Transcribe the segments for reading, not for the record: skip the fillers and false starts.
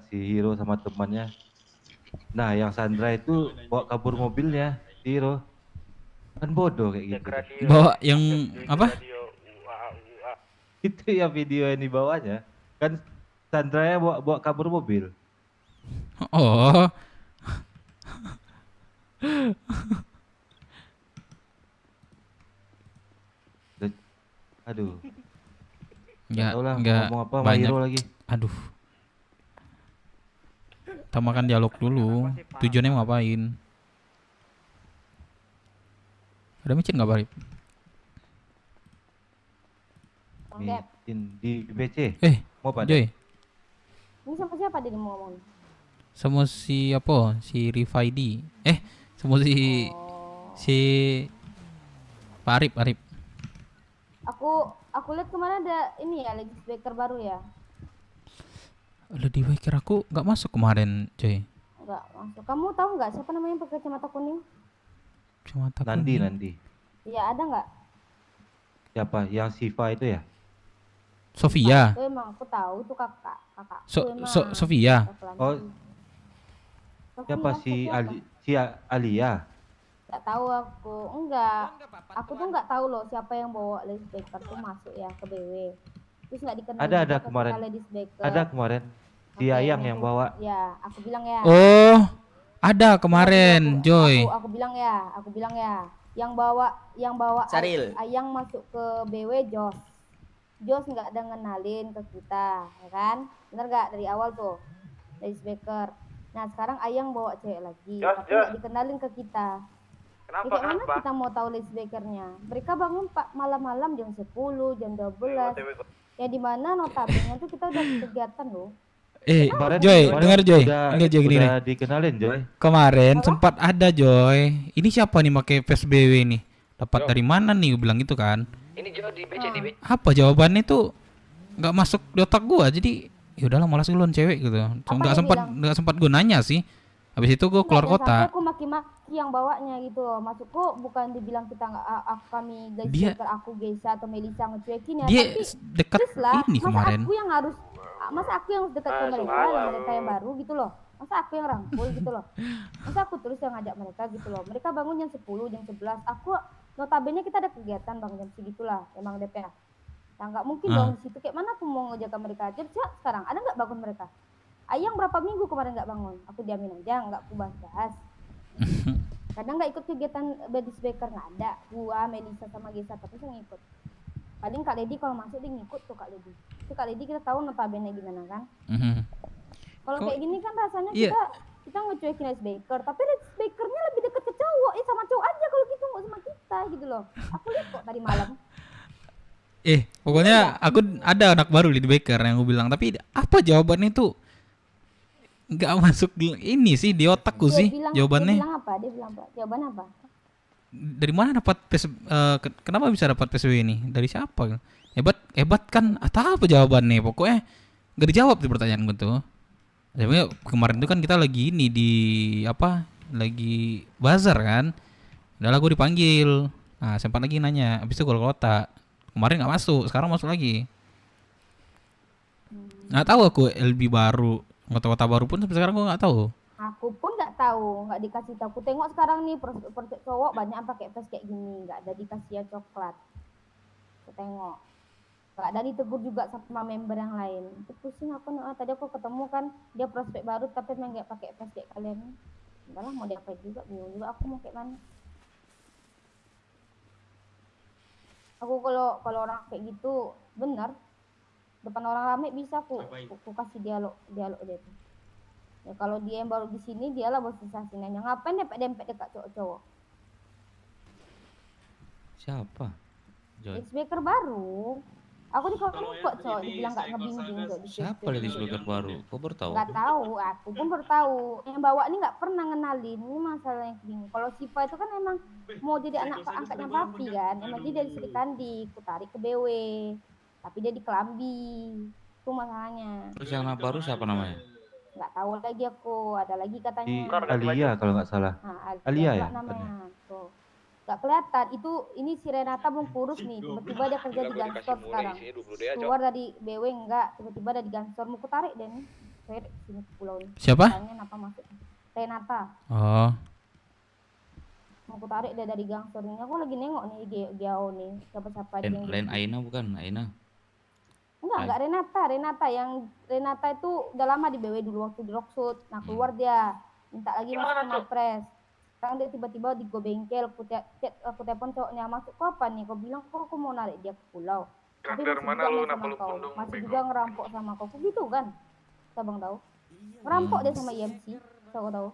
si Hiro sama temannya. Nah, yang Sandra itu bawa kabur mobilnya, si Hiro. Kan bodoh kayak Jack gitu tuh. radio, Bawa yang Jack apa? radio, ua. Itu ya video yang dibawanya. Kan Sandra ya bawa kabur mobil. Oh, Aduh, nggak nggak tahu lah mau nggak ngomong apa sama banyak. Hiro lagi. Aduh, kita makan dialog dulu. Tujuannya mau ngapain? Ada micin nggak, Barip? Bang Di BC. Mau pada? Joy, ini sama siapa dia mau ngomong? sama si apa? Si Rifaidi. Sama si Oh, si Pak Arif, Arif. aku lihat kemarin ada ini ya, lagi speaker baru ya. Lady Waker aku nggak masuk kemarin, Joy. Enggak masuk. Kamu tahu nggak siapa namanya yang pakai kacamata kuning? Cuma takut. Nandi. Iya, ada nggak? Siapa? Yang Siva itu ya? Sofia. Itu emang aku tahu itu kakak. Sofia. Oh, siapa si Alia? Nggak tahu aku. Enggak. Aku tuh nggak tahu loh siapa yang bawa Lady Baker tuh masuk ya ke BW. Terus nggak dikenal Ada juga kemarin. Lady Baker. Ada kemarin. Si Oke, Ayang nah yang itu- bawa. Ya, aku bilang ya. Oh, ada kemarin, Joy. Aku bilang ya. Yang bawa Saril. Ayang masuk ke BW Jos. Jos nggak ada ngenalin ke kita, ya kan? Bener nggak dari awal tuh, dari speaker. Nah sekarang Ayang bawa cewek lagi, tapi nggak dikenalin ke kita. Kenapa? Ya, mana kita mau tahu list bakernya? Mereka bangun pak malam-malam jam 10, jam 12. Ya di mana notabene tuh kita udah kegiatan loh. Joy, dengar Joy. Enggak Joy gini nih. Udah dikenalin Joy. Kemarin sempat ada Joy. Ini siapa nih pakai PSBW nih? Dapat dari mana nih? Gue bilang gitu kan. Ini Jo di BC di BC. Apa jawabannya tuh nggak masuk di otak gua. Jadi ya udahlah malas duluan cewek gitu. Nggak sempat gue nanya sih. Habis itu gue keluar kota. Aku maki-maki yang bawanya gitu loh. Maksudku bukan dibilang kita nggak kami guys Dia- baker, aku Geisa atau Melisa ngecuekin ya. Dia Tapi dekat please lah, ini kemarin. masa aku yang harus dekat ke mereka yang mereka yang baru gitu loh. Masa aku yang rangkul gitu loh. Masa aku terus yang ngajak mereka gitu loh. Mereka bangun jam 10, jam 11. Aku notabene kita ada kegiatan bang jam segitulah emang DPA. Nah nggak mungkin dong di situ kayak mana aku mau ngejaga mereka aja. Sekarang ada nggak bangun mereka? Ayang berapa minggu kemarin nggak bangun? Aku diamin aja, nggak aku bahas. Kadang nggak ikut kegiatan Badis Baker nggak ada. Gua, Melisa sama Gesa tapi saya ngikut. Paling Kak Lady kalau masuk dia ngikut tuh Kak Lady. Itu Kak Lady kita tahu notabene gimana kan? Kalau kayak gini kan rasanya kita ngecuekin Rice Baker, tapi Rice Bakernya lebih deket ke cowok, sama cowok aja kalau gitu nggak sama kita gitu loh. Aku lihat kok tadi malam. Pokoknya aku ada anak baru di Baker yang gue bilang, tapi apa jawabannya tuh nggak masuk di ini sih di otakku sih jawabannya. Dia bilang apa? Jawaban apa? Dari mana dapat kenapa bisa dapat PSW ini? Dari siapa? Hebat kan? Atau apa jawabannya? Pokoknya nggak dijawab di pertanyaan gue tuh. Sebenarnya kemarin itu kan kita lagi ini di lagi bazar kan. Udah lah gue dipanggil. Nah sempat lagi nanya. Habis itu gue kota. Kemarin nggak masuk, sekarang masuk lagi. Nggak tahu aku LB baru, kota-kota baru pun sampai sekarang gue nggak tahu. Aku pun nggak tahu, nggak dikasih tahu. Aku tengok sekarang nih prospek cowok banyak yang pakai vest kayak gini, nggak ada dikasih ya coklat. Aku tengok, nggak ada ditegur juga sama member yang lain. Itu pusing aku nih. Tadi aku ketemu kan dia prospek baru tapi memang nggak pakai vest kayak kalian. Udah lah mau diapain juga, bingung juga aku mau kayak mana. Aku kalau orang kayak gitu bener depan orang rame bisa aku kasih dialog dia tuh. Ya kalau dia yang baru di sini dialah bos sensasinya. Ngapain dempet dekat cowok-cowok? Siapa? Joy. Speaker baru. Aku di kalau kok cowok dibilang nggak ngebimbing kok. Siapa lagi speaker baru? Kok baru tahu? Nggak tahu, aku pun baru tahu. Yang bawa ini nggak pernah ngenalin. Ini masalahnya bingung. Kalau Siva itu kan emang mau jadi anak angkatnya papi kan. Emang dia dari Sri Kandi, ku tarik ke BW. Tapi dia di Kelambi. Itu masalahnya. Terus yang baru siapa namanya? Nggak tahu lagi aku. Ada lagi katanya. Alia kalau nggak salah. Nah, Alia ya? namanya. Tuh. Gak kelihatan. Ini si Renata belum kurus nih. Tiba-tiba dia kerja di Gansor sekarang. Keluar dari BW enggak. Tiba-tiba ada di Gansor. Mau ku tarik deh nih. Saya sini ke pulau ini. Siapa? Tanya apa maksudnya? Renata. Oh, Mau aku tarik dia dari gang story. Aku lagi nengok nih Giao nih. Siapa-siapa aja yang Lain Aina bukan? Aina. enggak Renata itu udah lama di BW dulu waktu di Rockshoot. Nah keluar dia minta lagi masuk ke Mapres. Sekarang dia tiba-tiba di go bengkel, aku telepon cowoknya, masuk kok apa nih? Kau bilang kok aku mau narik dia ke pulau. Tapi masih juga main sama kau, masih juga ngerampok sama kau. Kok gitu kan? Abang tahu? Ngerampok dia sama IMC, kau tahu?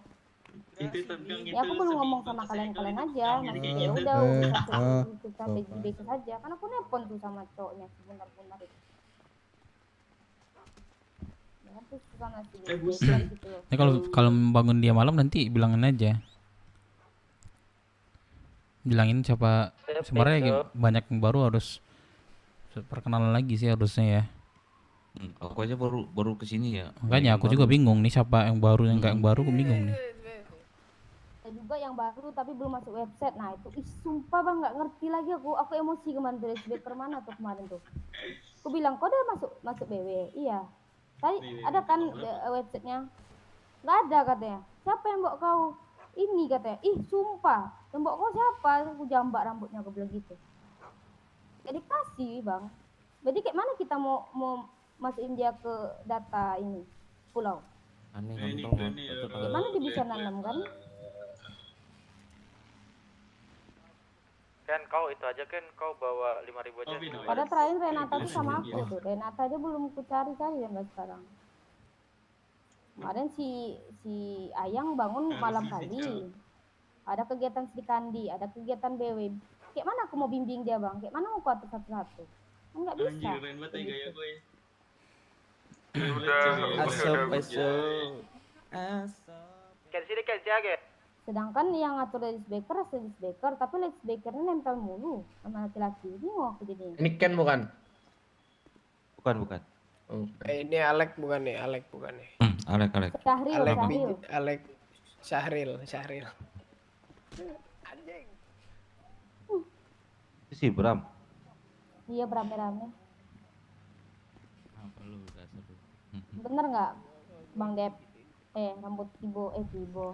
Ya aku belum ngomong sama kalian aja, nanti ya udah urusan sampai di BK saja. Kan aku nelpon tuh sama cowoknya sebentar-bentar itu. Ya kan terus kesana sih gitu loh. ya kalau membangun dia malam nanti bilangin aja. Bilangin siapa sebenarnya banyak yang baru harus perkenalan lagi sih harusnya ya. Aku aja baru kesini ya. Makanya aku juga bingung nih siapa yang baru yang enggak yang baru, aku bingung nih. Ada juga yang baru tapi belum masuk website. Nah itu sumpah bang nggak ngerti lagi aku emosi kemarin tuh speaker mana tuh kemarin tuh. Aku bilang kok udah masuk BW. Iya. Tadi ada kan websitenya? Nggak ada katanya. Siapa yang bawa kau? Ini katanya. Ih sumpah. Yang bawa kau siapa? Aku jambak rambutnya aku bilang gitu. Jadi kasih bang. Jadi kayak mana kita mau masukin dia ke data ini pulau? Aneh kan tahu. Gimana dia bisa nanam kan? Kan kau itu aja kan kau bawa 5.000 aja. Pada terakhir Renata tuh sama aku tuh. Renata aja belum ku cari-cari sampai sekarang. Kemarin si Ayang bangun malam kali. Ada kegiatan Srikandi, ada kegiatan BW. Kayak mana aku mau bimbing dia bang? Kayak mana mau aku atur satu-satu? Enggak bisa. Kan sini kan siaga. Sedangkan yang ngatur ladies baker, tapi ladies bakernya nempel mulu sama laki-laki. Bingung aku jadinya. Ini Ken bukan? Bukan. Oh. Ini Alek bukan nih? Alek. Alek. Alek Syahril. Itu si Bram. Iya berame-rame. Apa lu dasar lu? Bener nggak Bang Dep? Rambut Tibo,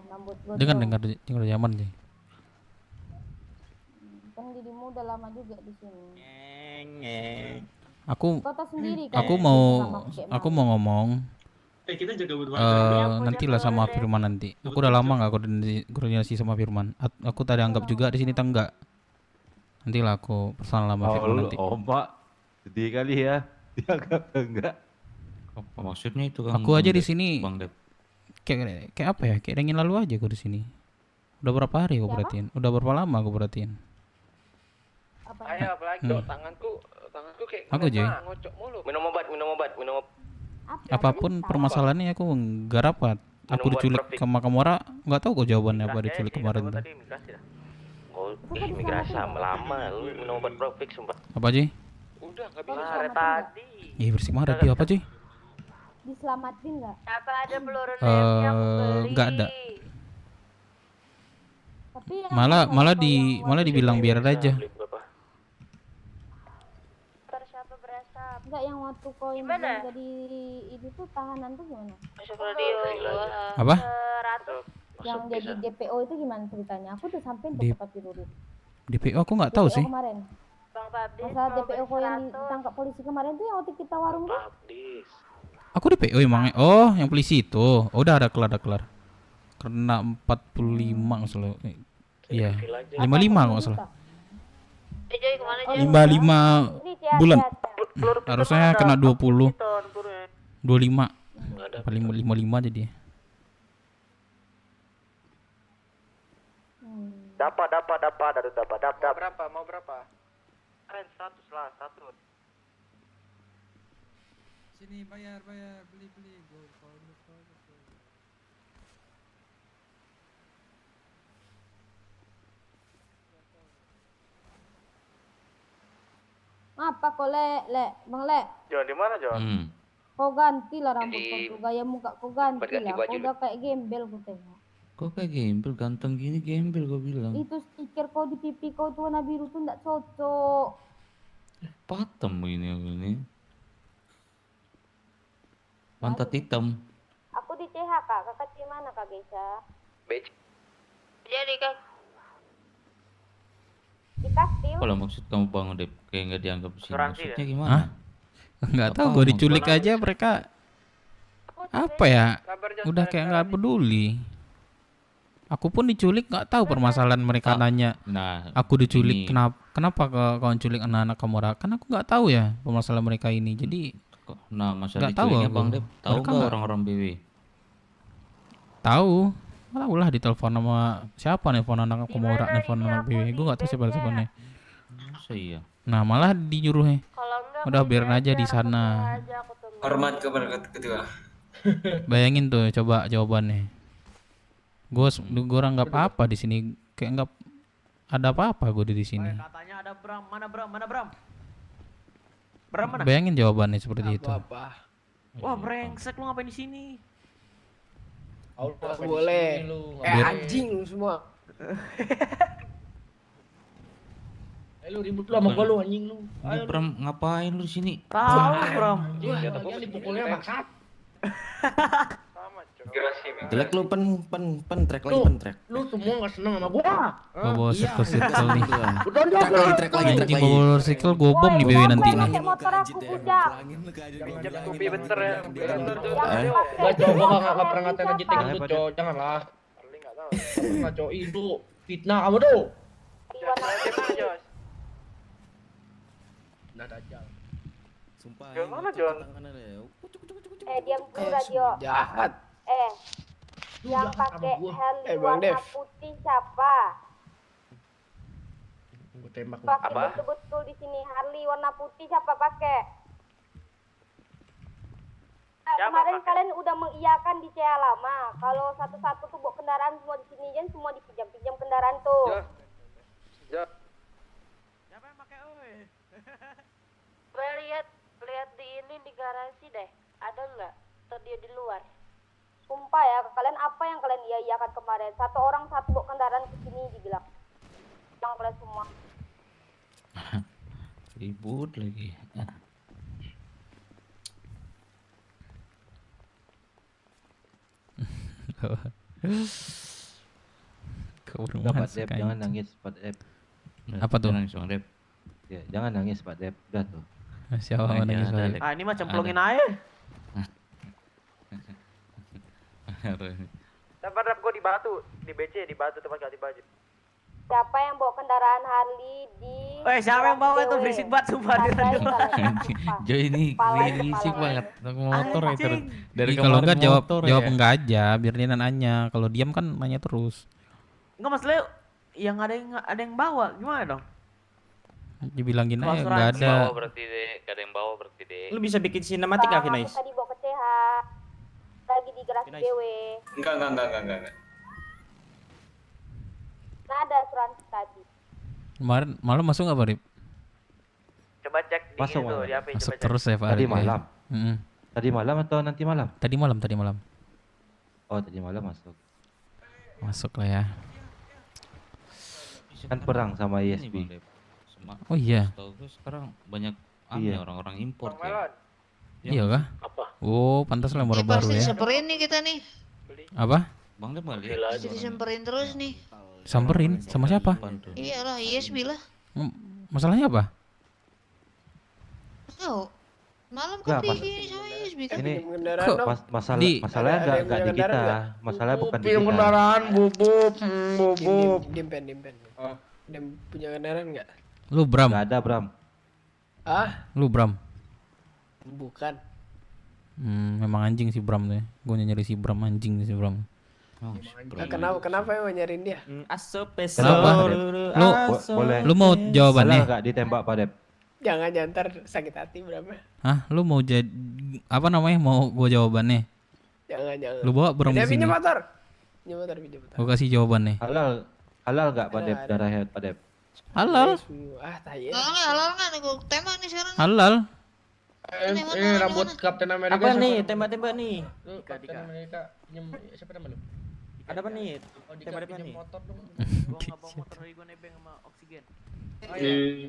rambut Dengar gondrong. dengar zaman sih. Kan dirimu udah lama juga di sini. Aku Kota sendiri kan. aku mau ngomong. Nantilah sama Firman nanti. Aku udah lama nggak koordinasi sama Firman. Aku tadi anggap juga di sini enggak. Nantilah aku personal sama Firman nanti. Ombak. Sedih kali ya. Dianggap enggak. Apa maksudnya itu kan? Aku aja di sini Bang Dep. kayak apa ya? Kayak ingin lalu aja aku di sini. Udah berapa hari aku perhatiin? Udah berapa lama aku perhatiin? Ayo apalagi dok, tanganku kayak Aku Joy. ngocok mulu. Minum obat. Apapun permasalahannya aku nggak rapat. Aku diculik ke Makamora, nggak tahu kok jawabannya apa diculik kemarin tuh. Oh, migrasi lama lu minum obat Profix sumpah. Apa Ji? Udah enggak bisa. Kemarin tadi. Ih bersih banget dia apa Ji? Diselamatin nggak? Apa ada peluru nembaknya aku beli? Nggak ada. Tapi Malah dibilang biar aja. Beli berapa? Siapa berasap? Enggak yang waktu kau yang Gimana? bilang jadi itu tuh tahanan tuh gimana? Masuk radio gua. Apa? 100. Yang jadi DPO itu gimana ceritanya? Aku tuh sampai Di- untuk Papi Rurut. DPO aku nggak tahu DPO sih. kemarin. Bang Pabdi. Masalah DPO kau yang ditangkap polisi kemarin tuh yang waktu kita warung tuh. Abdis. Aku DPO emang. Oh, yang polisi itu. Oh, udah ada kelar. Karena 45 nggak salah. Iya. 55 nggak salah. Joy kemana Joy? 55 Ini Cia, bulan. Cia. Harusnya kena 20. Ton burung. 25. Enggak ada. Paling 55 aja dia. Dapat. Mau berapa? Keren 100 lah, 1. Sini bayar beli go. Apa kau Bang Le? Jon di mana Jon? Kau ganti lah rambut kau tuh, gaya muka kau ganti ganti lah. baju Kau udah kayak gembel kau tengok. Kok kayak gembel ganteng gini gembel kau bilang. Itu stiker kau di pipi kau tuh warna biru tuh nggak cocok. Patem ini aku ini. Pantat hitam. BCH kak. Kakak di mana kak Geisha? Jadi kan Di kastil. Kalau maksud kamu Bang Dep kayak nggak dianggap di sini. Asuransi Maksudnya Hah? gimana? Nggak Apa tahu, gue mau diculik aja mereka apa ya? Udah kayak nggak peduli. Aku pun diculik nggak tahu permasalahan mereka nanya. Nah, Aku diculik ini, kenapa kau culik anak-anak kamu? Kan aku nggak tahu ya permasalahan mereka ini. Jadi nah masalah nggak tahu diculiknya aku. Bang Dep. Tahu Mereka nggak nggak- orang-orang BW? tahu. Tahu lah ditelepon sama siapa nelfon anak Komora, nelfon anak BW. Gue nggak tahu siapa teleponnya. Masa iya? Nah malah dinyuruh kalau enggak udah kau biarin aja di aku sana. tunggu aja, aku tunggu. Hormat kepada ketua. Bayangin tuh coba jawabannya. Gue orang nggak apa-apa di sini, kayak nggak ada apa-apa gue di sini. Katanya ada Bram, mana Bram? Mana Bram? Bram mana? Bayangin jawabannya seperti itu. Apa? Wah, brengsek lu ngapain di sini? Nggak boleh. Anjing lu semua. Lu ribut lu sama gua lu anjing lu. Ini Bram ngapain lu di sini? Tahu, Bram. Kalian dipukulnya maksat. Jelek lu track lagi. Lu semua enggak seneng sama gua. Bawa circle nih. Udah Track lagi. Anjing bawa circle gue bom nih BW nanti nih. Pakai motor aku budak. Pinjam Scooby bentar ya. Enggak coba gua enggak pernah ngatain JT gitu, Cok. Janganlah. Enggak Cok, itu fitnah kamu tuh. Udah dajal. Sumpah. Gimana, Jon? Diam dulu radio. Jahat. Yang pakai helm Bang warna Dev. putih siapa? Gua tembak lu. Pakai betul-betul di sini Harley warna putih siapa pakai? Kemarin kalian udah mengiyakan di CA lama. Kalau satu-satu tuh bawa kendaraan semua di sini, jangan semua dipinjam-pinjam kendaraan tuh. Siapa yang pakai OE? Gue lihat di ini di garasi deh. Ada nggak? Atau dia di luar? Sumpah ya, kalian apa yang kalian iya-iyakan kemarin? Satu orang satu bawa kendaraan ke sini dibilang. Yang kalian semua. Ribut lagi. Kau Udah Pak bermasuk Dep, jangan nangis Pak Dep. Apa tuh? Nangis Bang Dep. Ya, jangan nangis Pak Dep. Udah tuh. Siapa Nah, yang nangis ada, Pak? Dep. Ah, ini mah cemplungin aja. Sabar, Rap, gua di Batu, di BC, di Batu tempat ganti baju. Siapa yang bawa kendaraan Harley di Siapa yang bawa itu berisik banget sumpah di radio. Jo ini berisik banget. Motor itu dari Ih, kalau kemarin enggak jawab motor jawab ya. enggak aja, biar dia nanya. Kalau diam kan nanya terus. Enggak masalah yang ada yang bawa gimana dong? Dibilangin aja Asuransi. enggak ada. Bawa berarti deh, gak ada yang bawa berarti deh. Lu bisa bikin sinematik enggak, Vinais? Tadi bawa ke CH. Lagi di garasi Nice. GW. Enggak. Nah, ada asuransi tadi. Kemarin malam masuk enggak, Pak Rip? Coba cek di Masuk, itu Bang. di HP Masuk coba cek. terus ya, Pak Tadi Rip. ya. malam. Mm-mm. Tadi malam atau nanti malam? Tadi malam. Oh, tadi malam masuk. Masuk lah ya. Kan perang sama Ini, ISB. Bang Dep. Oh iya. Setahu gue sekarang banyak Iya. orang-orang import Bang ya. Melon, Iya kah? Oh, pantas lah baru-baru ya. Disemperin nih kita nih. Apa? Bang Dep nggak lihat? Pasti disemperin terus nih. Samperin sama siapa? Iyalah, ISB lah. Masalahnya apa? Tahu. Malam Enggak, kan Mas. ini sama ISB kan. Ini Kendaraan Kok- dong. masalah Di- masalahnya ada yang enggak punya di kita. kendaraan Masalahnya bukan di Yang kita. kendaraan bubub. Dimpen. Dem punya kendaraan enggak? Lu Bram. Enggak ada, Bram. Lu Bram. Bukan. Memang anjing si Bram tuh ya. Gue nyari si Bram, anjing si Bram. Oh, Kenapa emang nyariin dia? Kenapa? Lu Boleh. lu mau Salah jawabannya? enggak ditembak Pak Dep? Jangan ntar sakit hati berapa? Hah? Lu mau jadi apa namanya? Mau gua jawabannya? Jangan. Lu bawa Bram Dia ke sini. pinjam motor. Pinjam motor. Gua kasih jawabannya. Halal enggak Pak Dep Ada. darahnya Pak Dep? Halal. Tai. Halal nggak nih gue tembak nih sekarang. Halal. Ini rambut Kapten Amerika. Apa nih? Tembak-tembak nih. Dika. Kapten Amerika. Pinjam siapa nama lu? Ada apa nih? Oh, Dika Tembak pinjam nih. motor dong. Gua enggak bawa motor dari gua nebeng sama oksigen.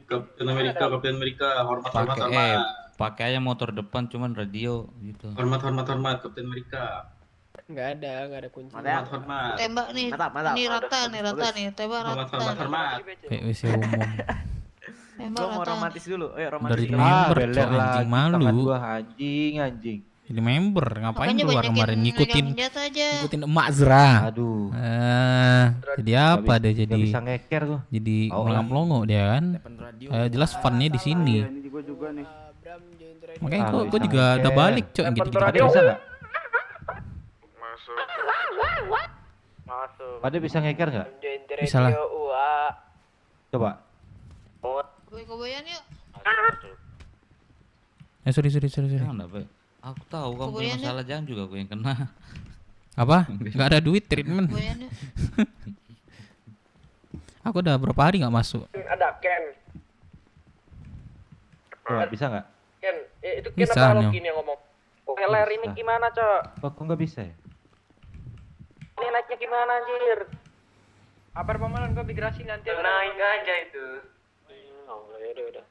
Kapten Amerika, hormat. pakai aja motor depan cuman radio gitu. Hormat Kapten Amerika. Nggak ada kunci. Hormat. Tembak nih. Mantap. Ini rata nih. Tembak rata. Hormat. WC umum. Tembak Gua mau rata. romantis dulu. Ayo romantis. Dari dulu. member beler cok, lagi anjing malu. tangan gua, anjing. Jadi member ngapain Makanya keluar banyakin kemarin ngikutin megang senjata aja. emak Zra. Aduh. Jadi apa dia Gak jadi bisa ngeker gua. jadi Oh, melongo dia kan. Jelas funnya di sini. Ini gua juga nih. Bram join trade. Makanya Ah, gua bisa juga udah ngeker. balik cok yang gitu. Pade bisa nggak? Masuk. Pade bisa ngeker nggak? Join trade. Bisa lah. Coba. Gue koboyan yuk. Sorry. Jangan apa? Aku tahu kamu punya Koboyan masalah, jangan juga aku yang kena. Apa? Nggak ada duit treatment. Koboyan yuk. Aku udah berapa hari nggak masuk. Ada Ken. Coba bisa nggak? Ken, itu Ken Bisa, apa Nyo. Loki nih yang ngomong? LR ini Gimana, Cok? Kok nggak bisa ya? Ini naiknya gimana, anjir? Apa pemalan gua migrasi nanti naik aja itu. Oh, udah.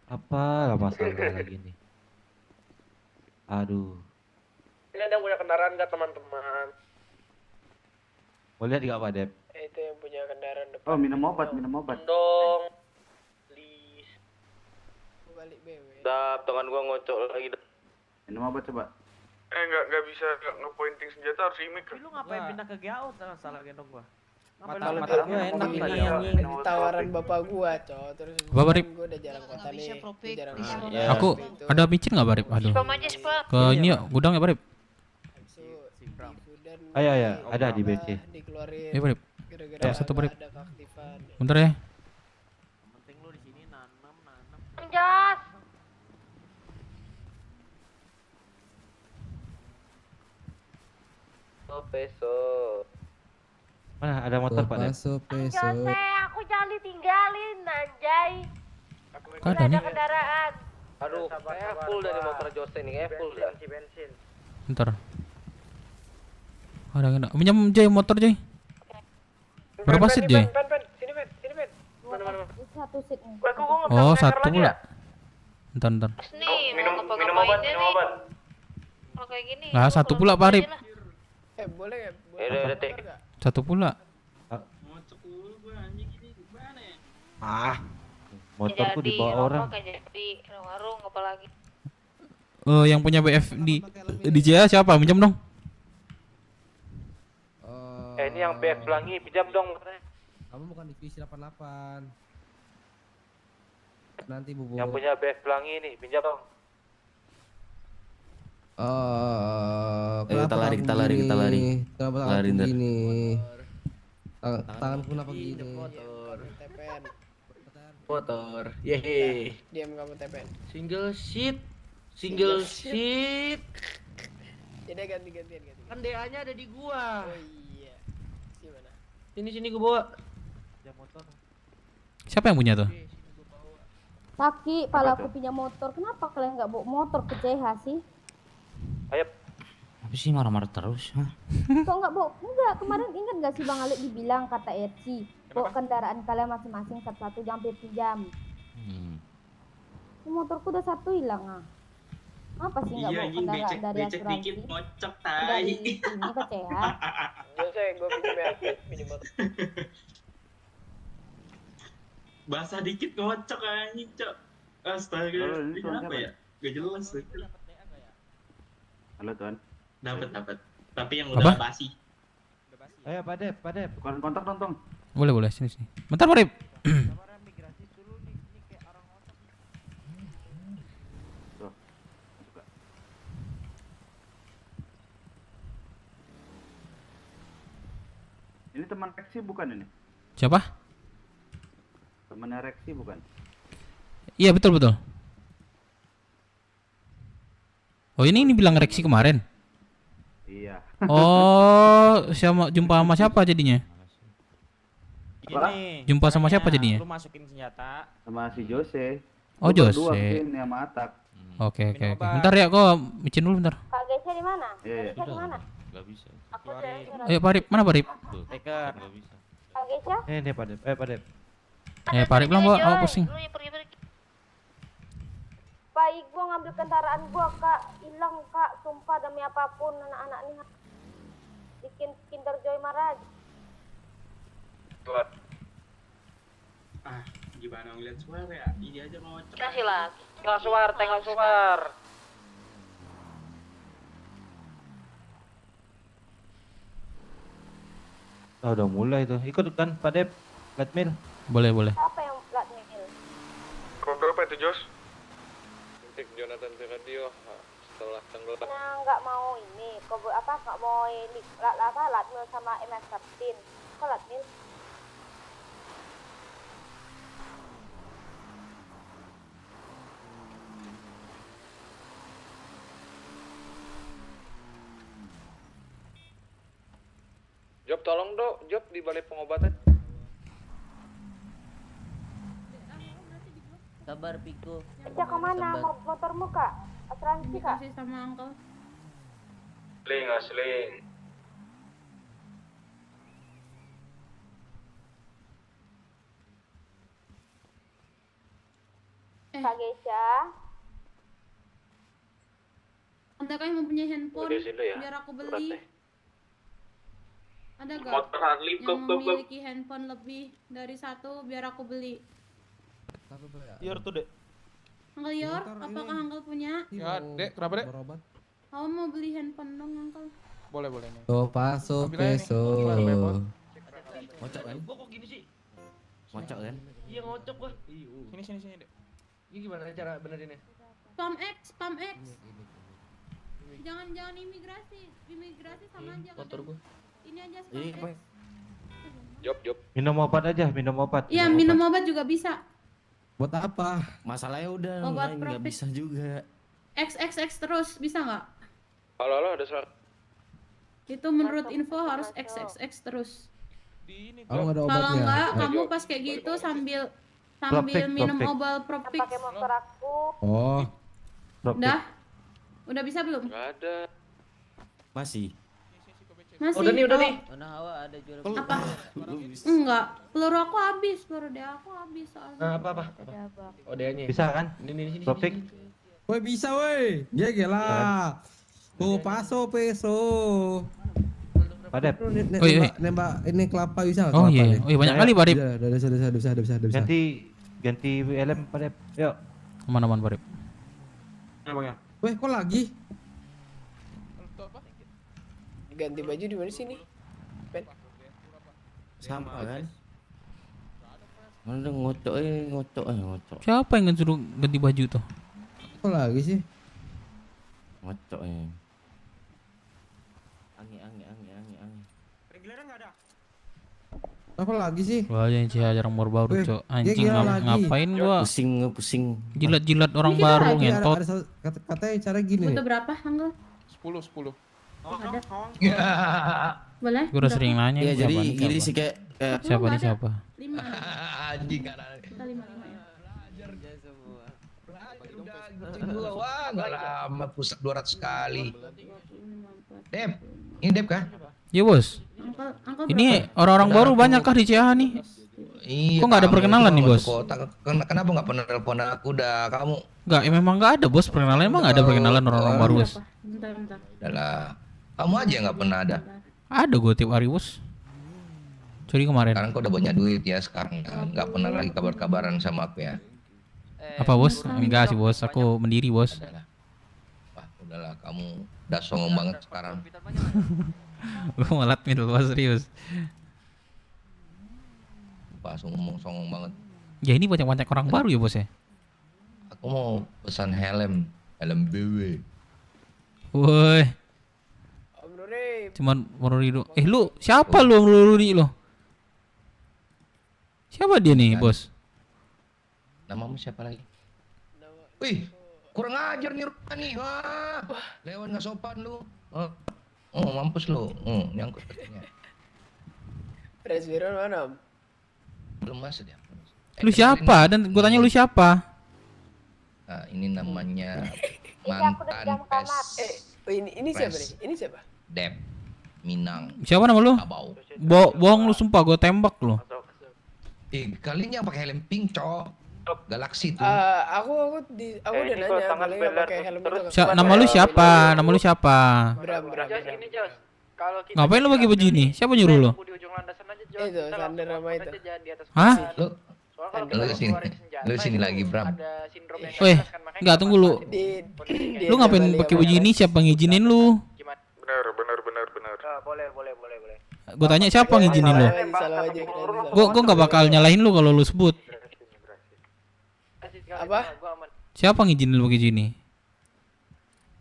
Apa lah masalah lagi nih? Aduh. Ini ada yang punya kendaraan nggak, teman-teman? Mau lihat nggak Pak Dep? Itu yang punya kendaraan depan. Oh, minum obat. Dong. Please. Gua balik BW. Dap, tangan gua ngocok lagi. Minum obat coba. Nggak bisa nge-pointing senjata harus imik. Lu ngapain pindah ke GAO salah gendong gua? Mata Ngapain lu gua pindah? enak ini tawaran bapak gua, Cok. Terus Apa, Rip? gua udah jarang kota Nggak bisa nih. profit, Gua jarang bisa. kota. Ya. Aku ada micin nggak Barip? Aduh. Spam aja spam. Ke ini yuk, gudang ya Barip? Ayo, ada di BC. Dikeluarin Iya Barip. gara-gara Satu, Barip. ada keaktifan. Bentar ya. Penting lu di sini nanam. Jas. Peso. Mana ada motor Pak Dep? Jose, aku jangan ditinggalin, anjay. Kok ada nih? Kendaraan. Aduh, saya full dari motor Jose nih, full dah. Bentar. Ada. Pinjam Jay motor Jay. Berapa seat Jay? Sini, men. Mana. Satu seat nih. Oh, satu pula. Bentar. Nih, mau ngapa-ngapain dia nih. Kalau kayak gini. Lah, gua satu kalau pula, gitu Pak Arif. aja lah. Boleh ya? Udah, take. Satu pula. Motorku Jadi, dibawa orang. rokok kayak jadi warung apalagi. Yang punya BF di JA siapa? Pinjam dong. Ini yang BF Pelangi, pinjam dong. Kamu bukan divisi 88. Nanti Bubu. Yang punya BF Pelangi nih, pinjam dong. Kita lari. Kenapa Lari, tanganku Ndar. gini? Tanganku kenapa gini? TPN. Motor. Yehe. Diam kamu TPN. Single seat. Jadi ganti-gantian. Kan DA-nya ada di gua. Oh iya. Gimana? Sini gua bawa. Siapa yang punya tuh? Taki, pala aku punya motor. Kenapa kalian nggak bawa motor ke CH sih? Ayo. Apa sih marah-marah terus? Hah? Kok nggak bawa? Enggak, kemarin ingat nggak sih Bang Alik dibilang kata RC, bawa kendaraan kalian masing-masing satu-satu jangan pinjam. Motorku udah satu hilang ah. Apa sih nggak bawa kendaraan dari asuransi? ngocok Dari ini ke CH. Jose, gua pinjam motor. Basah dikit ngocok anjing, Cok. Astaga. Ini kenapa ya? Gak jelas. Halo, Tuan. Dapat. Tapi yang Apa? udah basi. Ayo Pak Dep. Bukan kontak dong, Tong. Boleh sini. Bentar Barip. Ini teman Rexi bukan ini? Siapa? Temannya Rexi bukan? Iya betul. Oh ini bilang Rexi kemarin. Iya. Oh, jumpa sama siapa jadinya? Gini. Jumpa sama siapa jadinya? Lu masukin senjata. Sama si Jose. Oh, Gua Jose. berdua kesini sama Atak. Oke. Bentar ya, kok micin dulu bentar. Kak Gesha di mana? Iya. Gesha di mana? Gak bisa. Aku udah. Ayo Parip, mana Parip? Taker. Gak bisa. Kak Gesha? Ini Pak Dep. Pak Dep. Parip lah Mbak, aku pusing. Lu ya pergi. Pak Igo ngambil kendaraan gua, Kak. Hilang, Kak. Sumpah demi apapun anak-anak ini. Bikin Kinder Joy marah aja. Ah, gimana ngeliat suara ya? Ini aja ngocok. Kasih lah. Tengok suar. Oh, udah mulai tuh. Ikut kan Pak Dep, Latmil. Boleh. Apa yang plat nihil? Kok berapa itu, Jos? Titik Jonathan Radio setelah tenggelam. Nah, nggak mau ini. Nggak mau ini. Latmil sama MS Captain. Kok Latmil? Job tolong dok, Job di balai pengobatan. Sabar Piko. Cek kemana? Motormu, Kak? Asuransi, Kak? Kasih sama uncle. Asling. Kak Gesha. Ada kah yang mempunyai handphone? Udah sini ya. Biar aku Berat beli. deh. Ada gak? Motor Harley, Yang memiliki handphone lebih dari satu biar aku beli. Yor tuh, Dek. Uncle Yor, Motor ini. apakah Uncle punya? Ya, Dek, kenapa, Dek? Berobat. Aku mau beli handphone dong, Uncle. Boleh nih. Tuh, paso peso. Ngocok kan? Gua kok gini sih? Ngocok kan? Iya ngocok gua. Sini, Dek. Ini gimana cara benerinnya? Spam X. Jangan imigrasi sama aja. Motor kadang. gua. Ini aja spam X. Job. Minum obat aja, minum obat. Iya, minum obat juga bisa. Buat apa? Masalahnya udah Obat nggak profit. bisa juga. XXX terus bisa nggak? Halo, ada suara. Itu menurut info harus XXX terus. Kalau nggak ada Kalau obatnya. nggak, Ayo. kamu pas kayak gitu sambil Propik, minum propik. obat Propik. Pakai motor aku. Oh, Udah bisa belum? Nggak ada. Masih. Masih. Udah nih. Mana Hawa ada jual. Apa? Enggak. Peluru aku habis, peluru dia aku habis soalnya. Nah, apa? Oh, dia-nya. Bisa kan? Ini. Topik. woi bisa woi. Ya gila. Tuh, paso peso. Pak Dep, Nembak ini kelapa bisa nggak? Oh kelapa iya. nih? Oh iya banyak kali Pak Dep. Udah bisa. ganti LM Pak Dep. Yuk. Aman Pak Dep. Weh, kok lagi? Ganti baju di mana sini? Ben. Sama kan? Mana ngocok. Siapa yang suruh ganti baju tuh? Kok lagi sih? Ngocok ya. Angin. Apa lagi sih? Wah, yang jarang baru Weh, Cok. dia Anjing gila lagi. ngapain gua Pusing. jilat-jilat orang Ini kita baru lagi ngentot. Katanya cara gini nih. Butuh berapa, Uncle? 10. Ada. Boleh? Gua udah sering nanya Iya nih, jadi siapa nih, gini siapa. sih kayak Siapa nih Ada. siapa? 5. Anjing kan. Kita 5 ya. Wah, enggak lama pusat 200 kali. Dep, ini Dep kah? Iya bos. Uncle Ini orang-orang baru banyak kah di CH nih? Iya. Kok nggak ada kamu perkenalan itu nih, mau Bos? masuk kota. Kenapa nggak pernah telepon aku dah? Kamu Enggak, memang nggak ada bos perkenalan. Emang nggak ada perkenalan orang-orang baru bos. Bentar. adalah kamu aja yang nggak pernah ada. Ada gue tiap hari bos. Curi kemarin. Sekarang kau udah banyak duit ya sekarang nggak pernah lagi kabar-kabaran sama aku ya. Apa bos? Enggak sih bos. Aku mendiri bos. Adalah. Wah udahlah kamu udah songong banget sekarang. Gue malat middle bos serius. Wah songong banget. Ya ini banyak-banyak orang baru ya bos ya. Aku mau pesan helm BW. Woi. Om Ruri. Cuman Ruri do. Lu siapa lu Om Ruri lo? Siapa dia nih bos? Namamu siapa lagi? Wih, kurang ajar nih Rupa nih. Wah, lewat nggak sopan lu. Oh, mampus lu. Nyangkut katanya. Presbiron mana Om? Belum masuk dia. Lu siapa? Dan gue tanya lu siapa? Nah, ini namanya Ini aku udah di dalam mantan kamar. Oh ini siapa Pres. nih? Ini siapa? Dep Minang Siapa nama lu? Abau. Bohong lu sumpah gue tembak lu. Kalian yang pakai helm pink, cok. Galaxy tuh. Aku udah nanya boleh nggak pakai helm itu. Nama lu siapa? Nama lu siapa? Bram. Ngapain lu pakai baju ini? Siapa nyuruh lu? Itu Sander sama itu. Hah? Lu sini lagi, Bram. Weh, enggak tunggu lu. Lu ngapain pakai baju ini? Siapa ngizinin lu? Bener. Boleh. Gue tanya siapa ngizinin lu? Gue nggak bakal nyalahin lu kalau lu sebut. Apa? Siapa ngizinin lu pakai gini?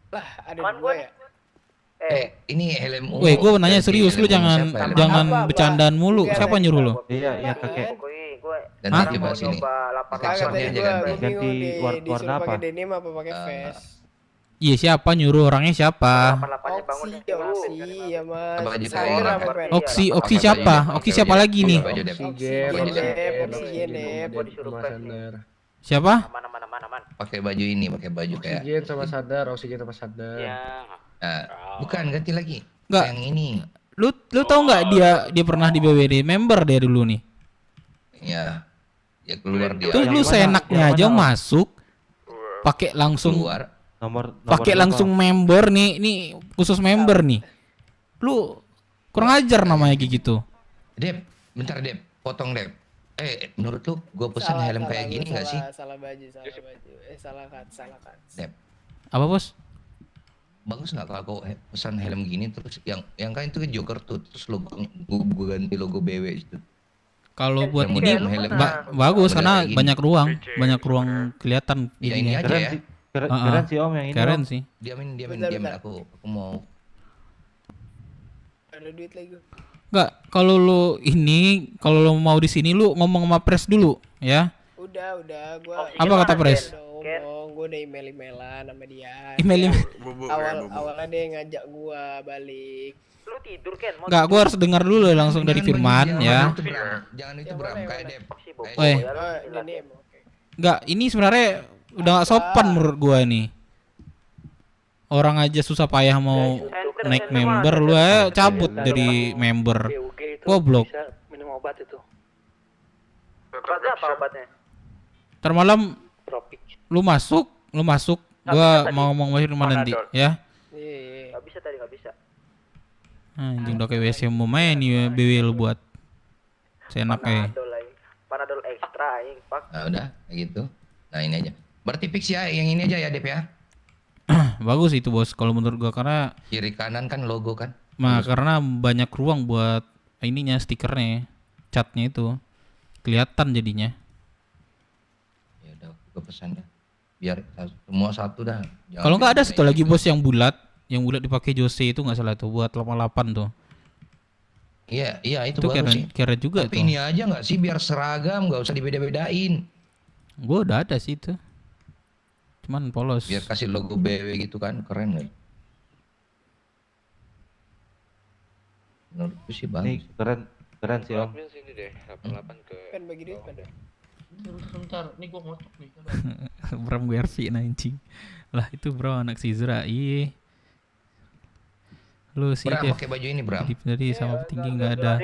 Lah, ada gue ya. Ini helm. Weh, gue nanya serius, lu jangan bercandaan mulu. Siapa nyuruh lu? Iya kakek. Ganti coba sini. Kasarnya aja ganti warna apa? Pakai denim apa pakai vest? Iya, siapa nyuruh? Orangnya siapa? Oksi ya Mas. Sander apa Pen? Oksi siapa? Oksi siapa lagi nih? Siapa? Pakai baju ini, pakai baju kayak. Oksigen sama sadar. Nah, bukan ganti lagi. Enggak. Yang ini. Lu tau nggak dia pernah di BWD member dia dulu nih? Ya keluar dia. Tuh lu seenaknya aja masuk pakai langsung keluar. Pakai langsung member nih, ini khusus member nih. Lu kurang ajar namanya kayak gitu. Dep, bentar Dep, potong Dep. Menurut lu gue pesan helm kayak gini nggak sih? Salah baju. Salah kat. Dep. Apa bos? Bagus nggak kalau kau pesan helm gini terus yang kan itu Joker tuh terus logo gue ganti logo BW itu. Kalau buat ini bagus karena banyak ruang kelihatan ya, ini aja ya. Keren sih Om yang ini. Keren sih. Diamin aku mau. Ada duit lagi. Enggak, kalau lu mau di sini lu ngomong sama Pres dulu ya. Udah gua. Apa kata Pres? Gua udah email-emailan sama dia. Awalnya dia ngajak gua balik. Lu tidur kan? Enggak, gua harus dengar dulu langsung dari Firman ya. Jangan itu Bram kayak Dep. Enggak, ini sebenarnya udah gak sopan menurut gua nih. Orang aja susah payah mau naik member, lu aja cabut dari member. Goblok. Minum obat itu. Obatnya apa obatnya? Ntar malam lu masuk, gua mau ngomong sama Firman nanti ya. Iya. Gak bisa. Anjing udah kayak WC mau main nih BW lu buat. Seenaknya. Panadol ekstra aing, Pak. Nah, udah kayak gitu. Nah, ini aja. Berarti fix ya yang ini aja ya Dep ya. Bagus itu bos kalau menurut gua karena kiri kanan kan logo kan. Karena banyak ruang buat ininya stikernya, catnya itu kelihatan jadinya. Ya udah gua pesan dah. Biar semua satu dah. Kalau nggak ada satu lagi bos yang bulat dipakai Jose itu nggak salah tuh buat 88 tuh. Iya itu keren, bagus sih. Keren juga. Tapi tuh. ini aja nggak sih biar seragam, nggak usah dibeda-bedain. Gua udah ada sih itu. Cuman polos. Biar kasih logo BW gitu kan, keren nggak? Menurutku sih bagus. Ini keren sih Om. Sini deh, 88 ke. Kan bagi duit pada. Bentar, nih gua ngocok nih. Bram Werfi anjing. Lah itu bro anak si Zura. Iya. Lu sih Bram pakai baju ini Bram. Dari sama petinggi nggak ada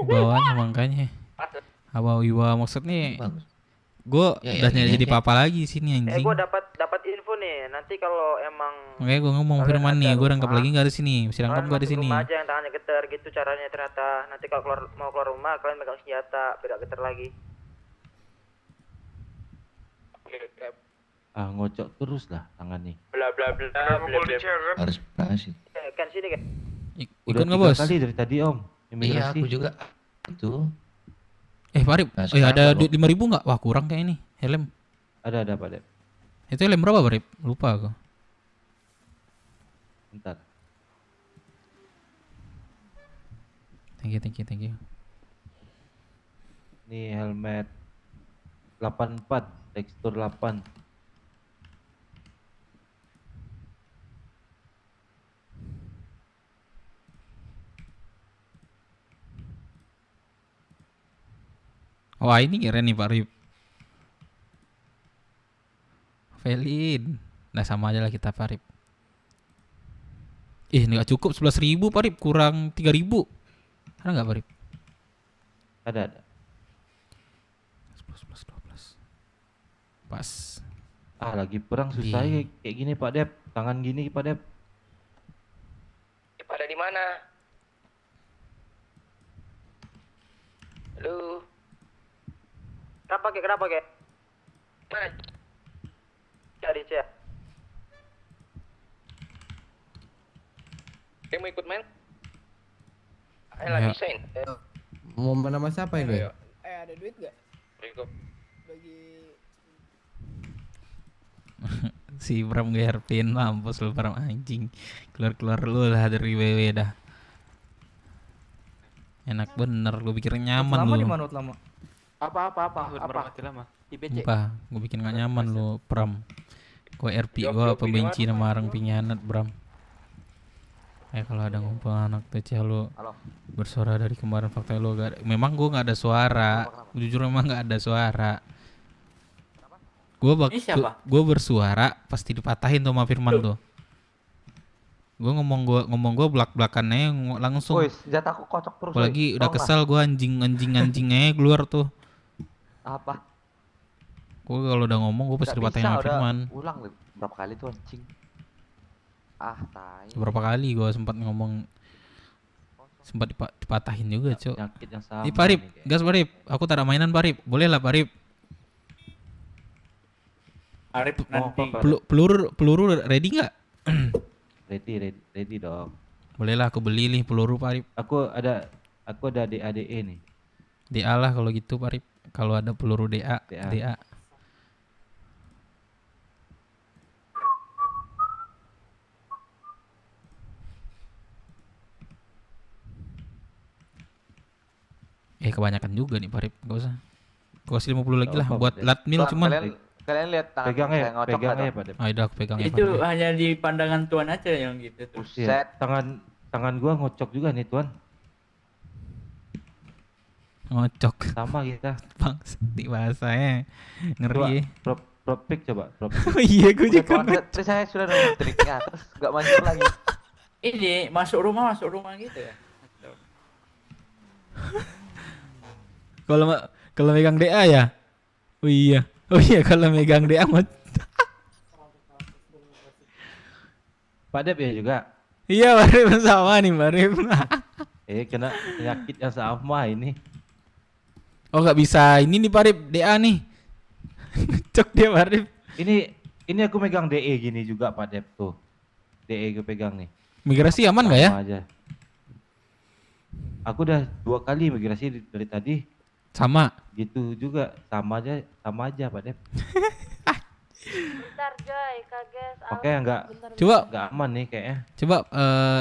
bawahnya makanya. Apa wiwa maksudnya? Gue udah jadi papa lagi sini anjing. Gue dapat info nih. Nanti kalau emang makanya gue ngomong Firman nih, gue rangkap lagi nggak di sini, mesti rangkap gue di sini. Rumah aja yang tangannya getar gitu caranya ternyata. Nanti kalau mau keluar rumah kalian megang senjata, beda getar lagi. Ngocok terus lah tangan nih. Bla. Harus berhasil. Kan sini kan. Ikut nggak bos? Kali dari tadi Om. Iya aku juga. Itu. Farip, ada duit 5.000 nggak? Wah kurang kayak ini helm. Ada Pak Dep. Itu helm berapa Farip? Lupa aku. Bentar. Thank you. Ini helmet 84, tekstur 8. Wah ini keren nih Pak Rip. Felin. Nah sama aja lah kita Pak Rip. Nggak cukup 11.000 Pak Rip, kurang 3.000. Ada nggak Pak Rip? Ada. 11, 12. Pas. Lagi perang susah Di- kayak gini Pak Dep. Tangan gini Pak Dep. Pada di mana? Halo. Kenapa kek? Mana? Cari cek. Dia mau ikut main? Ayo Ayo. lah desain. Mau nama siapa ini? Ada duit gak? Berikut. Bagi Si Bram GRPin mampus lu Bram anjing. Keluar lu lah dari WW dah. Enak bener, lu pikir nyaman lu. Apa? Sumpah, gue bikin gak nyaman lu, Bram. Gue RP gue pembenci nama orang pengkhianat, Bram. Kalau ada ngumpul anak TC lu bersuara dari kemarin fakta lu gak ada. Memang gue gak ada suara. Jujur memang gak ada suara. Gue bersuara pasti dipatahin tuh sama Firman tuh. Gue ngomong gue belak-belakannya langsung. Senjata aku kocok terus. Apalagi udah kesal gue anjingnya keluar tuh. Apa? Gue kalau udah ngomong gue pasti dipatahin sama Firman. Ulang berapa kali tuh anjing. Tai. Beberapa kali gue sempat ngomong, sempat dipatahin juga, Cok. Penyakit yang sama. Ini Parip, gas Parip. Aku tak ada mainan Parip. Boleh lah Parip. Arif nanti. Peluru ready nggak? Ready dong. Boleh lah aku beli nih peluru Parip. Aku ada DADE nih. DA lah kalau gitu Parip. Kalau ada peluru DA. Kebanyakan juga nih Parip, gak usah. Gua kasih 50 lagi lah buat latmil cuman. Kalian lihat tangan Pegangnya ngocok Pak Dep. Udah aku pegang ya. Itu hanya di pandangan Tuan aja yang gitu tuh. Iya, tangan gua ngocok juga nih Tuan. Ngocok. Sama kita. Bang, di bahasanya ngeri. Prop pick coba. Oh iya, gue juga. Terus saya sudah nemu triknya, terus nggak manjur lagi. Ini masuk rumah gitu ya. Kalau megang DA ya? Oh iya kalau megang DA mah. Pak Dep ya juga. Iya, Barip sama nih, Barip. Kena penyakit yang sama ini. Oh, nggak bisa. Ini nih Barip, DA nih. Cok dia Barip. Ini aku megang DE gini juga Pak Dep tuh. DE gue pegang nih. Migrasi aman nggak ya? Sama aja. Aku udah 2 kali migrasi dari tadi. Sama. Gitu juga, sama aja Pak Dep. Bentar Joy, kaget. Oke, enggak. Coba. Enggak aman nih kayaknya. Coba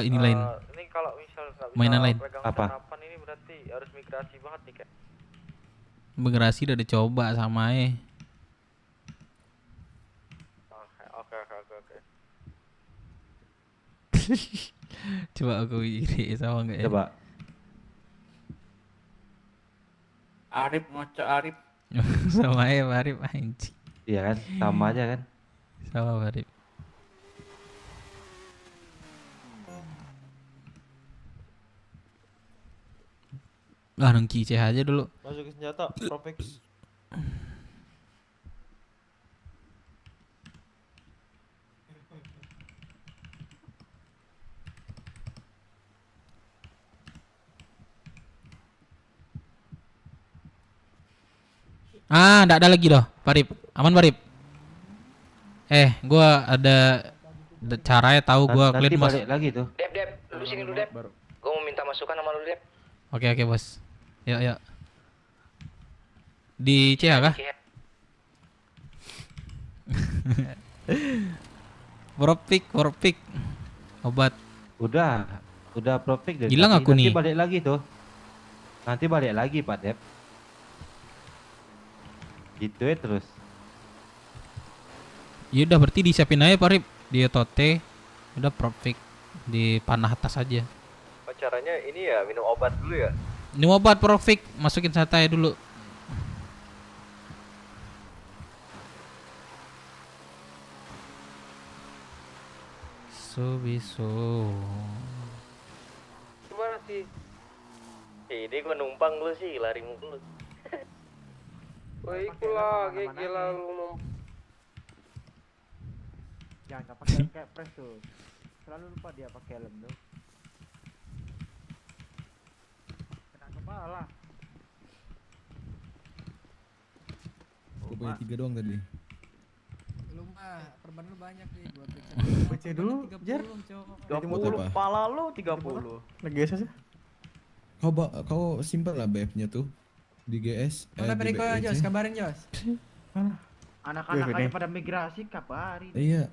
ini lain. Ini kalau misal nggak bisa Mainan lain. pegang Apa? senapan ini berarti harus migrasi banget nih kayak. Migrasi udah dicoba sama Oke. Coba aku iri sama enggak ya? Coba. Arif ngocok Arif. Sama Barip anjing. Iya kan? Sama aja kan? Sama Barip. Nengki CH aja dulu. Masukin senjata, Profix. Enggak ada lagi doh, Barip. Aman Barip. Gua ada caranya tahu gua Nanti clean bos. balik lagi tuh. Dep, lu sini dulu Dep. Gua mau minta masukan sama lu Dep. Oke bos. Yuk. Di CH kah? Propik. Obat. Udah Profik dari Hilang tadi. aku nih. Nanti balik lagi tuh. Nanti balik lagi Pak Dep. Gitu ya terus. Ya udah berarti disiapin aja Parip. Dia tote. Udah Propik di panah atas aja. Caranya ini ya minum obat dulu ya. Ini obat Propik, masukin santai dulu. Bisu. Gimana sih? Ini gua numpang lu sih, lari mulu. Woi, gila lu Jangan pakai helm kayak pres tuh. Selalu lupa dia pakai helm tuh. Kena kepala. Gue punya 3 doang tadi. Lu mah perban lu banyak nih buat PC dulu, Jar. 20 kepala lu 30. Lagi sih. Kau simpan lah BF-nya tuh di GS. Mana Periko Jos, kabarin Jos. Anak-anak aja pada migrasi kabarin. Iya.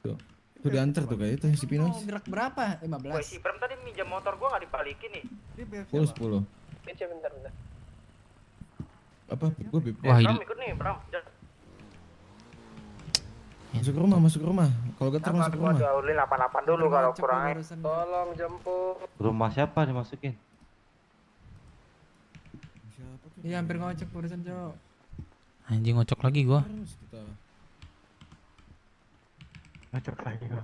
Tuh diantar tuh kayak itu si Pinos. Mau gerak berapa? 15. Woi, si Pram tadi minjam motor gua enggak dibalikin nih. 10. Bentar. Apa? Gue BIP. Wah, Pram ikut nih, Pram. Masuk ke rumah. Kalau getar masuk ke rumah. Gua ulin 88 dulu kalau kurang. Tolong jemput. Rumah siapa dimasukin? Iya hampir ngocok barusan Cok. Anjing ngocok lagi gua. Ngocok lagi gua.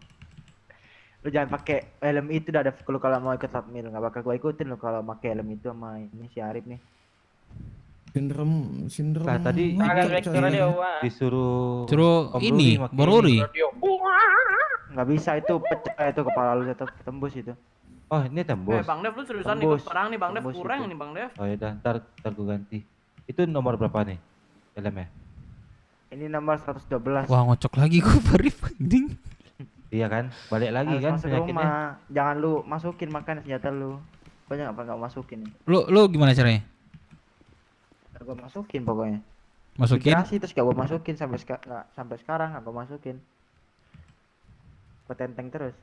Lu jangan pakai helm itu dah ada kalau mau ikut submil, enggak bakal gua ikutin lu kalau pakai helm itu sama ini si Arif nih. Sindrom. Nah, tadi disuruh ini Boruri. Enggak bisa itu pecah itu kepala lu tetap tembus itu. Oh, ini tembus. Bang Dev lu seriusan ikut perang nih Bang Dev, kurang nih Bang Dev. Oh ya udah, ntar gua ganti. Itu nomor berapa nih? Helmnya? Ini nomor 112. Wah, ngocok lagi gua Barif anjing. Iya kan? Balik lagi Harus kan masuk penyakitnya. rumah. Jangan lu masukin makan senjata lu. Banyak apa enggak masukin nih? Lu gimana caranya? Gua masukin pokoknya. Masukin? Migrasi terus gak gua masukin sampai sekarang gak gua masukin. Gua tenteng terus.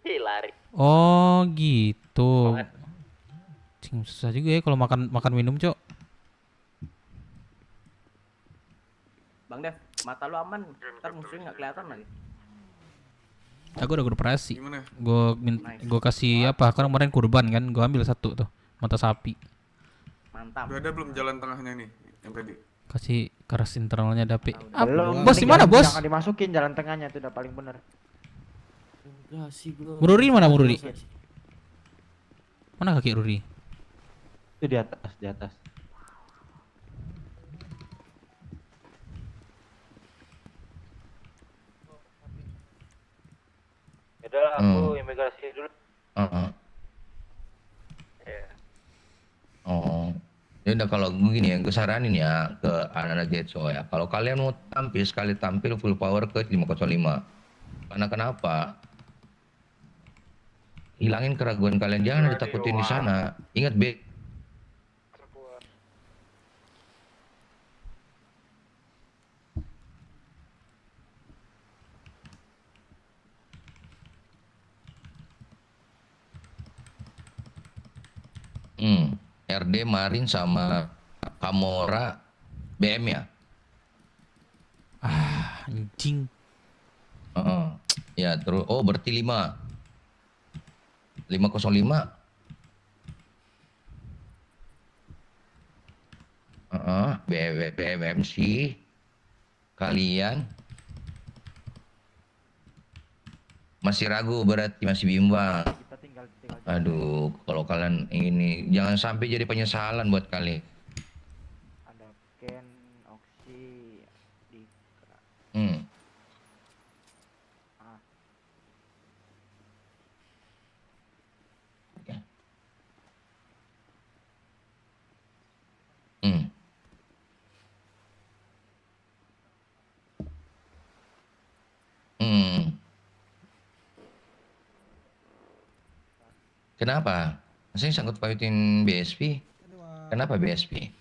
Lari. Oh, gitu. Cing, susah juga ya kalau makan minum, Cok. Bang Dev, mata lu aman. Ntar musuhnya enggak kelihatan lagi. Aku udah operasi. Gua kasih apa? Kan kemarin kurban kan, gua ambil satu tuh, mata sapi. Mantap. Udah ada belum jalan tengahnya nih yang tadi? Kasih keras internalnya dapet. Belum. Bos di mana, Bos? Jangan dimasukin jalan tengahnya itu udah paling bener. Ruri mana Ruri? Mana kaki Ruri? Itu di atas. Udah, aku imigrasi dulu. Oh, ya udah kalau begini ya, gue saranin ya ke anak-anak Jetso ya. Kalau kalian mau tampil sekali tampil full power ke 505. Karena kenapa? Hilangin keraguan kalian, jangan ditakutin di sana. Ingat RD Marin sama Kamora BM ya. Anjing. Ya terus berarti 505. BMC kalian masih ragu, berarti masih bimbang. Aduh, kalau kalian ini jangan sampai jadi penyesalan buat kalian. Ada Ken, Oksi, Dika. Kenapa? Saya sangkut pautin BSP. Kenapa BSP?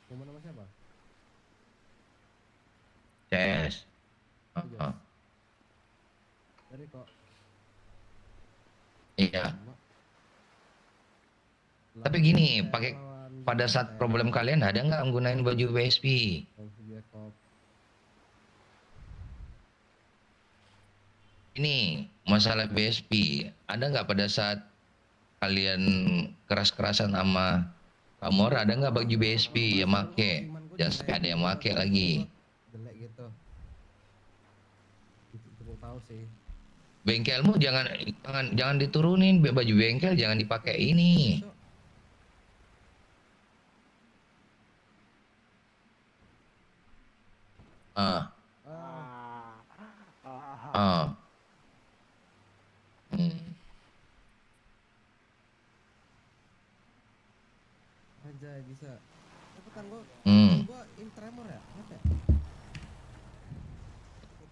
Ngomong nama siapa? CS. Dari kok. Iya. Tapi gini, pada saat problem kalian ada nggak menggunakan baju BSP? Ini masalah BSP, ada nggak pada saat kalian keras-kerasan sama Kamora, ada nggak baju BSP yang make? Jangan sampai ada yang make lagi. Jelek gitu. Cukup tahu sih. Bengkelmu jangan diturunin, baju bengkel jangan dipakai ini. Ah. Anjay bisa. Cepetan gua. Gua tremor ya? Apa ya?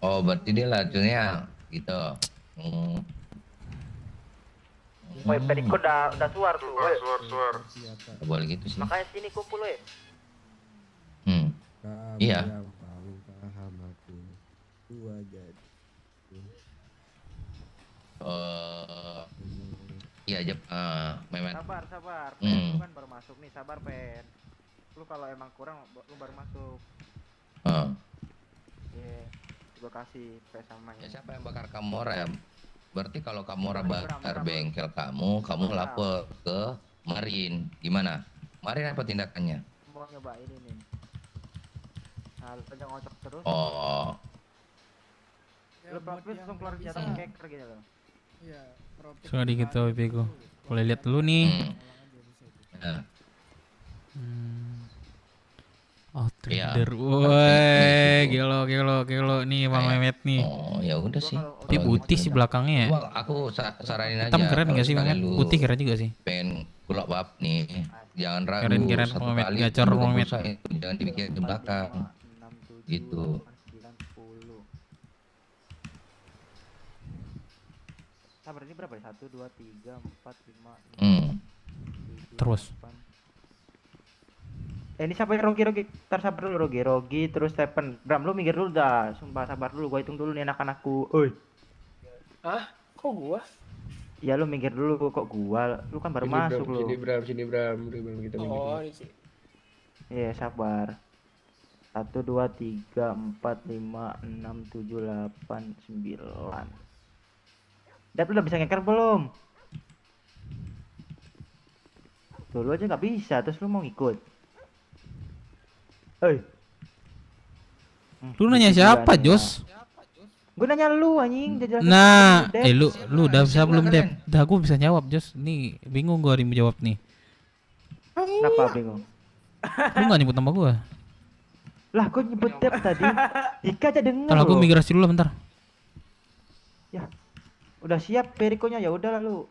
Oh, berarti dia racunnya gitu. Woi, Periko udah suar tuh. Suar. Nggak boleh gitu sih. Makanya sini kumpul weh. Iya. Yang paling paham aku. Gua jadi. Iya, Mehmet. Sabar. Pen, lu kan baru masuk nih, sabar Pen. Lu kalau emang kurang, lu baru masuk. Iya, gua kasih PS sama Ya, siapa yang bakar Kamora ya? Berarti kalau Kamora bakar bengkel kamu lapor ke Marin. Gimana? Marin apa tindakannya? Mau nyobain ini. Nah, lu jangan ngocok terus. Oh. Lu profil langsung keluar jatuh keker gitu loh. Iya, Suka dikit tuh WP gua. Boleh lihat dulu nih. Oh, trader. Woi, gelo nih Bang Mehmet nih. Oh, ya udah sih. Tapi putih sih belakangnya ya. Aku saranin aja. Hitam keren enggak sih Bang Mehmet? Putih keren juga sih. Pengen pull up nih. Jangan ragu. Keren Satu Bang Mehmet, kali gacor itu Bang Mehmet. jangan dipikir ke belakang. Gitu. Sabar, ini berapa ya? 1, 2, 3, 4, 5, 6, 7, Terus. 8. Ini siapa yang Rogi? Ntar sabar dulu Rogi, terus Stephen. Bram, lu minggir dulu dah. Sumpah sabar dulu, gua hitung dulu nih anak-anakku. Oi. Hah? Kok gua? Ya lu minggir dulu, kok gua? Lu kan baru masuk lu. Sini Bram, udah Bram kita minggir. Oh, di sini. Iya, sabar. 1, 2, 3, 4, 5, 6, 7, 8, 9. Dap, lu udah bisa ngeker belum? Tuh, lu aja nggak bisa, terus lu mau ngikut. Lu nanya siapa, Jos? Gue nanya lu anjing, Nah, lu udah bisa belum, Dep? Dah gua bisa jawab, Jos. Nih, bingung gua mau jawab nih. Kenapa bingung? Lu enggak nyebut nama gua. Lah, gua nyebut Dep tadi. Ika aja denger. Kalau gua migrasi dulu bentar. Ya. Udah siap Perikonya, ya udah lah lu.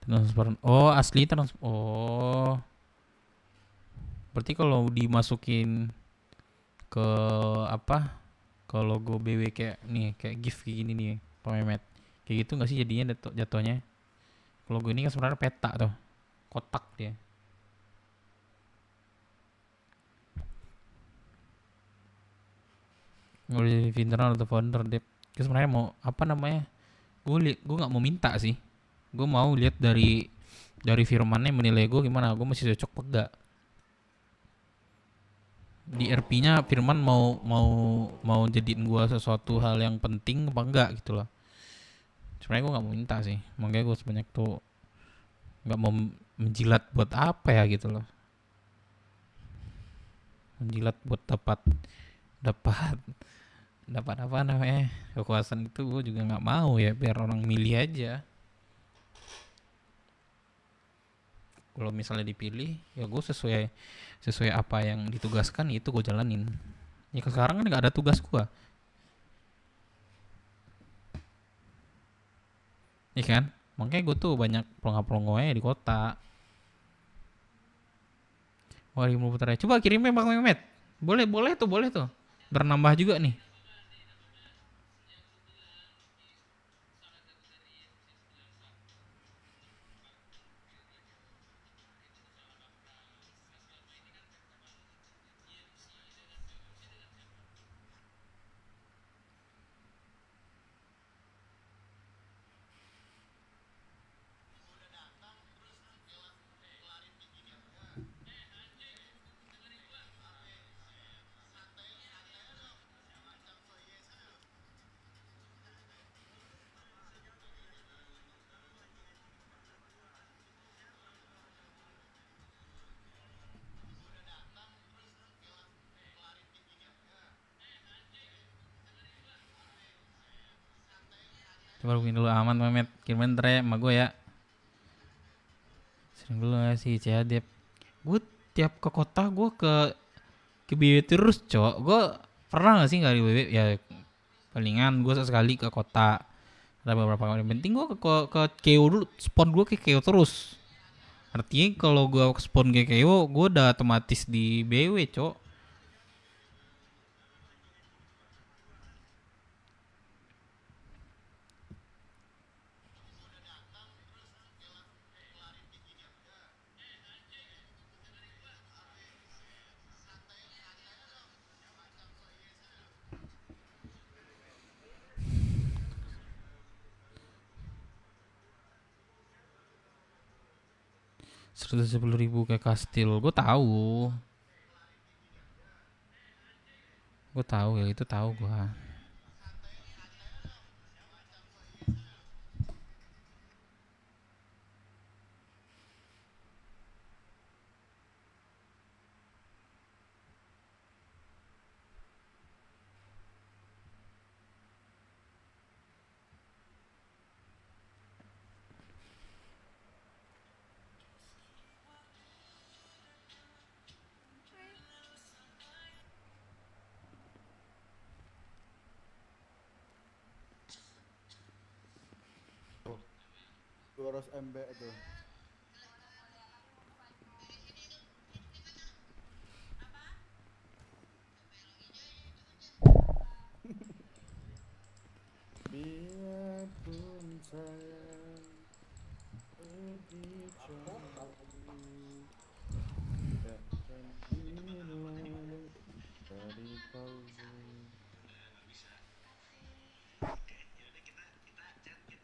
Transparan. Oh, asli Oh. Berarti kalau dimasukin ke apa? Ke logo BW kayak nih, kayak GIF kayak gini nih, Pak Mehmet. Kayak gitu nggak sih jadinya jatuhnya? Logo ini kan sebenarnya peta tuh. Kotak dia. Nggak jadi internal atau founder deh. Sebenarnya mau apa namanya? Gue nggak mau minta sih. Gue mau lihat dari firmannya menilai gue gimana. Gue masih cocok apa enggak. Di RP-nya Firman mau jadiin gue sesuatu hal yang penting apa enggak gitu loh. Sebenarnya gue nggak mau minta sih. Makanya gue sebanyak tuh nggak mau menjilat buat apa ya gitu loh. Menjilat buat dapat apa namanya kekuasaan itu gue juga nggak mau ya, biar orang milih aja. Kalau misalnya dipilih ya gue sesuai apa yang ditugaskan itu gue jalanin. Ya sekarang kan nggak ada tugas gue, iya kan? Makanya gue tuh banyak pelongo-pelongonya di kota. Wah, di putar. Coba kirimnya Bang Mehmet. Boleh tuh. Bernambah juga nih. Coba hubungin dulu aman Mehmet. Kirimin ntar ya sama gue ya. Sering dulu ya sih Cihadep. Gue tiap ke kota gue ke BW terus cok. Gue pernah gak sih gak di BW? Ya palingan gue sekali ke kota. Ada beberapa kali. Yang penting gue ke KO dulu. Spawn gue ke KO terus. Artinya kalau gue spawn ke KO gue udah otomatis di BW cok. $110.000 ke kastil. Gue tahu ya itu tahu gue. MB itu. Biarpun sayang pergi jauh, takkan hilang dari kalbu.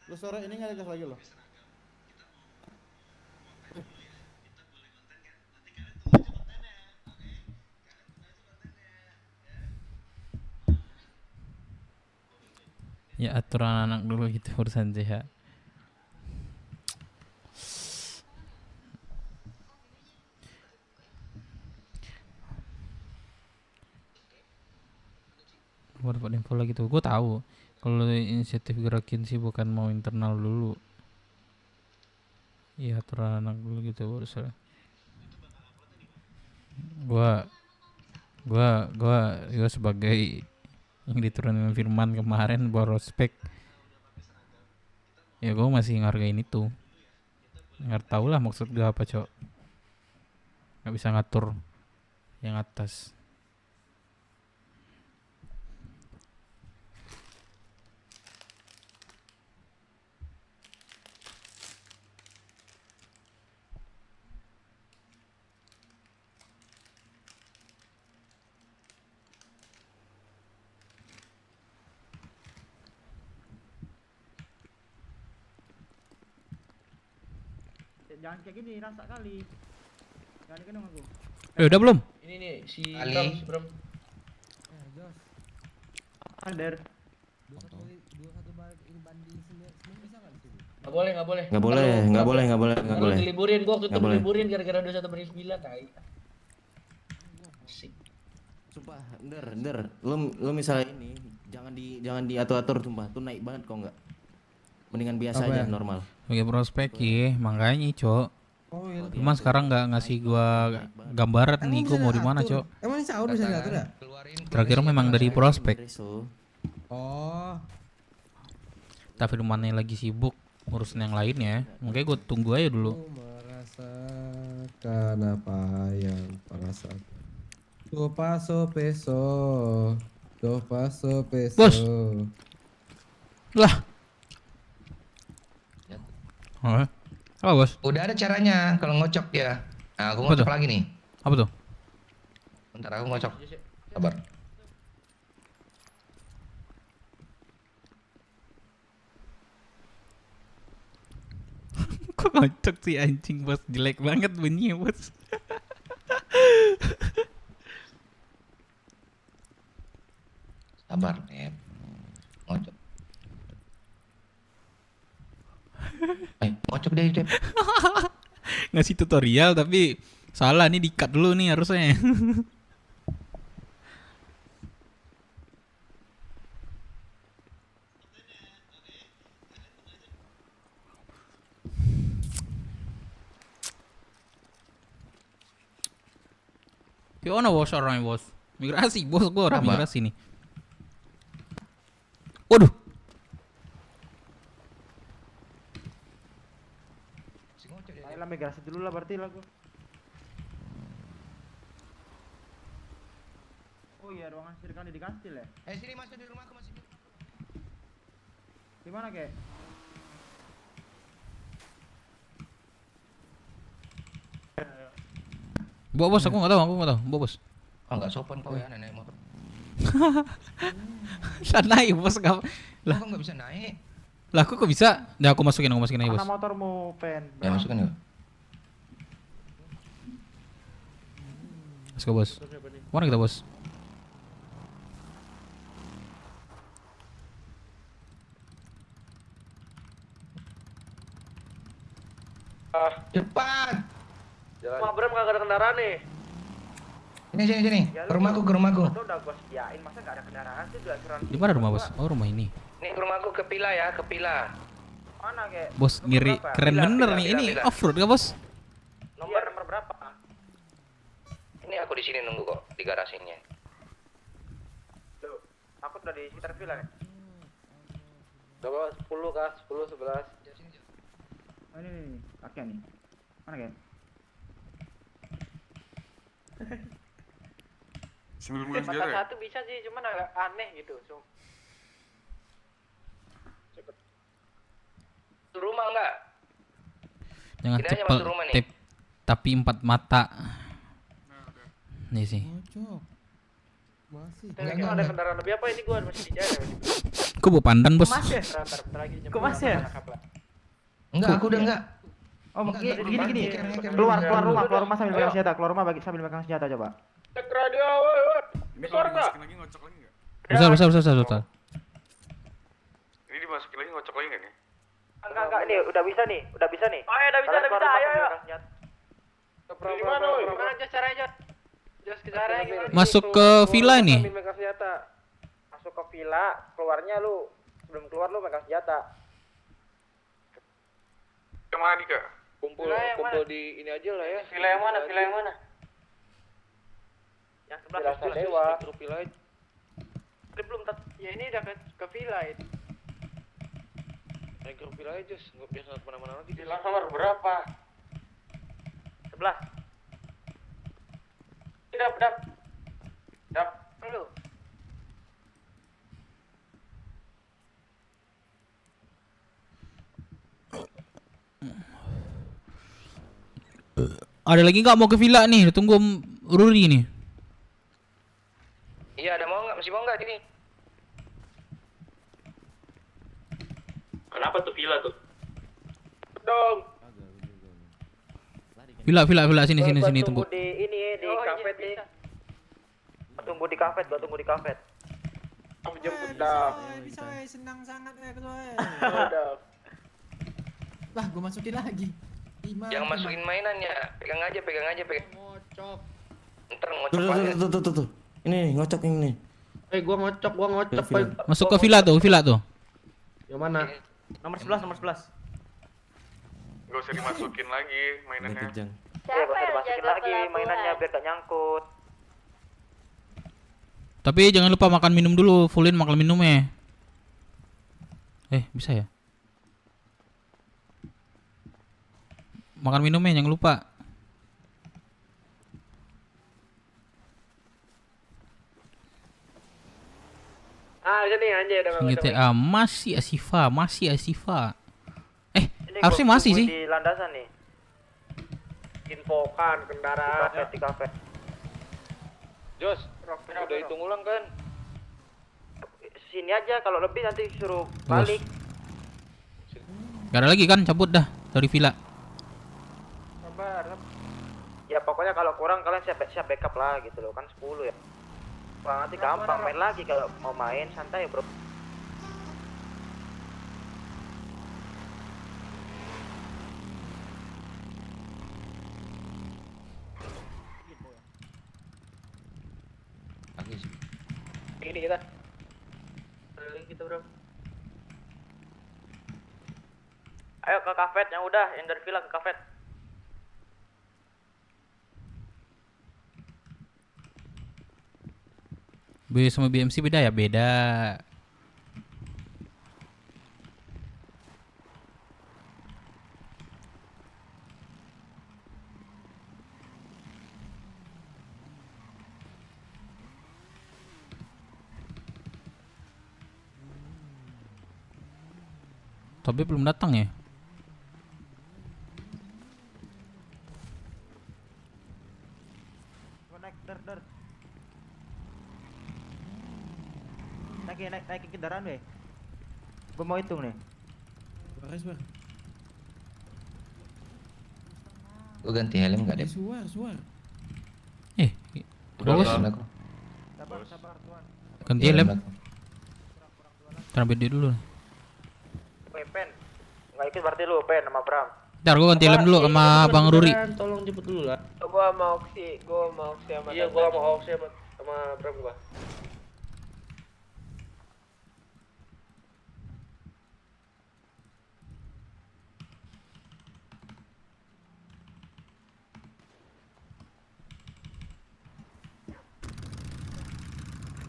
Lu sore ini nggak ada gas lagi loh. Ya aturan anak dulu gitu urusan CH. Gue dapat info lagi tuh. Gue tahu kalau inisiatif gerakin sih bukan mau internal dulu. Iya aturan anak dulu gitu urusan. Gue sebagai yang diturunin Firman kemarin buat prospek, ya gue masih ngargain itu. Nggak tahu lah maksud gue apa cok. Nggak bisa ngatur yang atas. Jangan kayak gini, rasa kali. Jangan digendong aku. Udah belum? Ini nih si Ali. Bram. Jos. Under. 21 balik ini banding semua bisa nggak di sini? Nggak boleh. Nggak boleh. Diliburin gua waktu itu Nggak boleh. diliburin gara-gara 21/9 tai. Asik. Sumpah, Nder. Lu misalnya ini jangan diatur-atur sumpah. Tuh naik banget kok enggak. Mendingan biasa Apa aja ya? normal. Sebagai prospek ya, makanya cok. Oh iya. Cuman sekarang nggak ngasih gua gambaran nih gua mau di mana cok. Emang ini sahur bisa diatur ya? Terakhir memang dari prospek. Oh. Tapi rumahnya lagi sibuk ngurusin yang lain ya. Makanya gue tunggu aja dulu. Aku merasakan apa yang perasaan. Do paso peso. Bos. Lah. Oh, apa bos? Udah ada caranya kalau ngocok ya. Nah, aku Apa ngocok tuh? lagi nih. Apa tuh? Bentar aku ngocok. Sabar. Kok ngocok sih anjing bos? Jelek banget bunyinya bos. Sabar, Nep. Ngocok. Ngocok deh, Dep. Ngasih tutorial tapi salah nih, di-cut dulu nih harusnya. Piona bos orangnya bos. Migrasi bos, gua orang Apa? migrasi nih. Waduh. Ayolah migrasi dulu lah berarti lah gua. Oh iya, ruangan sirkan di kastil ya? Sini masuk di rumahku masih. Di mana, Kek? Bawa bos, aku nggak tahu. Bawa bos. Oh, enggak sopan kau ya naik motor. Bisa naik bos nggak? Lah, Kok enggak bisa naik? lah aku kok bisa? Dah aku masukin aja bos. Mana motormu, Pen? Ya masukin ya. Let's go bos. Mana kita bos? Cepat. Wah, Bram kagak ada kendaraan nih. Sini. Ke rumahku. Itu udah gua sediain, masa nggak ada kendaraan sih udah asuransi. Di mana rumah bos? Oh rumah ini. Nih ke rumahku ke Pila ya, ke Pila. Mana, Kek? Bos ngiri keren bener nih. Ini Pila. off road gak bos? Nomor berapa? Ini aku di sini nunggu kok di garasinya. Tuh, aku udah di sekitar villa nih. Coba 10 kah? 10 11. Oh, ini kakek nih. Mana, Kek? Sambil bukan sejarah ya? Satu bisa sih, cuman agak aneh gitu. Rumah enggak? Jangan Tidak hanya cepel. masuk rumah nih. Tapi 4 mata. Nih sih. Cocok. Masih. Enggak ada kendaraan lebih apa ini gua masih di jalan. Kok bawa pandan bos? Bentar lagi jam. Kok Mas ya? Enggak, aku udah enggak. Oh, Enggak, gini. ngeker. Keluar rumah sambil pegang senjata. Keluar rumah sambil pegang senjata coba. Cek radio, woi. Ini kalau dimasukin lagi ngocok lagi nggak? Besar. Ini dimasukin lagi ngocok lagi nggak nih? Enggak, ini udah bisa nih. Oh, ya udah bisa, ayo. Di mana, woi? Gimana aja caranya, Jos ke caranya gimana? Masuk ke villa ini. Sambil megang senjata. Masuk ke villa, keluarnya lu sebelum keluar lu pegang senjata. Yang mana nih, Kak? Kumpul di ini aja lah ya. Villa yang mana? Yang sebelah dewa. Grup villa. Belum ya ini udah ke villa ini. Naik grup villa aja, nggak biasa kemana-mana lagi. Villa nomor berapa? 11. Dap. Halo. Ada lagi nggak mau ke villa nih? Tunggu Ruri nih. Iya, ada mau enggak? Masih mau enggak ini? Kenapa tuh villa tuh? Dong. Villa sini tunggu. Di ini di kafe nih. Tunggu di kafe. Aku jemput dah. Bisa senang sangat ketua. Udah. Lah, gua masukin lagi. Yang masukin mainannya, pegang aja. Ngocok. Ntar ngocok aja. Tuh. Ini ngocok ini. Gua ngocok. Masuk ke villa tuh. Yang mana? Nomor 11. Nggak usah dimasukin lagi mainannya. Kejang. Siapa yang Masukin jaga lagi mainannya biar gak nyangkut. Tapi jangan lupa makan minum dulu, fullin makan minumnya. Bisa ya? Makan minumnya jangan lupa. Jadi anjay udah ngocok. GTA masih Asifa. Harusnya masih sih. Di landasan nih. Infokan kendaraan. Di kafe. Jos, udah hitung ulang kan? Sini aja kalau lebih nanti suruh balik. Gak ada lagi kan, cabut dah dari villa. Sabar. Ya pokoknya kalau kurang kalian siap backup lah gitu loh, kan 10 ya. Wah, nanti gampang main lagi kalau mau main santai bro. Ini kita. Keliling kita bro. Ayo ke kafe yang udah, yang dari villa ke kafe. B sama BMC beda ya? Beda. Tobe belum datang ya? Naik, der. Naikin kendaraan weh. Gua mau hitung nih. Baris, Bang. Lu ganti helm nggak deh? Suar. Udah Bos. helm aku. Sabar tuan. Ganti Iya, helm. helm aku. Terambit dia dulu. Pen. Nggak ikut berarti lu Pen sama Bram. Ntar gua ganti helm dulu sama Bang Ruri. Tolong jemput dulu lah. Gua mau Oksi sama Iya, gua mau Oksi sama Bram gua.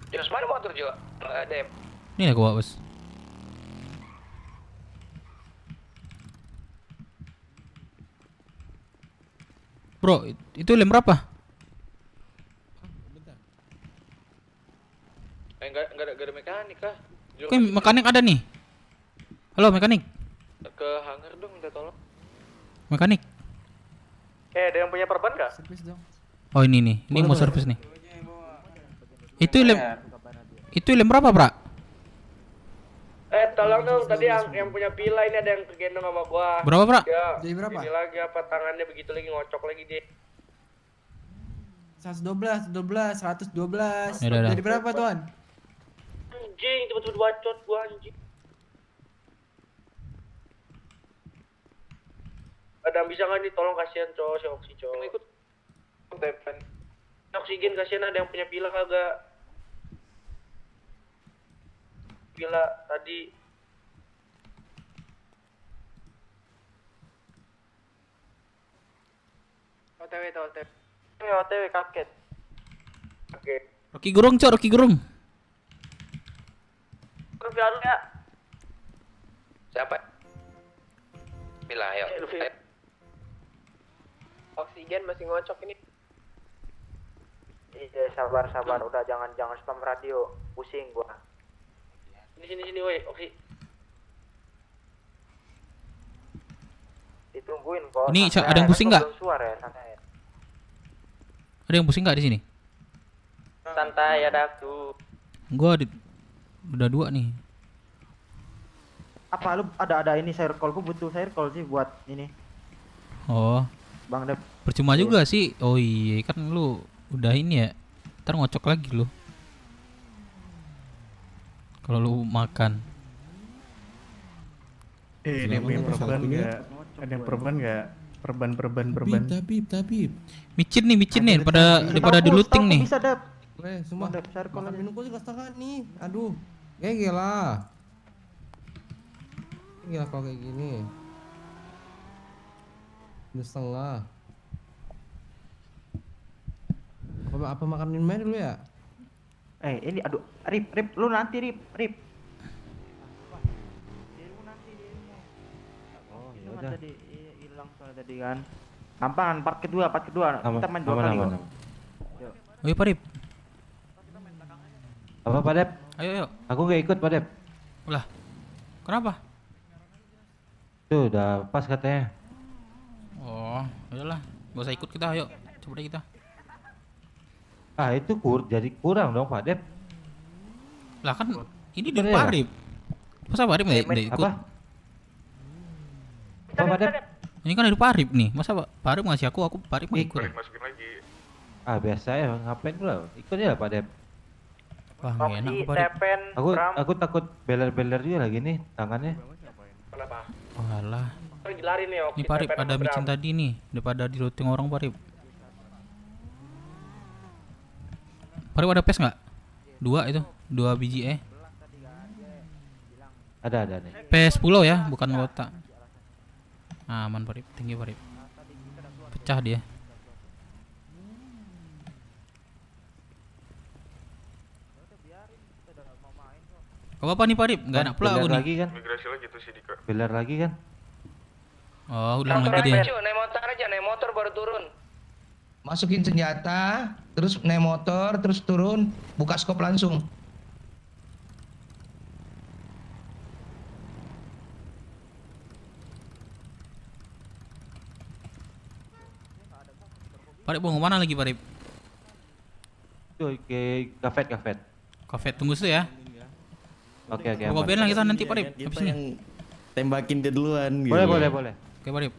Jos mana motor Jo? Dem. Ini aku bawa, Bos. Bro, itu lem berapa? Enggak ada mekanik kah? Kok mekanik ada nih? Halo, mekanik. Ke hangar dong, minta tolong. Mekanik. Ada yang punya perban enggak? Servis dong. Oh, ini nih. Ini mau servis nih. Itu lem berapa, Bra? Tolong dong, tadi yang punya pila ini ada yang kegendong sama gua. Berapa, Bra? Ya, Jadi berapa? ini lagi apa tangannya begitu lagi ngocok lagi dia. 112. Ya udah. Jadi berapa, Tuan? Anjing, tiba-tiba bacot gua anjing. Ada yang bisa nggak nih, tolong kasihan cowok si Oksi cowok. Ikut tepen. Oksigen kasihan, ada yang punya pila kagak? Pila tadi. OTW kaget. Oke. Rocky Gerung, Cok, Rocky Gerung. Rupiah ya. Siapa? Bila ayo. Oksigen masih ngocok ini. Iya, sabar. Udah jangan spam radio. Pusing gua. Sini woi, Oksi. Ditungguin kok. Ini ada yang pusing nggak? Suara ya, santai. Ada yang pusing nggak di sini? Santai ada aku. Udah 2 nih. Apa lu ada ini circle? Gua butuh circle sih buat ini. Oh, Bang Dep. percuma juga sih. Oh iya, kan lu udah ini ya. Ntar ngocok lagi lu. Kalau lu makan. Ada yang punya perban nggak? Ada yang perban nggak? Perban. Tapi. Micin nih daripada di looting nih. Bisa Dep. Semua makan minum gua juga setengah nih. Aduh. Gila. Gila kalau kayak gini. Ini setengah. Apa makan minum aja dulu ya? Ini aduh, Rip, lu nanti Rip. Oh, ya Itu kan udah. tadi hilang soalnya tadi kan. Gampang, part kedua. Kita main 2 kali kok. Yuk. Oh iya, Pak Rip. Apa Pak Dep? Ayo. Aku nggak ikut Pak Dep. Lah. Kenapa? Tuh udah pas katanya. Oh, udahlah. Gak usah ikut kita, ayo. Coba deh kita. Ah itu jadi kurang dong Pak Dep. Lah kan ini Bener dari ya? Pak Rip. Masa Pak Rip nggak ikut? Apa? Apa Pak Dep? Ini kan dari Pak Rip nih. Masa Pak Rip ngasih aku Pak Rip nggak ikut? Masukin lagi. Ah biasa ya, ngapain pula? Ikut ya Pak Dep. Wah, nggak enak Pak Rip. Aku takut beler-beler juga lagi nih tangannya. Kenapa? Oh alah. Lagi lari nih Oksi. Ini Pak Rip ada micin tadi nih. Daripada di looting orang Pak Rip. Pak Rip ada pes nggak? 2 itu. 2 biji Ada nih. Pes pulau ya, bukan kota. Aman Pak Rip, tinggi Pak Rip. Pecah dia. Kau apa nih Pak Rip? Nggak enak pula aku Beler nih. lagi kan? Migrasi lagi tuh si Dika. Beler lagi kan? Oh, ulang lagi dia. Naik motor aja, naik motor baru turun. Masukin senjata, terus naik motor, terus turun, buka skop langsung. Pak Rip mau kemana lagi Pak Rip? Tuh ke kafet. Kafe tunggu situ ya. Oke. Bawa band lah kita nanti Pak Rip. Kita Habis ini. yang tembakin dia duluan gitu. Boleh. Oke Pak Rip.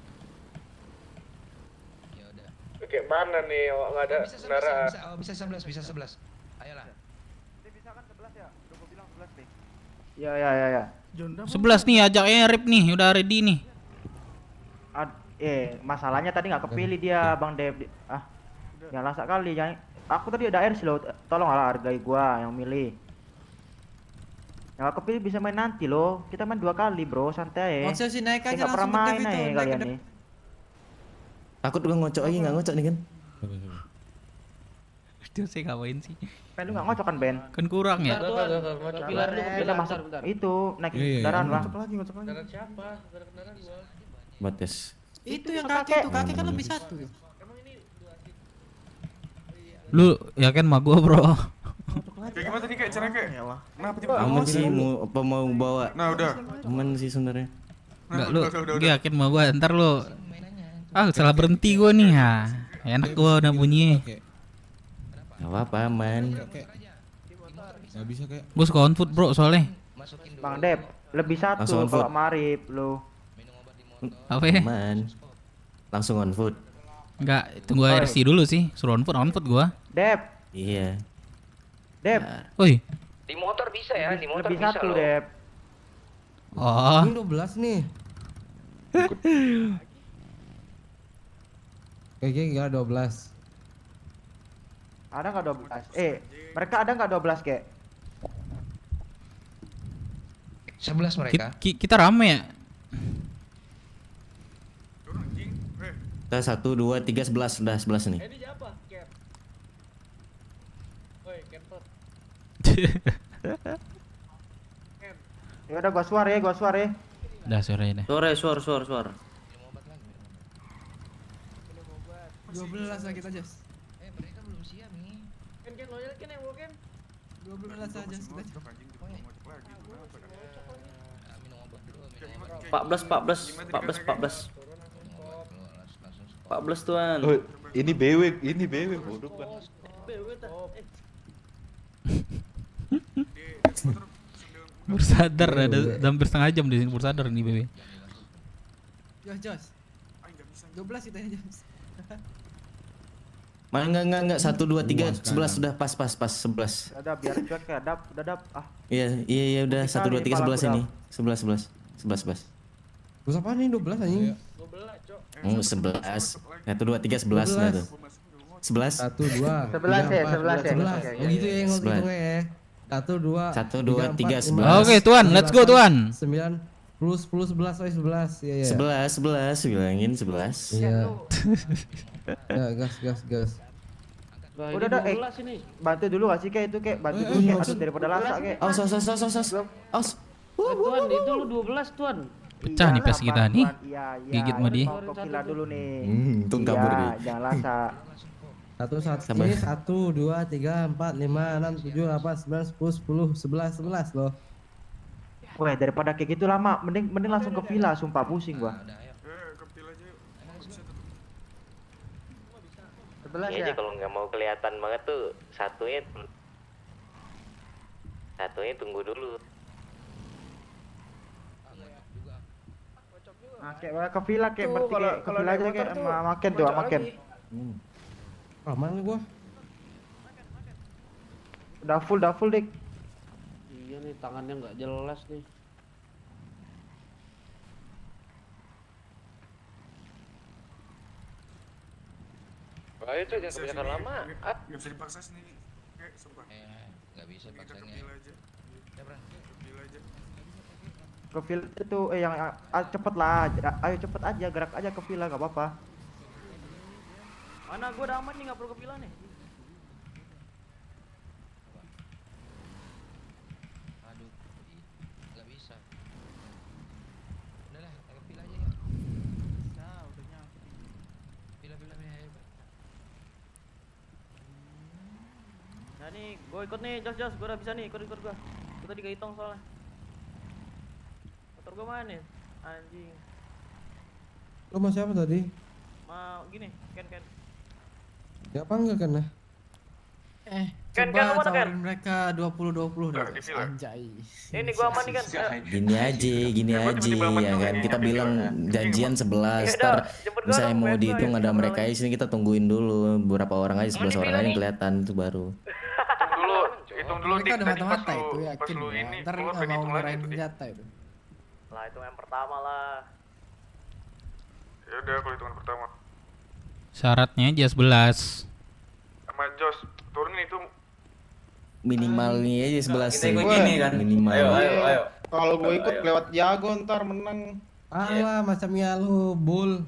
Kayak mana nih? Oh, nggak ada kendaraan. Bisa 11. Ayolah. Ya. 11 nih ajaknya Rip nih, udah ready nih. Masalahnya tadi nggak kepilih dia, Bang Dev. Jangan lasak kali, jangan. Aku tadi ada air sih lo, tolonglah hargai gua yang milih. Yang nggak kepilih bisa main nanti loh. Kita main 2 kali bro, santai. Maksudnya sih naik aja Nggak pernah langsung main ke Dev itu, nih naik kalian ke Dev. nih. Takut gua ngocok lagi, nggak ngocok nih kan? Itu saya ngapain sih? Ben lu nggak ngocok kan Ben? Kan kurang ya. Kita masuk itu naik kendaraan lah. Ngocok lagi. Kendaraan siapa? Kendaraan gua. Batas. Itu yang kaki kan lebih satu. Lu yakin sama gua bro? Kayak gimana tadi kayak caranya kayak? Kenapa tiba-tiba? Aman sih mau bawa. Nah udah. Aman sih sebenarnya. Enggak lu yakin sama gua, ntar lu salah berhenti gua nih ya. Enak gua udah bunyi. Gak apa-apa aman. Gak bisa kayak. Gua suka on foot bro soalnya. Bang Dev, lebih satu Langsung on foot. kalau Marip lu. Apa ya? Aman. Langsung on foot. Enggak, tunggu RC dulu sih. Suruh on foot gua. Dev, Iya. Dev. Woi. Di motor bisa ya, di motor Lebih bisa satu loh. Dev. Oh. Ini 12 nih. Kayaknya enggak 12. Ada nggak 12? Mereka ada nggak 12 kek? 11 mereka. Kita rame ya. Kita 1, 2, 3, 11 sudah 11 nih. Ini siapa? Cat. Woi, Catpot. Ya udah gua suar ya. Udah sore deh. Suar. 12 lah kita aja. Mereka belum siap nih. Kan loyal kan yang kan? 12 aja kita. 14 tuan. Oh, ini BW bodoh kan. Bersadar ada hampir setengah jam di sini bersadar nih BB. Jos. 12 kita aja. Mana enggak 1, 2, 3, 11 sudah pas 11. Udah biar cuek kayak udah. Iya udah 1, 2, 3, 11 ini. 11. Terus apa nih 12 anjing? 12, Cok. 11. 1, 2, 3, 11 lah tuh. 11. 1, 2. 11 ya. Oh gitu ya yang ngitungnya ya. 1, 2. 1, 2, 3, 11. Oke, Tuan, let's go Tuan. 9 plus 11 11 ya. 11 bilangin 11. Iya. Ya, gas. Udah bantu dulu gak sih kayak itu kayak bantu dulu kayak aduh daripada lasak kayak. Aus. Tuan, itu lu 12, Tuan. Pecah nih PS kita nih. Iya. Gigit sama dia. Mau kila dulu nih. Untung kabur dia. Jangan lasak. 1 ini 1 2 3 4 5 6 7 8 9 10 11 loh. Weh, daripada kayak gitu lama, mending langsung ke villa, sumpah pusing gua. Iya aja kalau nggak mau kelihatan banget tuh satunya tunggu dulu. Nah, kayak ke villa kayak berarti kayak ke villa aja kayak sama Maken tuh, Maken. Aman gua. Udah full dik. Iya nih tangannya nggak jelas nih. Ayo tuh jangan kebanyakan lama. Nggak bisa dipaksa sendiri. Kayak sumpah. Nggak bisa paksanya. Ke villa itu yang cepet lah, ayo cepet aja, gerak aja ke villa nggak apa-apa. Mana gua udah aman nih, nggak perlu ke villa nih. nih, gue ikut nih, Jos, gue udah bisa nih, ikut gue. Gue tadi gak hitung soalnya. Motor gue mana nih? Anjing. Lu mau siapa tadi? Mau gini, Ken. Ya apa enggak kan? Ken, Coba lu mana, Ken? tawarin mereka 20-20 dah. Anjay. Ini gue aman nih kan. Gini aja ya kan. Kita bilang janjian 11, ntar misalnya mau dihitung ada mereka di sini, kita tungguin dulu beberapa orang aja, 11 orang aja yang kelihatan itu baru. Hitung dulu Mereka dik, udah tadi mata-mata pas itu lu- yakin pas lu ya. ini Ntar keluar nggak pengen mau hitung lagi ngerain tuh, Dik. senjata itu. Lah itu yang pertama lah. Ya udah kalau hitungan pertama. Syaratnya aja 11. Sama Jos, turunin itu Minimalnya aja 11 Kita ikut gini kan. Minimal. Ayo. Kalau gue ikut lewat jago ntar menang. Alah macam ya lu, Bul.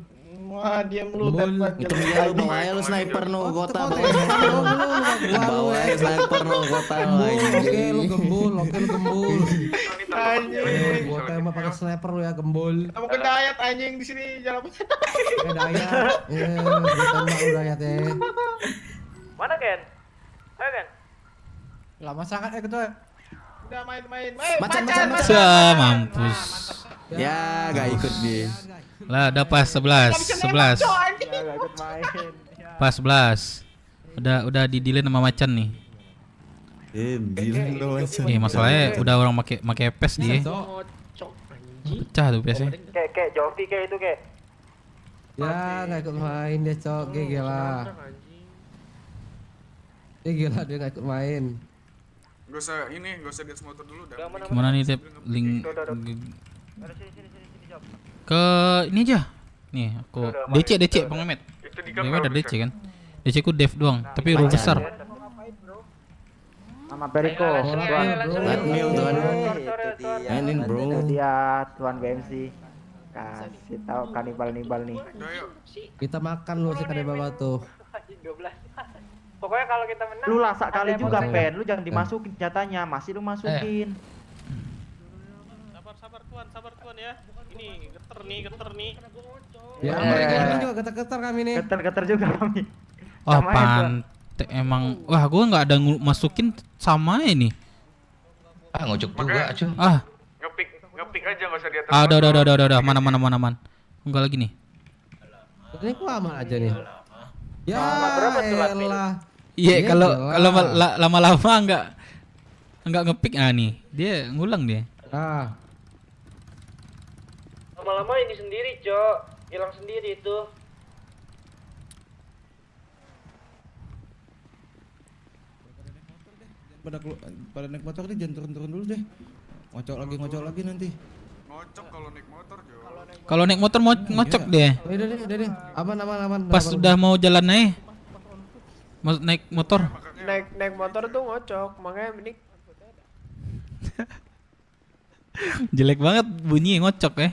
Wah, diam lu. Itu dia lu bawa aja lu sniper no kota bawa aja sniper no kota Oke lu gembul. Anjing. Gua tembak pakai sniper lu ya gembul. Kamu ke Dayat anjing di sini jalan. Dayat. Gua tembak lu Dayat ya. Mana Ken? Ayo Ken. Lama sangat ketua. Udah main. Macan. Mampus. Ya gak ikut dia. Lah udah pas 11. Pas 11. Udah di delay sama macan nih. Masalahnya udah orang make PES dia. Pecah tuh PS-nya. Kayak Jovi kayak itu kayak. Ya nggak ikut main dia cok, gila. Dia nggak ikut main. Gak usah di atas motor dulu dah. Gimana nih Tep? Link ke ini aja. Nih aku DC Bang Mehmet. Bang Mehmet ada DC kan? DC ku dev doang, tapi roll besar. Sama Perico. Admil tuan. Mainin bro. Itu dia tuan BMC. Kasih tahu kanibal nih. Kita makan lu si kanibal batu. 12. Pokoknya kalau kita menang. Lu lasak kali juga Pen, lu jangan Eh. dimasukin senjatanya, masih lu masukin. Sabar tuan ya. Ini geter nih. Ya mereka ini juga getar-getar kami nih. Getar juga kami. Oh pantek emang. Wah gua nggak ada masukin sama ini. Ngocok juga acuh. Ngepick aja gak usah di atas. Udah. Mana. Enggak lagi nih. Ini kok aman aja nih. Ya elah. Iya kalau lama-lama enggak ngepick nih. Dia ngulang dia. Lama-lama ini sendiri, Cok. Hilang sendiri itu. Pada naik motor nih jangan turun dulu deh. Ngocok lagi nanti. Ngocok kalau naik motor, Jo. Kalau naik motor mau ngocok dia. Udah deh. Aman. Pas udah mau jalan naik motor. Naik motor tuh ngocok, makanya mending Jelek banget bunyi ngocok ya.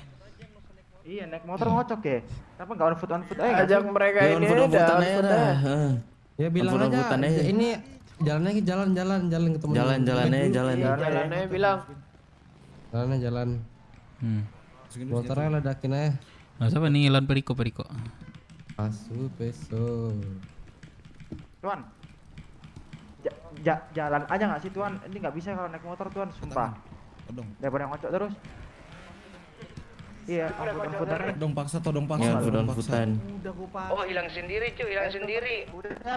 Iya, naik motor ngocok ya. Kenapa enggak on foot aja? ajak mereka ini dah. Ya bilang aja. Ini jalan ketemu. Jalannya bilang. Jalan. Motornya ledakin aja. Nah, siapa nih lawan Perico? Asu peso. Tuan. Jalan aja nggak sih Tuan? Ini nggak bisa kalau naik motor Tuan, sumpah. Daripada ngocok terus. Iya, Dong paksa. Oh hilang sendiri cuy,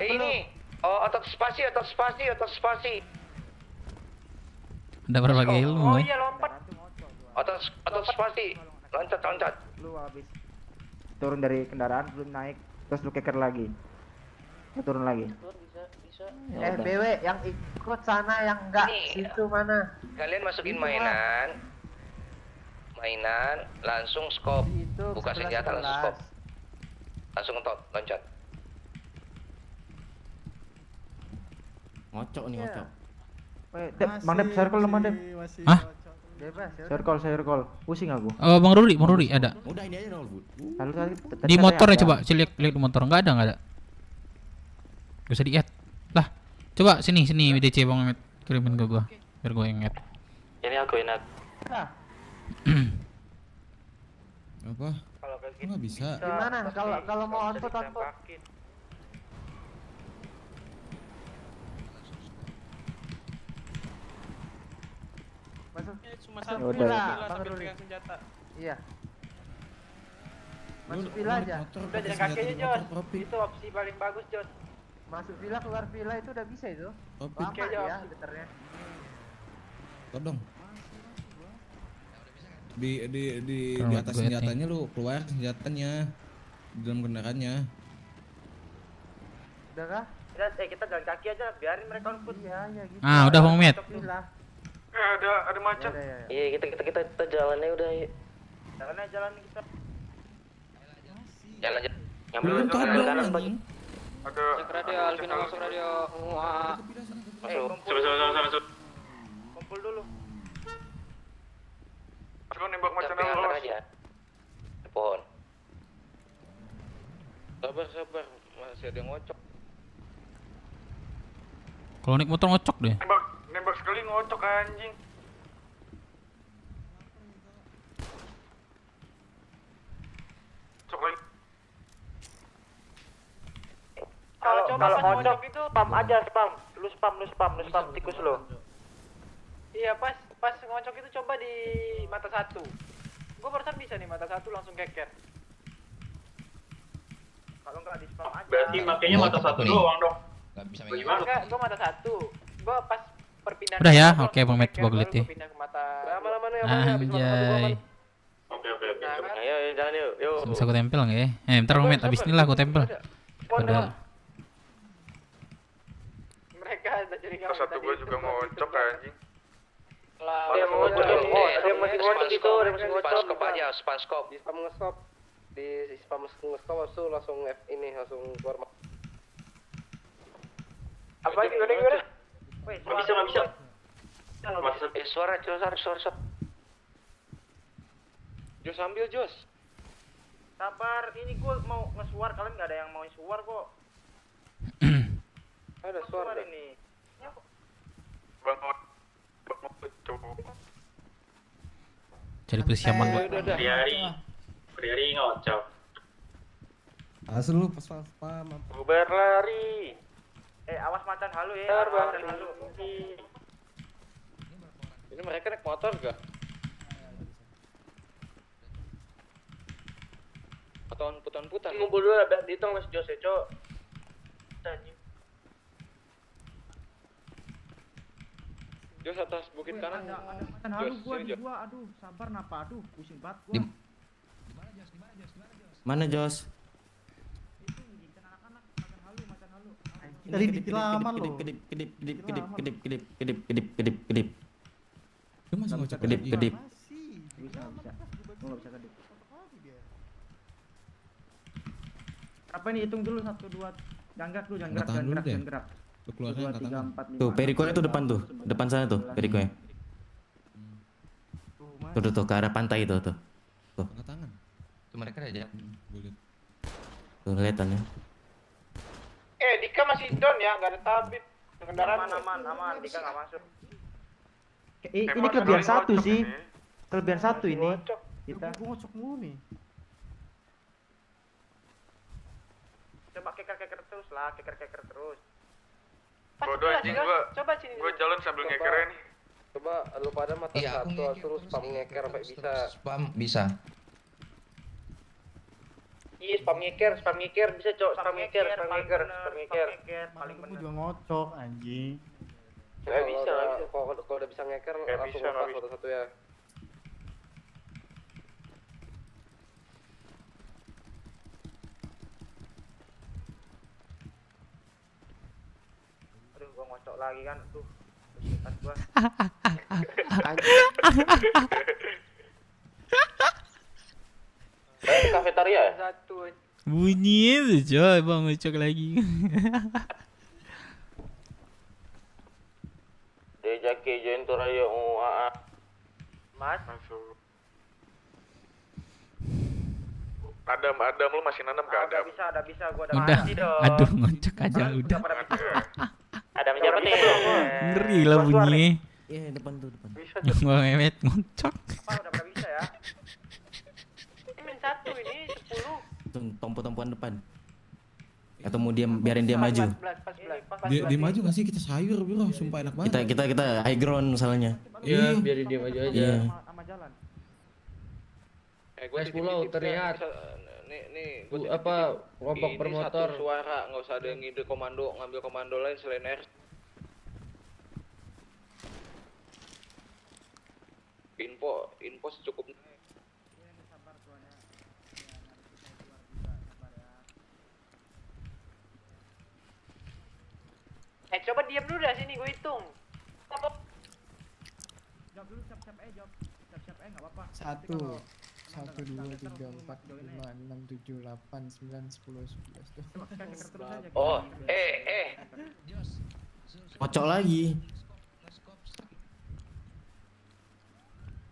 ini. Oh otot spasi. Ada berapa ilmu? iya lompat. Otot spasi. Loncat. Lu habis turun dari kendaraan belum naik, terus lu keker lagi. Turun lagi. BW yang ikut sana yang enggak situ mana? Kalian masukin mainan, langsung scope, buka senjata langsung scope, langsung loncat. Ngocok. Mang Dep, circle Mang Dep. Hah? Circle. Pusing aku. Oh, Bang Rudi ada. Udah ini aja nol. Di motor ya coba, lihat di motor enggak ada. Gak usah di-add. Lah, coba sini WDC Bang Mehmet kirimin ke gua biar gua inget. Ini aku enak. Apa? Nggak bisa. Gimana kalau mau on foot? Cuma Ya satu udah, villa ya. sambil pegang senjata. Iya. Masuk villa aja. Udah jalan kaki aja Jos. Itu opsi paling bagus Jos. Masuk villa keluar villa itu udah bisa itu. Topik. Lama ya getarnya. Todong. Di Kalau atas gue senjatanya lu keluar senjatanya di dalam kendaraannya. Udah kah? Udah, kita jalan kaki aja, biarin mereka ikut. Iya gitu. Ah, udah Bang Met. Ada macan. Iya, kita jalannya udah. Jalan kita. Jalan aja. Belum todong anjing. Ada. Masuk radio, Alvino masuk radio. Wah. Masuk. Kumpul dulu. Masuk nembak macan Tapi dulu. antar aja. Di pohon. Sabar, masih ada yang ngocok. Kalau naik motor ngocok deh. Nembak sekali ngocok anjing. Cok lagi. Kalau ngocok itu spam aja, spam. Lu spam tikus lu. Iya, pas ngocok itu coba di mata satu. Gua barusan bisa nih mata satu langsung keker. Kalau enggak di spam aja. Berarti makanya mata satu doang dong. Enggak bisa Bagaimana? Enggak, gua mata satu. Gua pas perpindahan. Udah ya, oke Bang Met, gua lihat ya. Pindah ke mata. Lama-lama nih, Anjay. Oke. Ayo, jalan yuk. Bisa aku tempel nggak ya? Bentar Bang Met, abis ini lah aku tempel. Udah. Mereka ada curiga. Satu gua juga ngocok anjing. Dia mau ngocok. Dia masih ngocok itu, dia masih ngocok. Spanskop aja, spanskop. Di spam ngestop. Di spam ngestop langsung F ini langsung keluar. Apa ini gimana? Weh, Nggak bisa. Suara. Jos ambil Jos. Sabar, ini gua mau ngesuar, kalian nggak ada yang mau suar kok. Ada suara ini. Bang Cari posisi aman Bang. Hari ngocok. Asal lu pas spam. Bubar lari. Awas macan halu ya. Macan halu. Ini mereka naik motor gak? Atau putan-putan? Ngumpul dulu lah, dihitung Mas Jos ya, Cok. Jos atas bukit kanan. Macan halu gua di gua, aduh, sabar napa, aduh, pusing banget gua. Mana Jos? Tadi dikelaman lo. Kedip. Lu masih ngocok Kedip. Bisa. Gua enggak bisa kedip. Apa ini hitung dulu 1 2 jangan gerak dulu, jangan Tahan dulu deh. gerak. Lu keluarnya 2 3 4 5. Tuh, perikonya tuh depan tuh. Depan sana tuh, perikonya. Tuh, ke arah pantai itu tuh. Tuh. Angkat tangan. Itu mereka aja. Gua lihat. Tuh, kelihatan ya. Dika masih down ya, nggak ada tabib. Kendaraan aman, Dika nggak masuk. Ini kelebihan satu sih. Kelebihan satu ini. Kita gua ngocok mulu nih. Coba keker terus lah, keker terus. Bodoh anjing gua. Coba sini. Gua jalan sambil ngeker nih. Coba lu pada mata Iya, satu suruh spam ngeker sampai bisa. Spam bisa. Iya, spam ngeker bisa, Cok. Spam ngeker. Paling Gua juga ngocok anjing. Nggak bisa. Kalau udah bisa ngeker langsung lepas satu-satu ya. Aduh, gua ngocok lagi kan. Tuh. Pas gua. Kafetaria ya? Satu. Bunyi itu coy, Bang ngocok lagi. Dejaki jentur ayo Mas. Masuk. Adam lu masih nanam ke Adam? Udah bisa gua ada Udah, mati dong. aduh ngocok aja udah. Ada siapa nih? Ngeri lah bunyi. Iya, depan tuh, depan. Bisa, Gua ngemet ngocok. Apa udah pada bisa ya? Ini min 1 ini 10. Tuh, tompo-tompoan depan. Atau mau biarin dia maju? Dia maju nggak sih, kita sayur bro, sumpah enak banget. Kita high ground masalahnya. Iya, biarin dia maju aja. Iya. Guys pulau terlihat. Nih, apa kelompok bermotor. Satu suara, nggak usah ada yang ngide komando, ngambil komando lain selain R. Info secukupnya. Coba diam dulu dah sini, gue hitung. Jawab dulu, siap-siap jawab. Siap-siap nggak apa-apa. 1, 2, 3, 4, 5, 6, 7, 8, 9, 10, 11. Oh, Kocok lagi.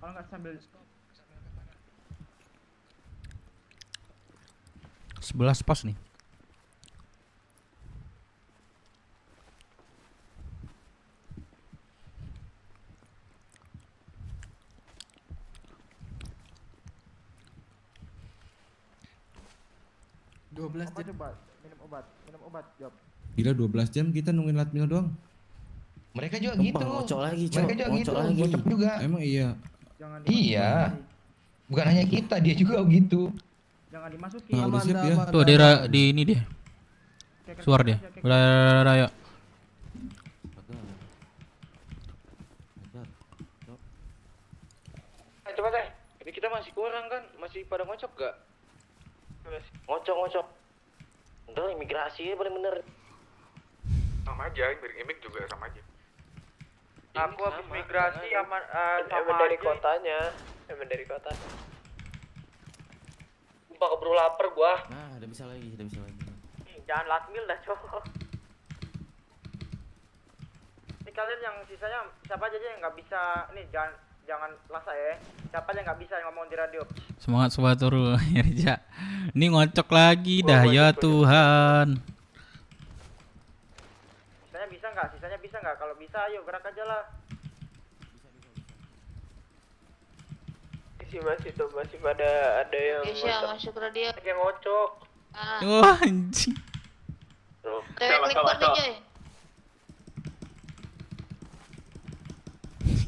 Kalau nggak sambil 11 pas nih. minum obat, jawab. Gila 12 jam kita nungguin Latmil doang. Mereka juga gitu. Ngocok lagi, Mereka juga gitu. Ngocok juga. Emang iya. Iya. Bukan hanya kita, dia juga gitu. Jangan dimasukin. Nah, udah siap ya. Tuh di ini dia. Suar dia. Raya. Coba deh. Ini kita masih kurang kan? Masih pada ngocok gak? Ngocok. Udah imigrasi ya bener-bener. Sama aja, imig juga sama aja. Aku habis migrasi sama dari kotanya. Emang dari kota. Sumpah keburu lapar gua. Nah, udah bisa lagi. Jangan Latmil dah, cowok. Ini kalian yang sisanya siapa aja yang nggak bisa, nih jangan lasa ya. Siapa yang nggak bisa ngomong di radio? Semangat sobat turu ya Reja. Ini ngocok lagi dah ya Tuhan. Sisanya bisa nggak? Kalau bisa ayo gerak aja lah. Masih pada ada yang masuk radio. Yang ngocok. Wah anjing. Klik button aja.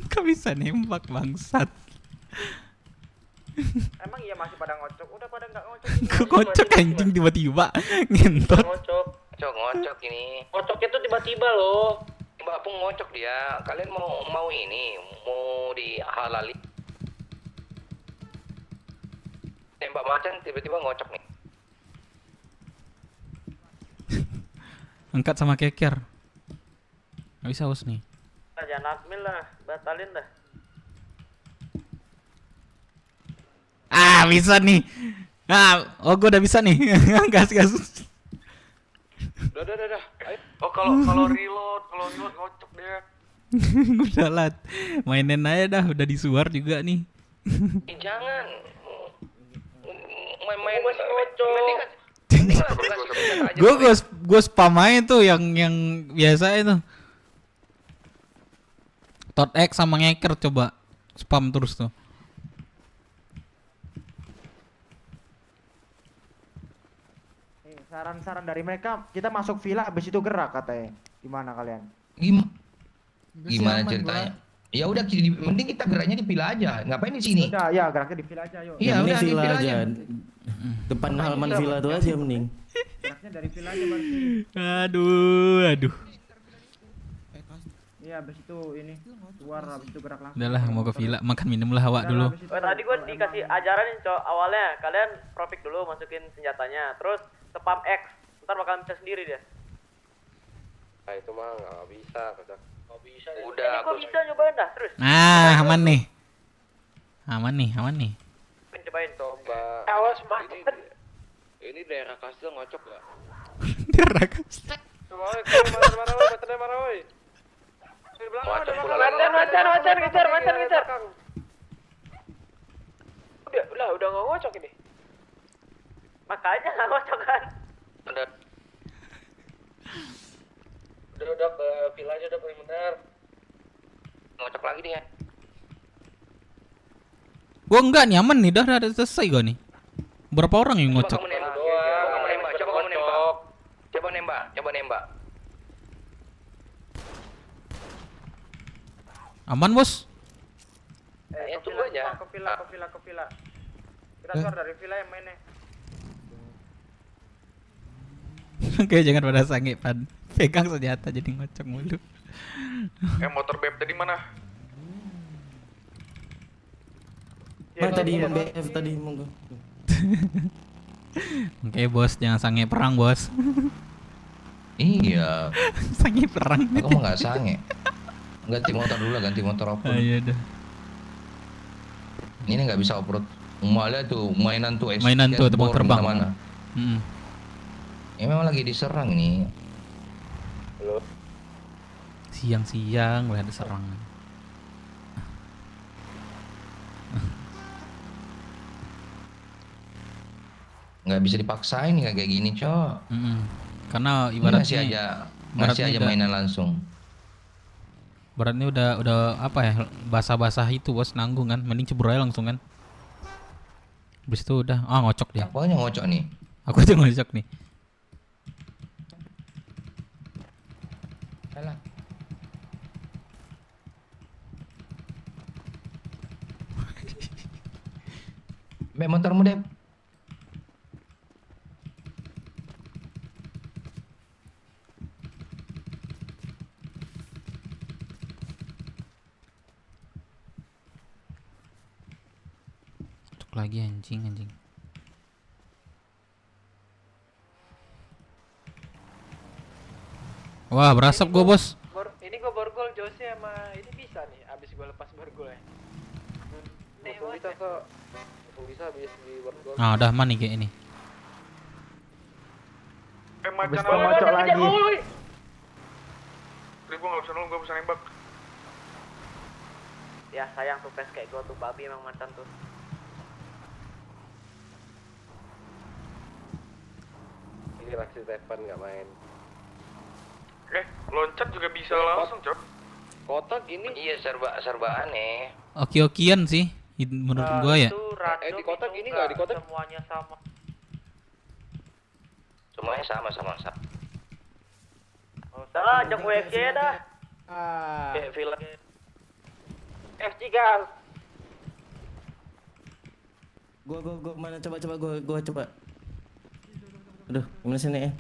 Kok bisa nembak bangsat? Emang iya masih pada ngocok? Udah pada nggak ngocok? Kok ngocok anjing tiba-tiba ngentot. Ngocok ini. Ngocoknya tuh tiba-tiba loh. Mbak Pung ngocok dia. Kalian mau ini, mau dihalali. Mbak Macan tiba-tiba ngocok nih. Angkat sama keker. Gak bisa us nih. Jangan admin lah, batalin dah. Bisa nih. Gue udah bisa nih. Gas. Udah. Ayo. Oh kalau reload ngocok dia. Gue udah mainin aja dah, udah disuar juga nih. Jangan. Main masih ngocok. Gue spam aja tuh yang biasa itu. Tot X sama ngeker coba spam terus tuh. Saran-saran dari mereka, kita masuk villa habis itu gerak katanya. Gimana kalian? Gimana ceritanya? Ya udah, mending kita geraknya di villa aja. Ngapain di sini? Udah, ya geraknya di villa aja yuk. Iya, udah di villa aja. Depan halaman villa tuh aja mending. Geraknya dari villa aja berarti. Aduh. Iya, habis itu ini keluar, habis itu gerak langsung. Udahlah, mau ke villa, makan minum lah awak dulu. Tadi gue dikasih ajaran nih, Cok. Awalnya kalian profik dulu, masukin senjatanya, terus spam X. Ntar bakal bisa sendiri dia. Nah itu mah nggak bisa, kata. Nggak bisa. Udah. Ini gue bisa nyobain dah, terus. Aman nih. Cobain. Coba. Awas mati. Ini daerah kastil ngocok gak? Daerah kastil. Coba mana woi. Di belakang ada Macan, ngejar. Udah nggak ngocok ini. Makanya nggak ngocok kan. Udah ke villa aja udah paling bener. Ngocok lagi dia. Gua enggak nih, aman nih, udah selesai gua nih. Berapa orang yang ngocok? Coba kamu nembak. Coba nembak. Aman, Bos. Tunggu aja. Ke villa. Kita keluar dari villa yang mainnya. Oke, jangan pada sange, Pan. Pegang senjata jadi ngocok mulu. Motor BF tadi mana? Tadi BF tadi monggo. Oke, Bos, jangan sange perang, Bos. Iya. Sange perang. Aku mah nggak sange. Ganti motor apa? Iya dah. Ini nggak bisa off-road. Malah tuh mainan tuh tebang terbang. Mana? Ya memang lagi diserang nih. Halo. Siang-siang udah ada serangan. Nggak bisa dipaksain kayak gini, Cok. Karena Ini ibaratnya masih aja mainan langsung. Beratnya udah apa ya, basah-basah itu, Bos, nanggung kan, mending cebur aja langsung kan. Habis itu udah ngocok dia. Apanya ngocok nih? Aku aja ngocok nih. Alah. Motormu deh. Lagi anjing. Wah, berasap gua, Bos. Ini gua borgol Jose sama ini bisa nih abis gua lepas borgol ya. Bisa abis di borgol. Nah, udah aman nih kayak ini. Macan ngocok lagi. Gua nggak bisa nolong, gua bisa nembak. Ya sayang tuh pes kayak gua tuh babi emang macan tuh. Ini Raksi Tepan nggak main. Loncat juga bisa langsung, Cok. Kotak gini. Iya, serba aneh. Oke-okian sih menurut gua ya. Di kotak gini nggak? Di kotak semuanya sama. Semuanya sama. Dah, ajak WFC dah. Kayak film. FG gas. Gua mana coba gua coba. Aduh, gimana sih nih?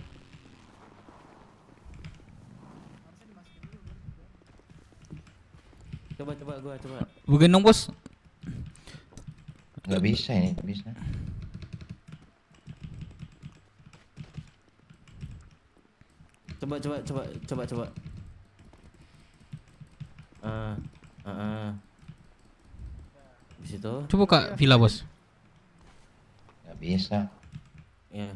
Coba gua. Bukan dong, Bos. Nggak bisa ini, nggak bisa. Coba. Di situ. Coba buka villa, Bos. Nggak bisa. Ya.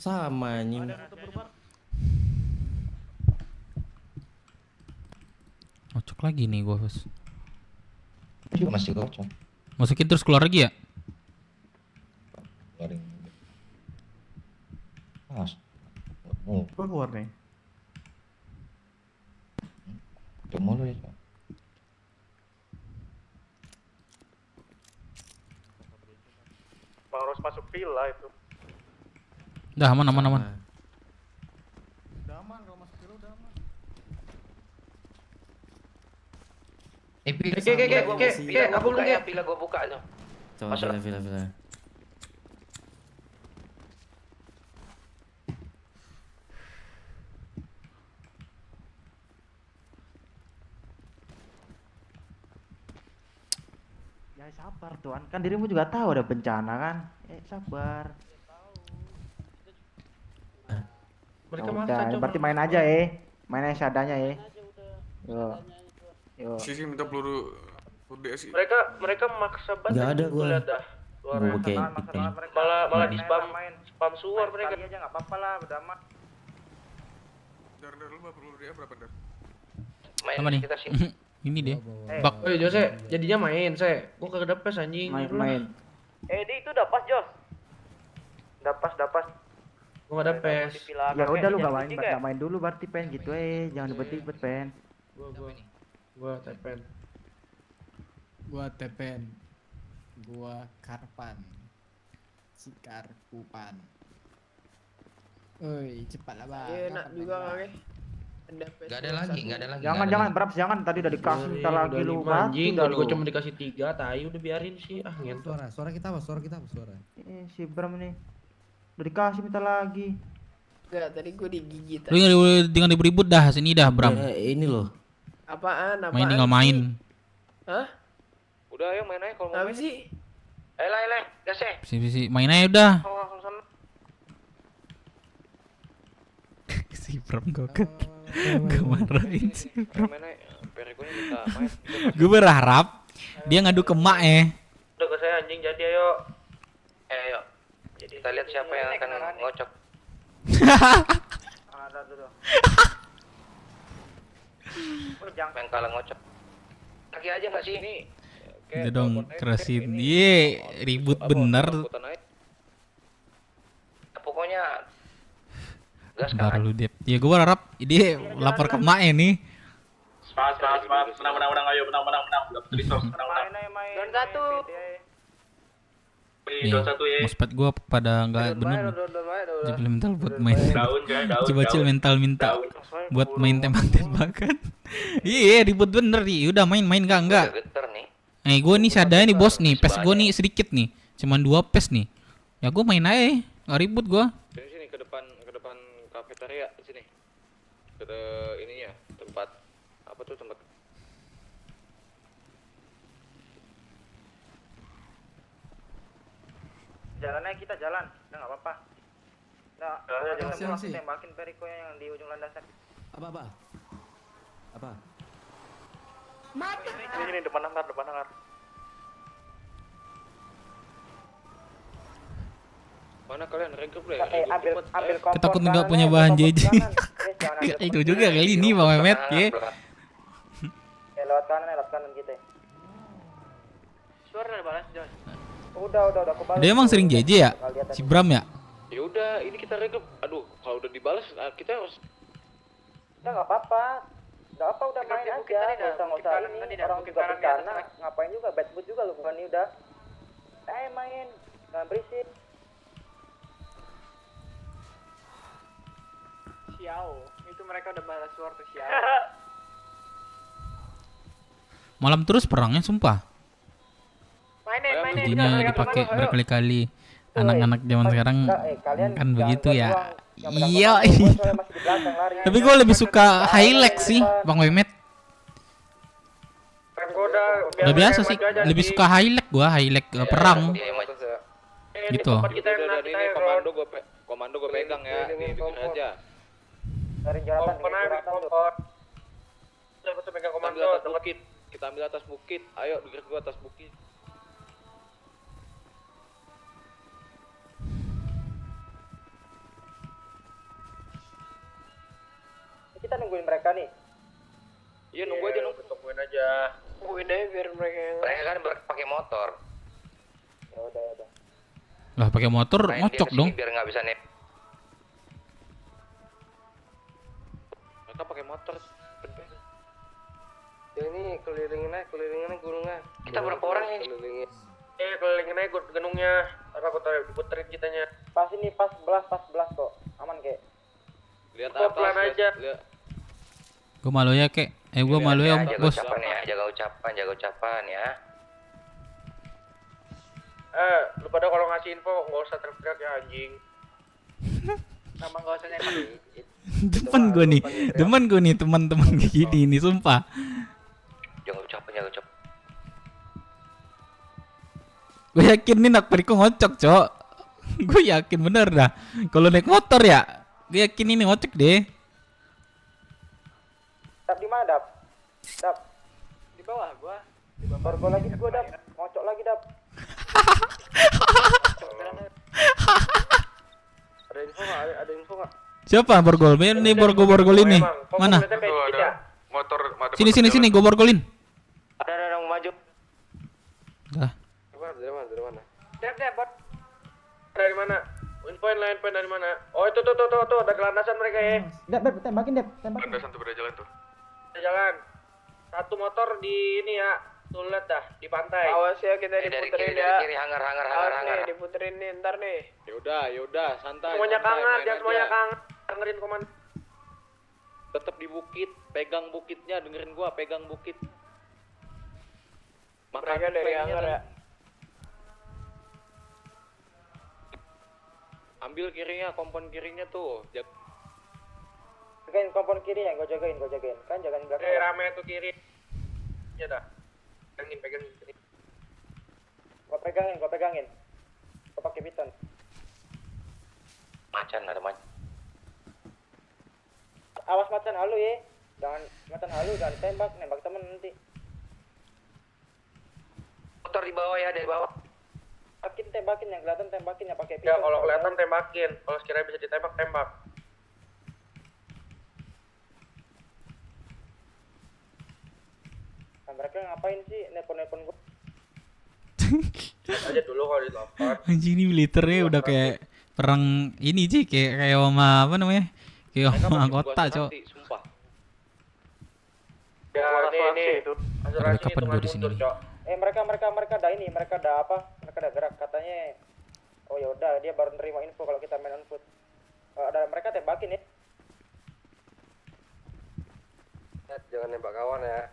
Sama anjing. Ngocok lagi nih gua, Bos. Juga masih kocok. Masukin terus keluar lagi ya? Keluarin. Gua keluar nih. Udah mulu ya, Cok. Harus masuk villa itu. Udah aman. Udah aman kalau masuk villa udah aman. Aku buka ya, pila gua buka tuh. Coba villa. Ya sabar Tuan, kan dirimu juga tahu ada bencana kan. Sabar. Mereka Ya maksa, udah, Cok. berarti main aja mainnya seadanya Yo. Sisi minta peluru DSI. Mereka maksa banget. Nggak ada gua. Lihat dah. Oke. Malah di spam suar mereka. Aja nggak apa-apa lah, udah aman. Dar lu peluru dia berapa, Dar? Sama nih. Ini dia. Bak. Jose, jadinya main, Gua kagak dapet anjing. Main. Di itu udah pas, Jos. Udah pas. Gua enggak dapet. Ya udah lu nggak main dulu berarti pen gitu jangan ribet-ribet pen. Gua tepen. Gua Tepen. Gua Karpan. Sikar Kupan. Oi, cepatlah bang. Iya, enak juga kali. Gak ada lagi. Jangan, Bram, jangan. Tadi udah dikasih, minta lagi lu. Anjing, Udah gue lu. cuma dikasih 3, tai udah biarin sih. Ah, ngentot. Suara kita apa? Suara. Si Bram nih. Udah dikasih, minta lagi. Enggak, tadi gue digigit. Lu jangan ribut dah, sini dah, Bram. Ini loh. Apaan? Main tinggal main. Hah? Udah ayo main aja kalau mau Apa main. sih? Ayo, gas ya. Si main aja udah. Si Bram gak marahin si Bram. Gue berharap dia ngadu ke mak Udah gas saya anjing jadi ayo. Ayo. Kita lihat siapa yang akan ngocok. Ada dulu. Main kalah ngocok. Kaki aja nggak sih? Udah dong, kerasin. Ye, ribut bener. Pokoknya gas Bentar lu, Dep. Ya gue berharap dia lapor ke mak nih. Pas. Menang, ayo, menang. Udah putri sos, menang. Don satu. Nih, mousepad gue pada nggak bener. Jadi mental buat main. Coba cil mental minta buat main tembak-tembakan. Iya, ribut bener nih. Udah main enggak. Gue nih sadar nih bos nih. PES gue nih sedikit nih. Cuman 2 PES nih. Ya gue main aja. Nggak ribut gue. Sini ke depan kafetaria sini. Ke ininya, tempat apa tuh tempat Jalannya kita jalan, udah nggak apa-apa. Nah, jangan tembakin Periko yang di ujung landasan. Apa? Ini depan hangar. mana kalian regroup deh. Ambil kompor. Ketakut nggak punya bahan JJ. Itu juga kali ini Bang Mehmet ya. Lewat kanan kita. Suara ada balas, Jon. Udah aku balas. Dia emang sering JJ ya? Si Bram ya? Ya udah, ini kita regroup. Aduh, kalau udah dibalas kita harus. Udah nggak apa-apa. Udah main aja. Nggak usah ini. Orang juga bencana. Ngapain juga? Bad mood juga lu bukan ini udah. Main. Jangan berisik. Xiao, itu mereka udah balas suara tuh Xiao. Malam terus perangnya sumpah. Mainin. Jadinya dipakai berkali-kali. Anak-anak zaman sekarang kan begitu ya. Iya. Tapi gue lebih suka highlight sih Bang Mehmet. Udah biasa sih, lebih suka highlight perang. Gitu. Komando gue pegang ya, dibikin aja. Dari jalanan. Kita pegang komando atas bukit. Kita ambil atas bukit. Ayo, gerak gua atas bukit. Kita nungguin mereka nih. Iya, nungguin aja. Nungguin aja biar mereka yang Mereka kan pakai motor. Ya udah. Lah pakai motor ngocok dong. Biar nggak bisa nih. Mereka pakai motor. Ya ini kelilingin aja gunungnya. Kita berapa orang ini? Kelilingin aja gunungnya. Apa diputerin kitanya. Pas 11 kok. Aman kek. Lihat atas. Pelan aja. Gue malu ya kek. Gue malu ya bos. Jaga ucapan ya. Lu pada kalau ngasih info nggak usah teriak-teriak ya anjing. Sama nggak usah nyari. Demen gue nih teman-teman kayak gini nih sumpah. Jaga ucapan. Gue yakin nih nak Periko ngocok cok. Gue yakin bener dah. Kalau naik motor ya, gue yakin ini ngocok deh. Dap di mana Dap? Di bawah gua. Borgol lagi gua Dap. Ngocok lagi Dap. Ada info nggak? Siapa borgol? Ini borgol ini. Mana? Motor. Sini gue borgolin. Ada yang maju. Dah. Dari mana? Dep, bot. Dari mana? Infoin dari mana? Oh itu tuh ada gelandasan mereka ya. Dap, tembakin Dap. Landasan tuh pada jalan tuh. Ada jalan. Satu motor di ini ya. Tuh lihat dah di pantai. Awas ya kita diputerin ya. Dari kiri, hangar. Nih, diputerin nih ntar nih. Yaudah, santai. Semuanya santai, kangen, main jangan aja. semuanya kangen. Dengerin komandan. Tetap di bukit, pegang bukitnya, dengerin gua, pegang bukit. Mereka dari hangar ya. Ambil kirinya, kompon kirinya tuh. Jagain kompon kiri ya, gua jagain. Kan jagain belakang. Rame tuh kiri. Ya dah. Pegangin kiri. Gua pegangin. Gua pakai piton. Macan, ada macan. Awas macan halu ya. Jangan macan halu, jangan nembak temen nanti. Motor di bawah ya, dari bawah. Tembakin yang kelihatan tembakin ya pakai piton. Ya kalau kelihatan tembakin, kalau sekiranya bisa ditembak tembak. Nah, mereka ngapain sih nelpon gua? Aja dulu kalau ditelepon. Anjing ini militernya udah kayak perang ini sih, kayak sama apa namanya? Kayak sama kota, Cok. Ya ini itu. Ada kapan gue di sini nih? Mereka ada ini, mereka ada gerak katanya. Oh ya udah, dia baru nerima info kalau kita main on foot. Ada mereka tembakin ya. Jangan nembak kawan ya.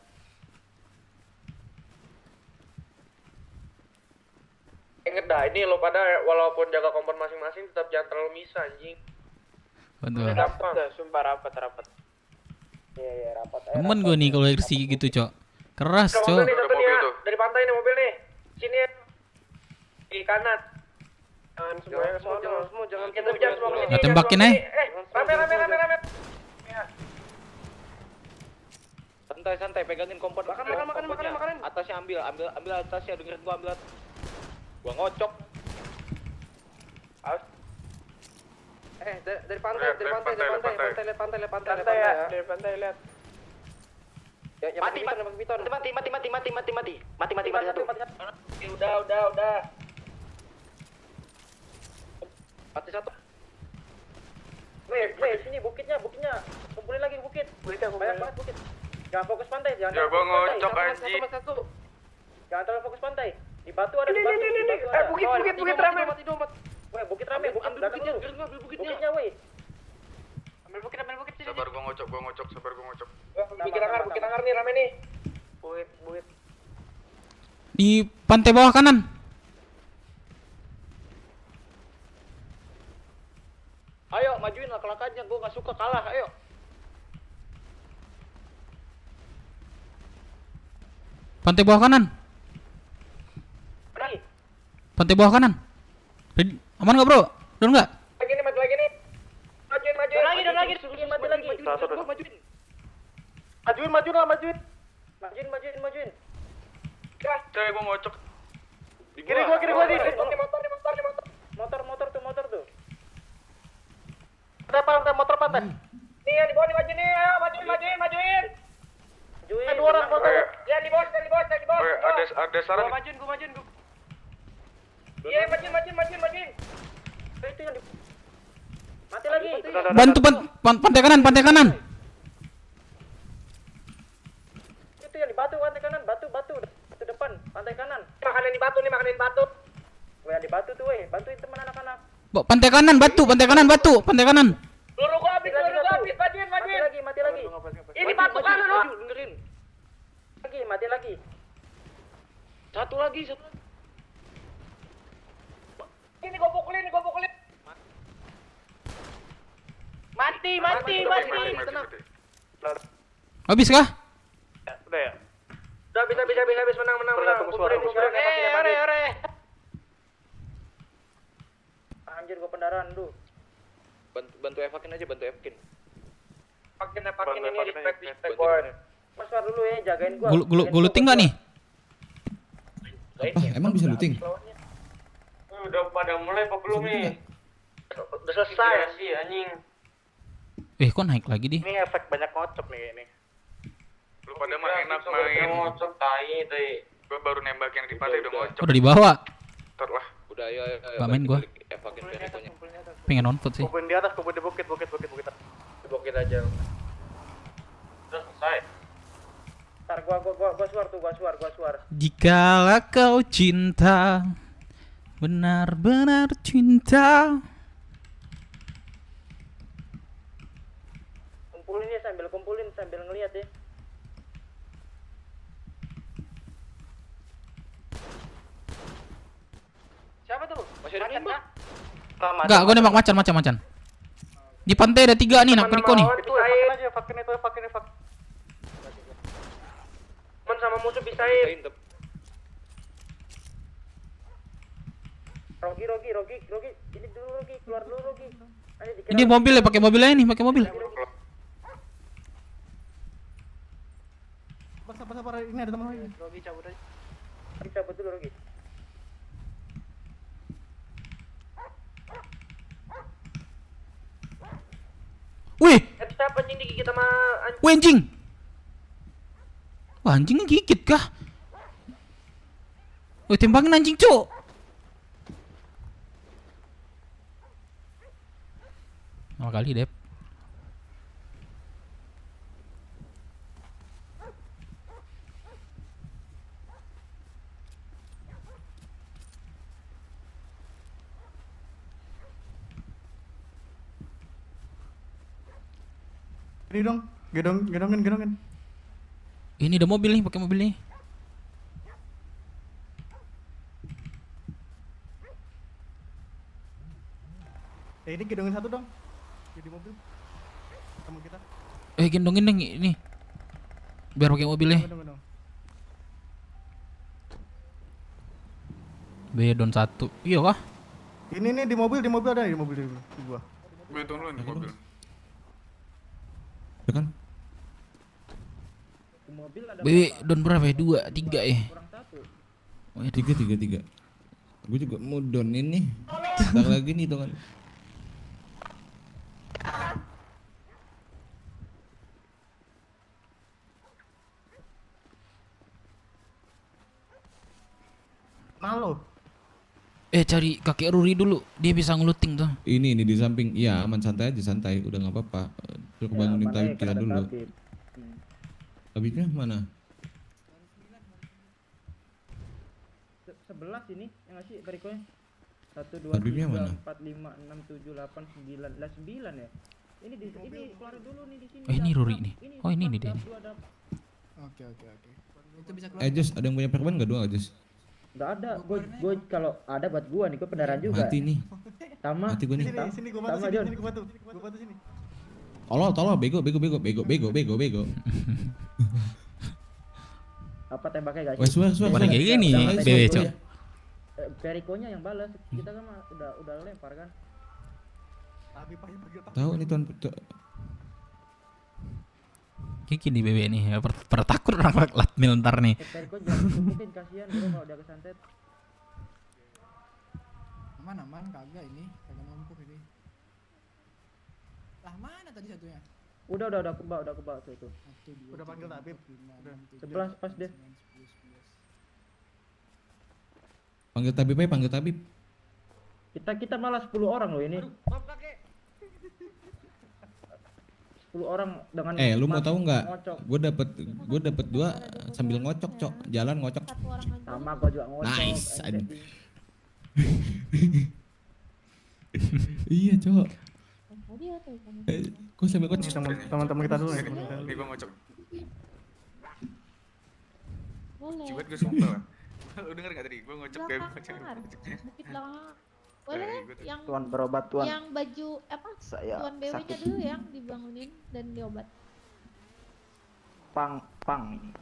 Ingat dah, ini lo pada walaupun jaga kompon masing-masing tetap jangan terlalu misa anjing. Betul. Sumpah rapat. Iya, rapat. Temen gue nih kalau RC gitu, Cok. Keras, Cok. Dari pantai nih mobil nih. Sini ya. Di kanan. Jangan kita bicara semua ke sini. Nah, tembakin aja. Rame. Santai, pegangin kompon. Makan. Atasnya ambil atasnya, dengerin gua, ambil atas. Gua ngocok. Dari pantai lihat. Ya, mati satu. Udah. Mati satu. Weh, sini bukitnya. Kumpulin lagi bukit. Banyak banget bukit. Jangan fokus pantai, jangan. Ya bang ngocok anjing. Jangan terlalu fokus pantai. Di batu ada. Bukit rame. Weh, bukit rame. Bukitnya, weh. Ambil bukit sini. Sabar gua ngocok. Bukit hangar nih rame nih. Buit. Di pantai bawah kanan. Ayo, majuin laka-lakanya. Gua nggak suka kalah. Ayo. Pantai bawah kanan. Pantai bawah kanan. Aman nggak, Bro? Udah nggak? Mati lagi nih. Majuin. Lagi. Mati lagi. Majuin. Coy, gua ngocok. Kiri gua di motor tuh. Motor pantai. Nih yang di bawah majuin nih, ayo majuin. Dua orang motor. Ya di bawah. Ada saran. Gua majuin. Iya, majuin. Itu yang di mati lagi. Bantu pantai kanan. Itu yang di batu pantai kanan, batu depan pantai kanan. Makanin batu. Weh, yang di batu tuh, weh. Bantuin teman anak-anak. Pantai kanan, batu. Peluru gua habis. Majuin. Mati lagi. Ini batu kanan, loh. Dengerin. Mati lagi. Satu lagi. Ini gua pukulin. Mati. Tenang. Habis kah? Udah ya. Udah bisa menang. Kumpulin. Are. Anjir gua pendarahan dulu. Bantu evakin aja. Pakin ini respect boy. Mas war dulu ya, jagain gua. Guluting nggak nih? Emang bisa looting? Udah pada mulai apa belum nih? Udah selesai sih anjing. Kok naik lagi di? Ini efek banyak ngocok nih ini. Lu pada mah enak main. Ngocok tai. Gua baru nembak yang di pantai udah ngocok. Udah dibawa. Ntar lah. Udah ayo. Nggak main gua. Evakin verikonya. Pengen nonton sih. Kumpulin di atas, kumpulin di bukit. Di bukit aja. Udah selesai. Ntar Gua suar. Jikalau kau cinta, benar-benar cinta. Kumpulin sambil ngeliat ya. Siapa tuh? Masih ada nembak? Enggak, gue nembak macan. Di pantai ada 3 nih, nak Riko nih. Fakin itu. Teman sama musuh pisahin. Rogi. Ini dulu Rogi, keluar dulu Rogi. Ini mobil ya, pakai mobil aja nih, pakai mobil. Sabar, ini ada teman lagi. Rogi cabut aja. Cabut dulu Rogi. Wih, Siapa anjing digigit sama anjing? wih anjing. Wah, anjingnya gigit kah? Wih, tembakin anjing, Cuk. Awal kali, Dep. Ini dong, gedongin. Ini ada mobil nih, pakai mobil nih. Ini gedongin satu dong. Jadi mobil. Kamu kita. Gendongin dong ini. Biar pakai mobilnya. Gedong. Bedon 1. Iya kah? Ini di mobil ada di mobil di gua. Gue tunggu di mobil. Ya kan? Don berapa ya? 2, 3 ya? Oh ya 3. Gue juga mau don ini. Bentar lagi nih tuh kan. Malu. Cari kakek Ruri dulu, dia bisa ngeluting tuh. Ini di samping. Iya, aman santai aja, santai. Udah enggak apa-apa. Suruh bangunin tabib kita dulu. Tabibnya mana? 11 ini yang ngasih berikutnya. 1 2 Tabibnya 3 mana? 4 5 6 7 8 9. Lah 9 ya. Ini keluar dulu nih di sini. Ini Ruri nih. Oh, ini nih dia. Oke. Itu bisa keluar. Jus, ada yang punya perban enggak doang, Jus? Enggak ada. Gue kalau ada buat gua nih, gua pendaran juga. Mati nih. Sama. Mati gua nih. Sini gua bantu sini, gua bantu sini. Tolong, bego. Apa tembaknya guys? Wes. Pada kayak gini, BW, Cok. Perikonya yang balas. Kita kan udah lempar kan. Tahu ini tuan. Kayak gini BW nih, pada takut orang latmil ntar nih. Periko jangan mungkin kasihan bro kalau dia kesantet. Aman kagak numpuk ini. Lah mana tadi satunya? Udah aku bawa tuh itu. Udah panggil tabib. 11 pas deh. Panggil tabib. Kita malah 10 orang loh ini. 10 orang dengan Lu mau tahu nggak? Gue dapet 2 sambil ngocok, Cok. Jalan ngocok. Sama gua juga ngocok. Nice. Iya, Cok. Kok sambil ngocok? Teman-teman kita dulu nih. Ini gue ngocok. Boleh. Cibat gue sumpah lah. Lu denger gak tadi? Gue ngocok kayak Bukit belakang. Boleh yang Tuan berobat tuan. yang baju apa? Saya Tuan BW-nya sakit. dulu yang dibangunin dan diobat. Pang ini.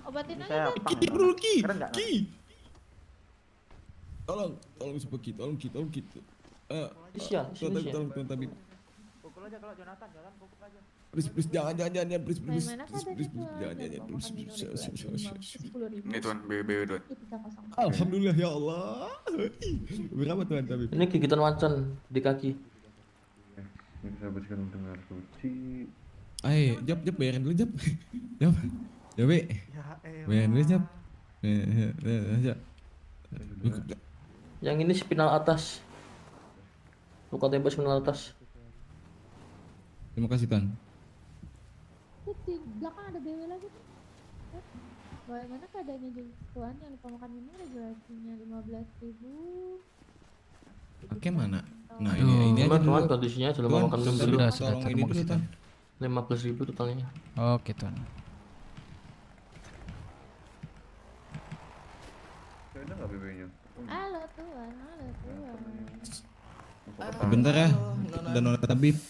Obatin aja Saya kan. pang. Keren enggak? Tolong Sepoki, tolong Ki. Isian. Tolong tabib. Pukul aja kalau Jonathan jalan pukul aja. Please jangan please. Mana kan ada tuh, Ini tuan, BW tuan. Alhamdulillah ya Allah. Berapa tuan tabib? Ini gigitan macan di kaki. Saya bersihkan dengan suci. Ayo, Jap bayarin dulu Jap. Be. Bayarin dulu Jap. Yang ini spinal atas. Luka tembak spinal atas. Terima kasih Tuan. Di belakang ada BW lagi. Bagaimana keadaannya juga tuan yang lupa makan minum regulasinya 15.000. Oke mana? Nah Aduh. ini aja Tuan, dulu. kondisinya sudah Tuan, makan minum dulu. Sudah, tolong saya ini mau dulu kasih Tuan. 15.000 totalnya. Oke tuan. Ada nggak BB-nya? Halo tuan, halo tuan. Sebentar ya. Dan Nona Tabib.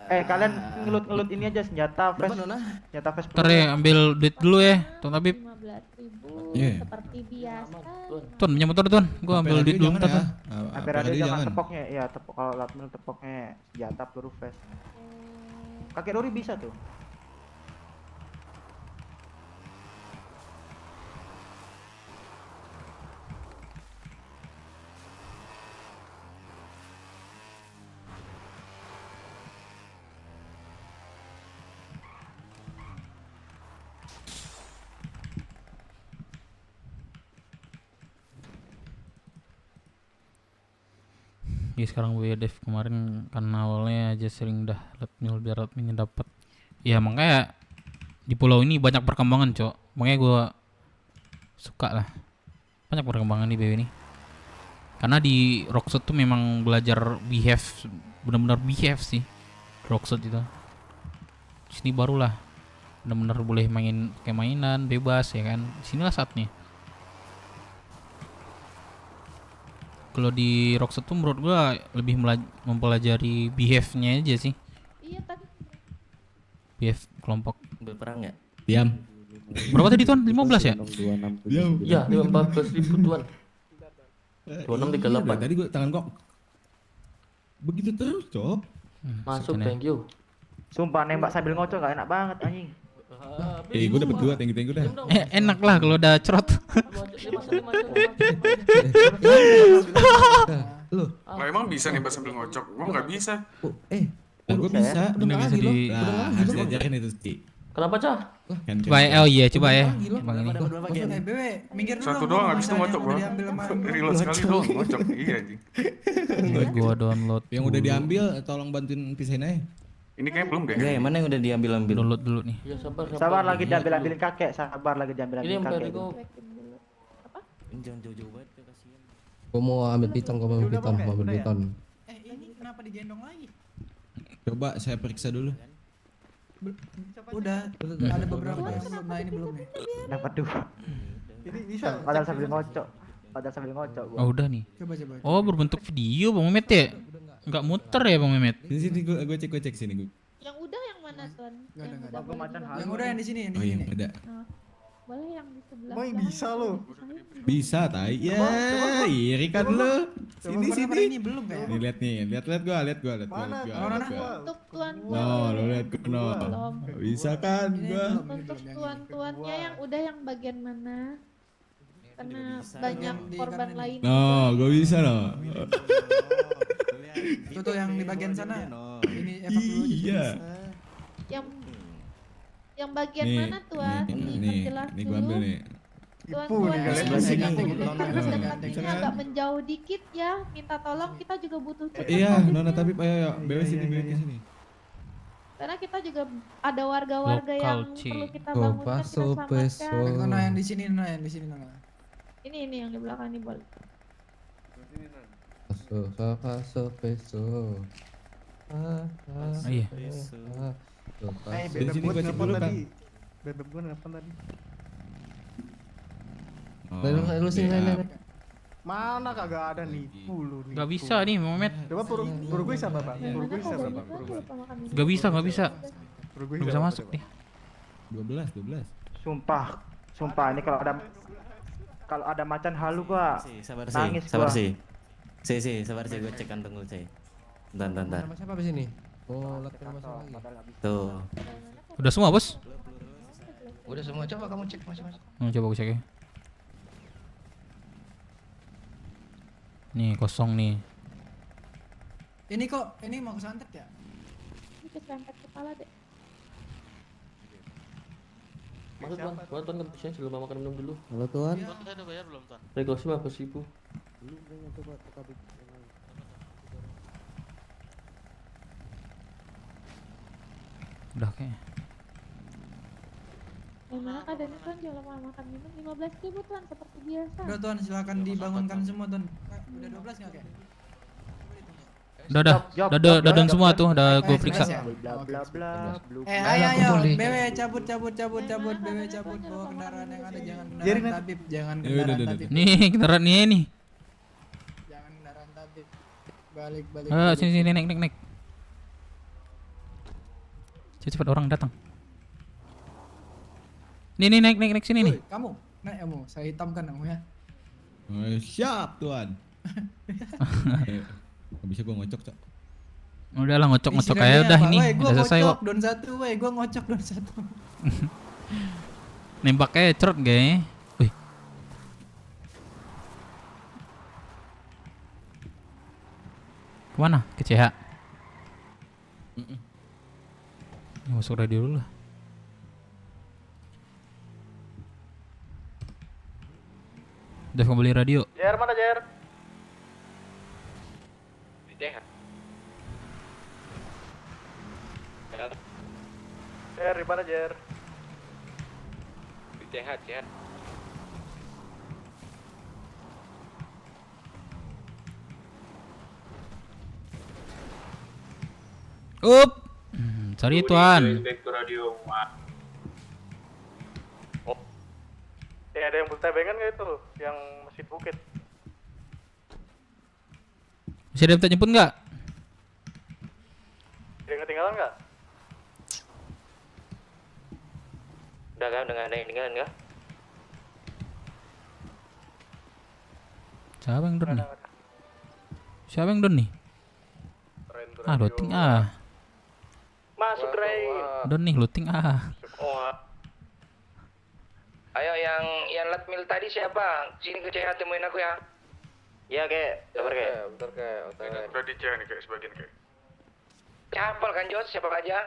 Kalian ngelut ini aja senjata flash. Senjata flash. Ntar ya ambil duit dulu ya, Tuan Tabib. 15.000 Iya. seperti biasa. Tuan, punya motor Tuan. Gua ambil duit dulu Jangan ntar ya. Tuan. Hampir ada jangan tepoknya, ya tepok kalau latmil tepoknya senjata peluru flash. Kakek Dori bisa tuh. Ya sekarang gue Dev kemarin karena awalnya aja sering dah latmil biar latmilnya dapat. Ya makanya di pulau ini banyak perkembangan cok. Makanya gue suka lah. Banyak perkembangan di BW ini. Karena di Rockset tuh memang belajar behave, benar-benar behave sih. Rockset itu. Di sini barulah benar-benar boleh main kayak mainan bebas ya kan. Sinilah saatnya. Kalau di Rockset tuh menurut gua lebih mempelajari behave-nya aja sih. Iya tadi. Behave kelompok. Berperang nggak? Diam. Berapa tadi Tuan? 15 ya? Diam. Ya, 15.000 tuan. 2638. Tadi gua tangan kok. Begitu terus, Cok. Masuk, sekian ya. thank you. Sumpah nembak sambil ngocok gak enak banget anjing. Gua dapet 2, thank you dah. Enak lah kalau udah cerot. Lu. Lah emang bisa nembak sambil ngocok? Gua nggak bisa. Gua bisa. Ini bisa di Harus diajarin itu sih. Kenapa, Cah? Coba ya, oh iya coba ya. Bang ini. BW, minggir dulu. Satu doang habis itu ngocok gua. Reload sekali doang ngocok. Iya anjing. Gua download. Yang udah diambil tolong bantuin pisahin aja. Ini kayak belum deh. Enggak, yang mana yang udah diambil-ambil? Download dulu nih. Ya sabar, Sabar lagi diambil-ambilin kakek, sabar lagi Ini diambil-ambilin yang kakek. Perigo. Jangan jauh-jauh banget, kasihan. Gua mau ambil piton, gua mau ambil piton, mau ambil piton. Ini kenapa digendong lagi? Coba saya periksa dulu. Udah, ada beberapa yang belum. Nah ini belum nih. Dapat 2. Ini bisa. Padahal sambil ngocok. Padahal sambil ngocok gua. Oh udah nih. Coba. Oh berbentuk video Bang Mehmet ya? Enggak muter ya Bang Mehmet? Di sini gua cek sini gua. Yang udah yang mana tuan? Enggak ada. Udah boleh dimakan. Yang udah yang di sini, yang di Oh, sini. yang ada. Nah, boleh yang di sebelah. Boy, bisa lo. Bisa, tai. Ya, iri kan lu. Sini. Ini belum kayak. Nih lihat nih, lihat gua. Untuk tuan No, lu lihat gua no. Bisa kan gua. Untuk tuan-tuannya yang udah yang bagian mana? Karena banyak korban lain. No, gua bisa no. Itu tuh yang di bagian sana. Ini evakuasi. Iya. Yang bagian Nih, mana tuan? nih gua ambil nih. Tuan-tuan sebelah sini. dekatnya agak menjauh dikit ya. Minta tolong, kita juga butuh cepat. Iya, Nona tapi ayo, bewe sini, bewe ke sini. Karena kita juga ada warga-warga yang perlu kita bangunkan, kita selamatkan. Nona yang di sini, Nona yang di sini, Nona. Ini yang di belakang ini boleh. Paso peso. Iya. Dari sini gua cek dulu kan. Bebek gua nelfon tadi. Lu sini nenek. Mana kagak ada nih? 10 nih. Gak bisa nih Bang Mehmet. Coba puru gue bisa Bapak. Puru gue bisa Bapak. Gak bisa. Gak bisa masuk nih. 12. Sumpah ini kalau ada macan halu gua. Sabar nangis sih. Sabar sih, gua cek kantong lu, Cek. Bentar. Nama siapa di sini? Oh, latihan masalah lagi. Tuh. Udah semua bos? Udah semua, coba kamu cek mas. Coba aku cek ya. Nih kosong nih. Ini kok, ini mau kesantet ya? Ini kesantet kepala deh. Masuk tuan kan bisa sebelum makan minum dulu. Halo tuan. Saya udah bayar belum tuan? Regulasi 15.000. Udah kayaknya. Gimana keadaannya Tuan? Jangan lupa makan minum 15.000 Tuan seperti biasa. Udah Tuan, silakan dibangunkan semua Tuan. Udah 12 nggak kayak? Udah dong semua tuh, udah gue periksa. Bla bla bla. Ayo, BW cabut, BW cabut, bawa kendaraan yang ada, jangan kendaraan tabib, jangan kendaraan tabib. Nih, kendaraan nih. Jangan kendaraan tabib. Balik. Sini, naik. Cepat orang datang. Nih, naik sini nih. Kamu, naik kamu, saya hitamkan kamu ya. Siap Tuan. Bisa gua ngocok, Cok. Udah lah ngocok aja udah ini. Udah selesai kok. Don 1, weh, gua ngocok Don 1. Nembaknya cerot gak? Wih. Kemana? Ke CH? Masuk radio dulu lah. Udah kembali radio. Jer mana Jer? Di CH. Jer di mana Jer? Di CH. Sorry Tuan. Oh. Ada yang bertebengan nggak itu? Yang Masjid Bukit? Bisa ada jemput nggak? Ada yang ketinggalan nggak? Udah nggak ada yang ketinggalan nggak? Siapa yang don nih? Looting Masuk Ray. Don nih looting Oh. Ayo yang lat mil tadi siapa? Sini ke CH temuin aku ya. Iya kek, sabar kek. Bentar kek. Udah di CH nih kayak sebagian kayak. Hafal kan Jos, siapa aja?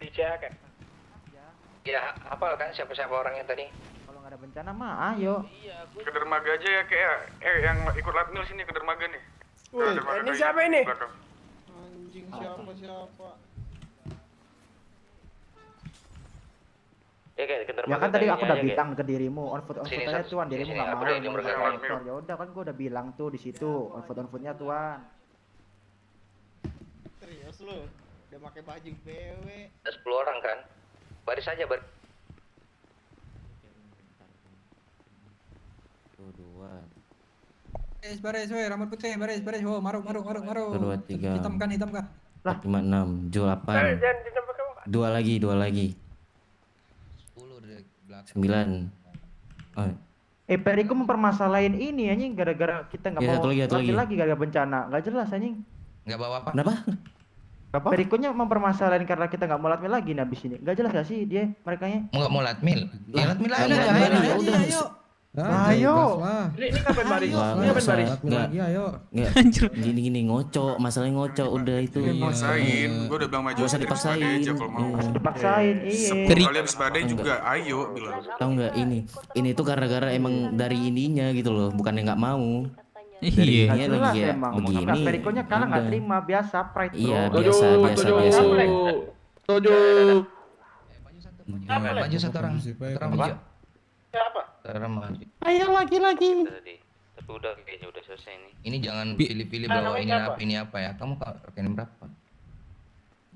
Di CH kek. Ya, hafal kan siapa orangnya tadi? Kalau nggak ada bencana mah ayo. Ke dermaga aja ya kayak yang ikut latmil sini ke dermaga nih. Wih, ini siapa ini? Anjing siapa? Ya kan tadi aku udah bilang ke dirimu on foot aja Tuan, dirimu nggak mau. Ya udah kan gua udah bilang tuh di situ on footnya Tuan. Serius lu? Udah pakai baju BW. 10 orang kan? Baris aja Baris, weh, rambut putih, baris, oh, maruk. 2, 3, Hitamkan. 4, 5, 6, 7, 8. 2 lagi. 9. Oh. Periku mempermasalahin ini anjing gara-gara kita nggak mau lagi gara-gara bencana, nggak jelas anjing. Nggak bawa apa? Kenapa? Perikunya mempermasalahin karena kita nggak mau latmil lagi nih abis ini. Nggak jelas gak sih dia merekanya? Nggak mau latmil? Ya latmil aja. Ayo. Ini kapan baris? Ini kapan baris? Enggak. Gini ngocok, masalahnya ngocok udah itu. Dipaksain, gua udah bilang maju. Gak usah dipaksain. Dipaksain, iya. Kalau habis badai juga ayo bilang. Tahu nggak ini tuh gara-gara emang dari ininya gitu loh, bukannya nggak mau. Iya. Dari ininya lagi kayak begini. Perikonya kalah nggak terima, biasa pride bro. Iya, biasa. Tujuh. Maju satu orang. Maju. Siapa? Ayo lagi. Tapi udah kayaknya udah selesai nih. Ini jangan pilih-pilih bahwa ini apa ya. Kamu rekening berapa?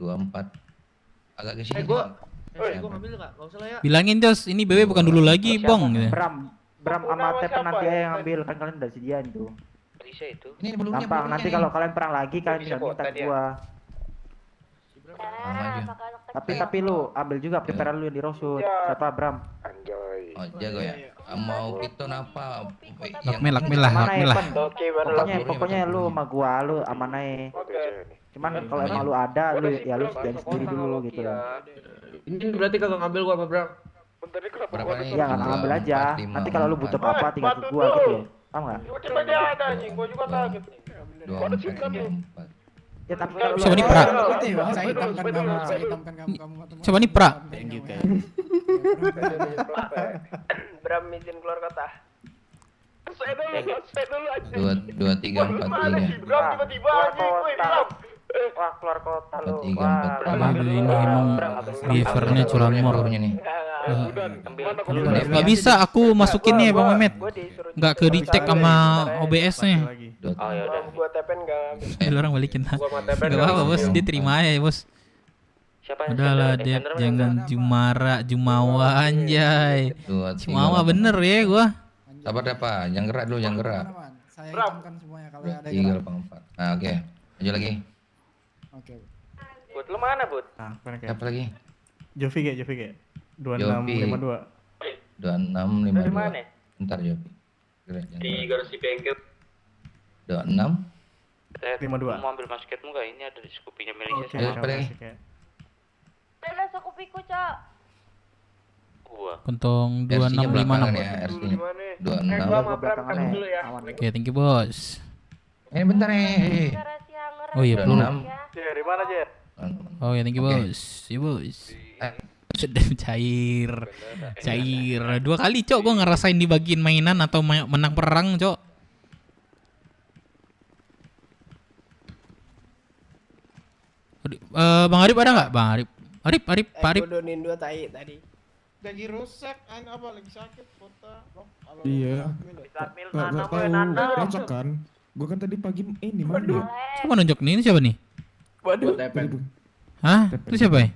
24. Agak ke sini. Gua ngambil enggak? Enggak usah lah ya. Bilangin Jos, ini BW bukan dulu lagi, Bong. Bram sama Tep nanti aja yang ngambil, kan kalian udah sediain tuh. Bisa itu. Ini belumnya. Gampang, nanti kalau kalian perang lagi kalian tinggal minta gua. Tapi lu ambil juga prepare lu yang dirosut. Siapa Bram? Oh, jago ya. Mau piton apa? Lakmil lah. Pokoknya lu sama gua, lu aman aja. Cuman kalau emang lu ada, lu sediain sendiri dulu gitu loh. Ini berarti kagak ngambil gua apa, Bram? Iya, kan ngambil aja. Nanti kalau lu butuh apa tinggal ke gua gitu loh. Paham enggak? Coba dia ada anjing, gua juga kaget. Ya tapi kalau coba nih pra. Saya hitamkan kamu. Coba nih pra. Thank you, Kak. Bram izin keluar kota. Dua, 2, 3, 4, 3. Bram tiba-tiba anjing, woi Bram. Wah, keluar kota lu. Aduh, ini emang behaviornya curanmor. Gak bisa aku masukin nih Bang Mehmet. Gak ke detect sama OBS nih. Oh ya udah. Gua tepen enggak. Lu orang balikin lah. Gak apa-apa bos, dia terima aja ya bos. Udahlah Dep, jangan Jumawa anjay. Jumawa bener ya gua. Sabar apa? Jangan gerak dulu, jangan gerak. Saya hitamkan semuanya kalau ada 384. Nah, oke. Maju lagi. Oke. Bud, lu mana, Bud? Siapa lagi? Jovi kayak 2652. 2652. Dari mana? Bentar Jovi. Di garasi bengkel. 26 52. Mau ambil basketmu enggak? Ini ada di skupinya Melisa. Oke, apa lagi? Mana sakupiku, Cak? Gua. Kontong RC-nya 2656. belakangan ya, RC-nya. 26. Oke, thank you bos. Bentar nih. Oh iya, belum. Dari mana, Jer? Oh ya, thank you bos. Ya bos. Sudah cair. 2 kali cok gua ngerasain dibagiin mainan atau menang perang cok. Bang Arif ada nggak? Bang Arif. Pak Arif. Gua donin 2 tai tadi. Lagi rusak, apa lagi sakit kota. Iya. Gak tahu rusak kan? Gua kan tadi pagi ini mandi. Siapa nunjuk nih? Ini siapa nih? Waduh. Hah? Itu siapa ya?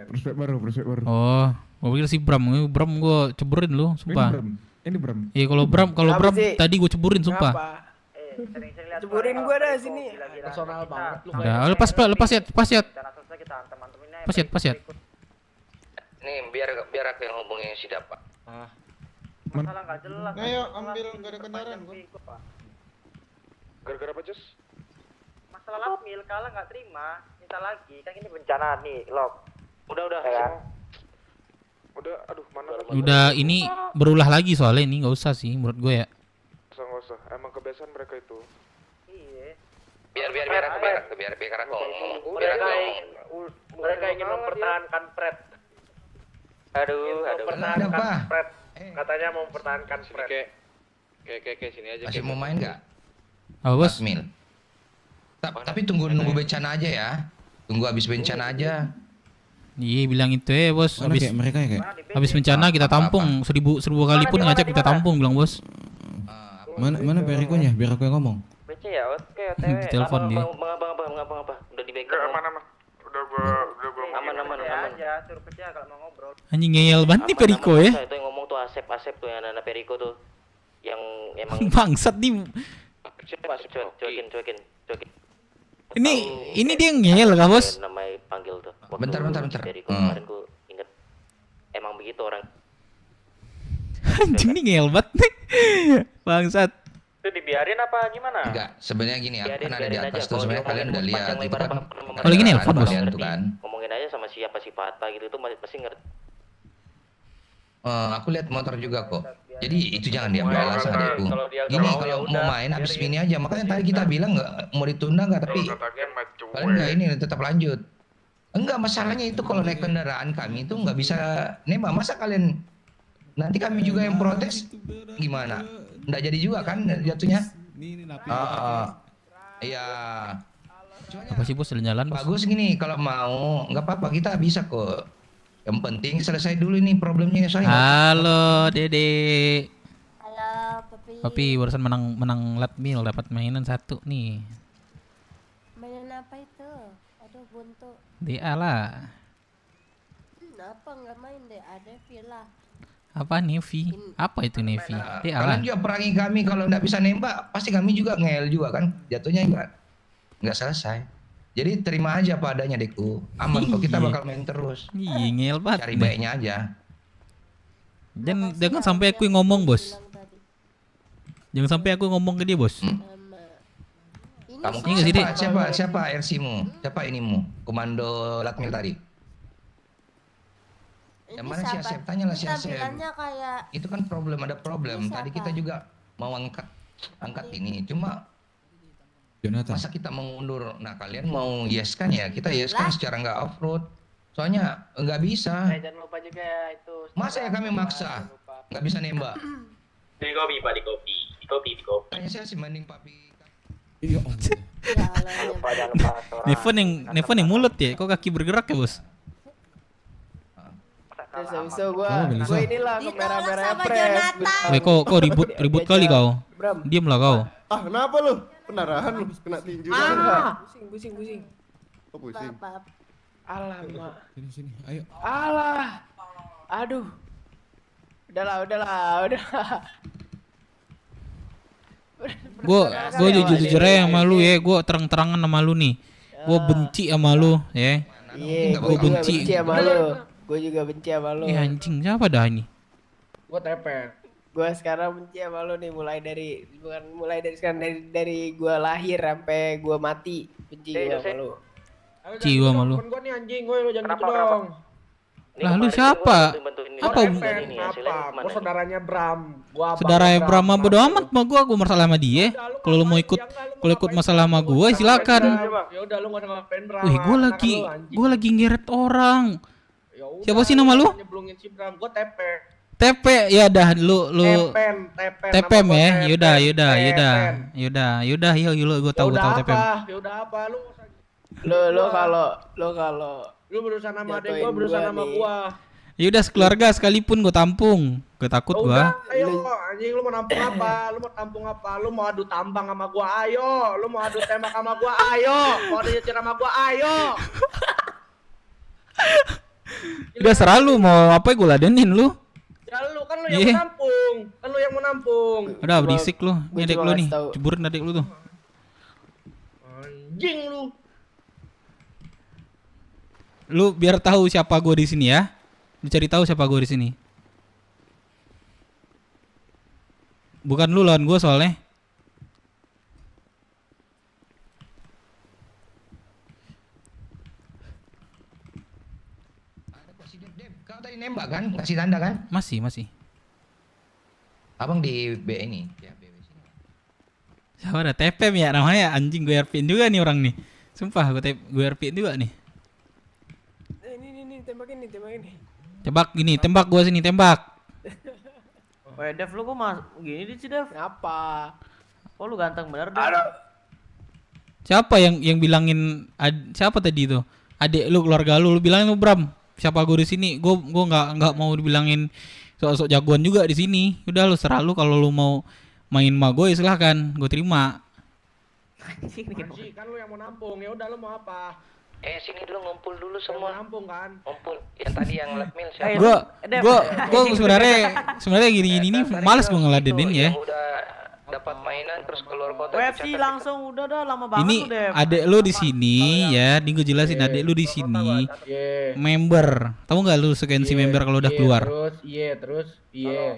Prospek baru. Oh, gua pikir si Bram. Bram gua ceburin lu, sumpah. Ini Bram. Iya, kalau Bram tadi gua ceburin sumpah. Ceburin gua dah sini. Personal banget lu. Udah, lepas ya. Pas ya. Nih, biar aku yang hubungin si Dapa. Masalah enggak jelas. Ayo ambil, enggak ada kendaraan gua. Gara-gara apa, Jus? Masalah lapmil kalah enggak terima, minta lagi. Kan ini bencana nih, Lok. Udah. Ya. Udah, aduh, mana? Udah, ini berulah lagi soalnya ini nggak usah sih menurut gue ya. Nggak usah. Emang kebiasaan mereka itu. Iya. Biar aku ngomong. Mereka ingin mempertahankan Pret. Aduh. Mempertahankan Pret. Katanya mau mempertahankan Pret. Kayak sini aja. Masih mau main nggak? Apa bos? Mil. Tapi tunggu bencana aja ya. Tunggu habis bencana aja. Iya bilang itu ya bos. Mana kayak mereka ya kayak? Habis bencana kita tampung 1000 kali pun ngajak kita tampung bilang bos. Mana perikonya? Biar aku yang ngomong. BC ya, oke. Di telepon dia. Bang. Udah di backup. Aman. Udah gua aman aja, suruh percaya kalau mau ngobrol. Anjing ngeyel banget nih Periko ya. Itu yang ngomong tuh Asep tuh yang anak Periko tuh. Yang emang bangsat nih. Cuekin. Ini dia ngeyel kah bos? Namanya panggil tuh. Bentar. Periko kemarin gua inget. Emang begitu orang. Anjing nih ngeyel banget nih. Bangsat. Itu dibiarin apa gimana? Enggak, sebenarnya gini, aku kan ada di atas tuh sebenarnya kalian udah lihat itu kan. Oh lagi nelpon bos. Ngomongin aja sama siapa si Pata gitu tuh pasti ngerti. Aku lihat motor juga kok. Jadi itu jangan diambil alasan adekku. Gini kalau mau main habis ini aja. Makanya tadi kita bilang nggak mau ditunda nggak, tapi paling nggak ini tetap lanjut. Enggak, masalahnya itu kalau naik kendaraan kami itu nggak bisa nembak. Masa kalian nanti kami juga yang protes gimana? Nggak jadi juga kan jatuhnya. Iya. Apa sih bos jalan-jalan? Bagus gini kalau mau nggak apa-apa kita bisa kok. Yang penting selesai dulu ini problemnya soalnya. Halo Dede. Halo Papi barusan menang Latmil dapat mainan 1 nih. Mainan apa itu? Aduh buntu. DA lah. Kenapa nggak main deh? Ada villa. Apa Nevi? Apa itu Nevi? DA lah. Kalian juga perangi kami kalau nggak bisa nembak, pasti kami juga ngel juga kan. Jatuhnya nggak selesai. Jadi terima aja apa adanya Deku. Aman kok, kita bakal main terus. Iya ngel banget. Cari baiknya aja. Jangan sampai aku yang ngomong bos. Jangan sampai aku ngomong ke dia bos. Kamu siapa RC-mu? Siapa inimu? Komando Latmil tadi. Yang mana si Asep? Tanyalah si Asep. Itu kan ada problem. Tadi kita juga mau angkat ini. Cuma Jonathan. Masa kita mengundur? Nah kalian mau yes kan ya? Kita yes kan secara nggak off-road. Soalnya nggak bisa. Jangan lupa juga ya itu. Masa ya kami maksa? Nggak bisa nembak. Di kopi. Tanya saya sih mending papi. Iya om. Jangan lupa Nevon yang mulut ya, kok kaki bergerak ya bos? Terus habis itu gua inilah ke merah-merah Weh kok ribut kali kau. Diam lah kau. Ah, kenapa lu? Pendarahan lu, kena tinju. Pusing. Oh, pusing. Alah, Mak. Sini, ayo. Alah. Aduh. Udahlah. Gue jujur aja sama lu ya, gue terang-terangan sama lu nih. Gue benci sama lu ya. Iya, gue benci sama lu. Gue juga benci sama lu. Anjing, siapa dah ini? Gue tepen. Gue sekarang benci sama lu nih, mulai dari sekarang, dari gue lahir sampai gue mati benci gue sama lu. Benci gue sama lu. Gue nih anjing, gue jangan gitu dong. Lah lu siapa? Apa? Gue saudaranya Bram. Saudaranya Bram mah bodo amat sama gue masalah sama dia. Kalau lu mau ikut masalah sama gue silakan. Ya udah lu enggak usah ngapain Bram. Wih, gue lagi ngeret orang. Siapa sih nama lu? Nyeblungin si Bram, gue tepe. Tepe, ya dah lu Tepem ya. Yaudah, yuk gue tahu Tepem. Ya udah apa lu? Kalau lu berusaha nama adek gua, berusaha nama gua. Yaudah sekeluarga sekalipun gue tampung. Gue takut gua. Ayo anjing, lu mau nampung apa? Lu mau adu tambang sama gua? Ayo. Lu mau adu tembak sama gua? Ayo. Mau adu nyetir sama gua? Ayo. Udah serah lu mau apa gue ladenin lu. Ya lu kan lu yang mau nampung. Udah berisik lu. Ini adek lu nih. Ceburin adek lu tuh. Anjing lu. Lu biar tahu siapa gue di sini ya. Lu cari tahu siapa gue di sini. Bukan lu lawan gue soalnya. Kau tadi nembak kan? Kasih tanda kan? Masih. Abang di B ini. Siapa ada TPM ya namanya, anjing gue RPin juga nih orang nih. Sumpah gue RPin juga nih. Ini tembak ini. Tembak gue sini, tembak. Weh, Dev, lu kok gini sih, Dev? Apa? Oh, lu ganteng bener, Dev. Siapa yang bilangin siapa tadi itu? Adik lu, keluarga lu bilangin lu Bram. Siapa gue di sini? Gue nggak mau dibilangin sok-sok jagoan juga di sini. Udah lu serah lu, kalau lu mau main sama gue silahkan, gue terima. Anjing, kan lu yang mau nampung. Ya udah lu mau apa? Sini dulu ngumpul dulu semua. Nampung kan? Ngumpul. Yang tadi yang lakmil siapa? Gue sebenarnya gini nih malas gue ngeladenin ya. Dapat mainan terus keluar kota. UFC langsung udah dah lama banget ini tuh, Dev. adek lu di sini ya, gue jelasin adek lu di sini member. Tahu nggak lu sekensi member kalau udah keluar? Terus ya.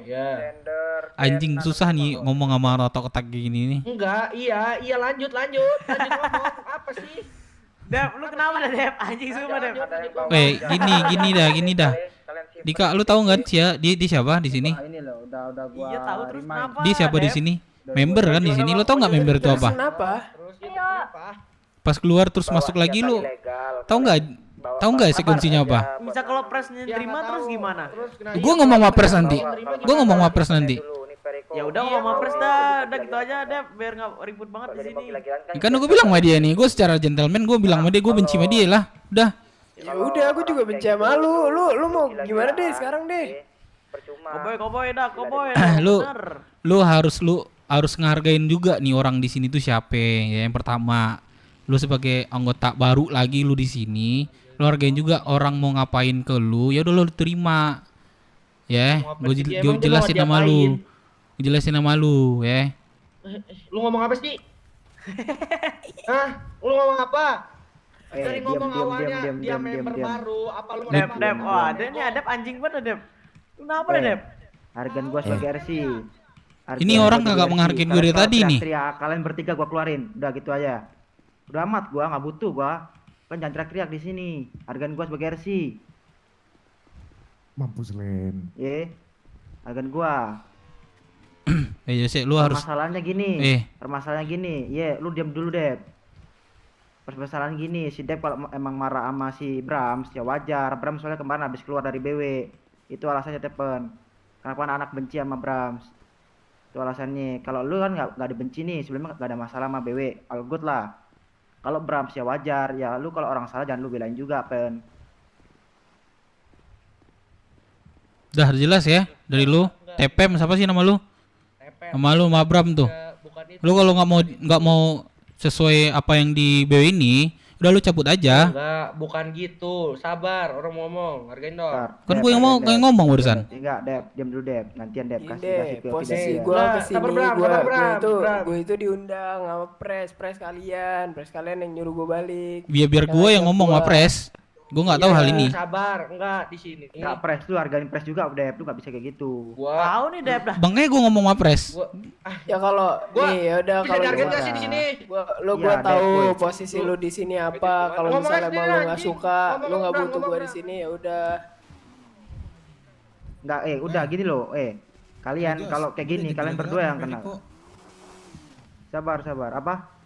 Anjing susah nih ngomong sama otak-otak gini nih. Enggak, iya lanjut ngomong apa sih? Dev, lu kenapa dah, Dev? Anjing semua, Dev. Weh, gini dah. Dika, lu tahu nggak sih ya dia siapa di sini? Ini loh, udah gua. Iya tahu, terus kenapa? Dia siapa di sini? Member kan di sini. Lu tahu nggak member itu apa? Kenapa? Pas keluar terus masuk lagi lu tahu nggak sekuensinya apa? Bisa kalau presnya terima terus gimana? Gua ngomong mapres nanti. Ya udah ngomong mapres dah, udah gitu aja deh, biar nggak ribut banget di sini. Kan gue bilang sama dia nih, gue secara gentleman gue bilang sama dia gue benci sama dia lah, udah. Ya udah, aku juga benci sama lu. Lu mau gimana deh sekarang deh? Koboy dah. Lu harus ngehargain juga nih orang di sini tuh siapa ya. Yang pertama, lu sebagai anggota baru lagi lu di sini, lu hargain juga orang mau ngapain ke lu, ya udah lu terima. Ya, gue jelasin sama lu. Jelasin sama lu ya. Lu ngomong apa sih? Hah? Lu ngomong apa? Dari ngomong awalnya dia member baru, apa lu mau Dep, oh ada nih Adep anjing banget Dep. Kenapa Dep? Hargain gua sebagai RC. Ini orang kagak menghargain gue dari tadi nih. Kalian bertiga gua keluarin, udah gitu aja. Udah amat gua nggak butuh gua. Kan jangan teriak-teriak di sini. Hargain gua sebagai RC. Mampus Len. Hargain gua. Jose, lu harus. Permasalahannya gini. Lu diam dulu Dep. Permasalahan gini, si Dep kalau emang marah sama si Brams, ya wajar. Brams soalnya kemarin habis keluar dari BW. Itu alasannya Tepen. Kenapa anak benci sama Brams? Itu alasannya. Kalau lu kan nggak dibenci nih, sebelumnya nggak ada masalah sama BW. All good lah. Kalau Bram sih wajar, ya lu kalau orang salah jangan lu belain juga, Pen. Udah jelas ya dari lu. TPM siapa sih nama lu? Nama lu sama Bram tuh. Lu kalau nggak mau sesuai apa yang di BW ini, udah lu cabut aja. Enggak, bukan gitu. Sabar, orang mau ngomong, hargain dong. Kan gue yang ngomong barusan. Enggak, Dep, diam dulu Dep. Nantian Dep kasih Posisi ke gua Dep. kesini, gua itu diundang sama pres kalian yang nyuruh gua balik. Biar gue yang ngomong sama Pres. Gue nggak tahu hal ini. Sabar, enggak di sini. Enggak Pres, lu hargain Pres juga, Dep. Lu nggak bisa kayak gitu. Tahu nih Dep dah. Bangnya gue ngomong sama Pres. Ya kalau nih ya udah bisa kalau dihargain nggak sih di sini? Gua tahu posisi lu di sini apa. Kalau misalnya emang lu nggak suka, lu nggak butuh gua di sini ya udah. Enggak, udah gini loh, kalian kalau kayak gini kalian berdua yang kenal. Sabar, apa?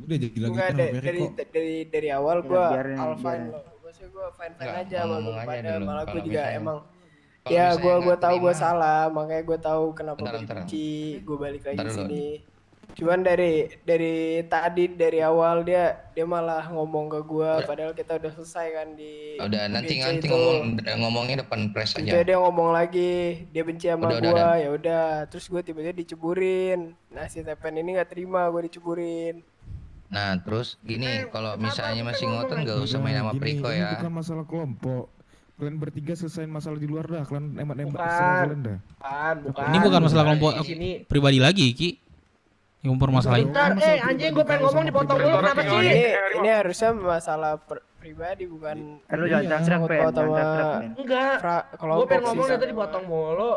Udah jadi lagi Enggak, dari awal gua biarin. Maksudnya gua fine aja ngomong aja dulu. malah Kalau gua juga misalnya- emang kalau ya misalnya gua nggak tahu gua terima- salah, makanya gua tahu kenapa Bentar, gua bentar. dibenci, gua balik lagi Bentar ke dulu. sini. Cuman dari tadi dari awal dia malah ngomong ke gua padahal kita udah selesai kan di Udah nanti BC itu. ngomongnya depan Pres Itu aja. dia ngomong lagi, dia benci sama Udah, gua, ya udah. Terus gua tiba-tiba diceburin. Nah, si Tepen ini nggak terima gua diceburin. Nah, terus gini, kalau misalnya masih ngotot nggak usah main sama Gini, Priko ini ya. bukan masalah kelompok. Kalian bertiga selesaiin masalah di luar dah. Kalian nembak-nembak Bukan. serang kalian dah. Bukan. Ini bukan masalah kelompok Di sini. pribadi lagi, Ki. Yang permasalahin. Bentar, anjing gua pengen ngomong dipotong dulu kenapa sih? Ini harusnya masalah pribadi bukan. Lu jangan teriak, Pen. Jangan teriak, Pen. Enggak. Gua pengen ngomong dari tadi potong mulu.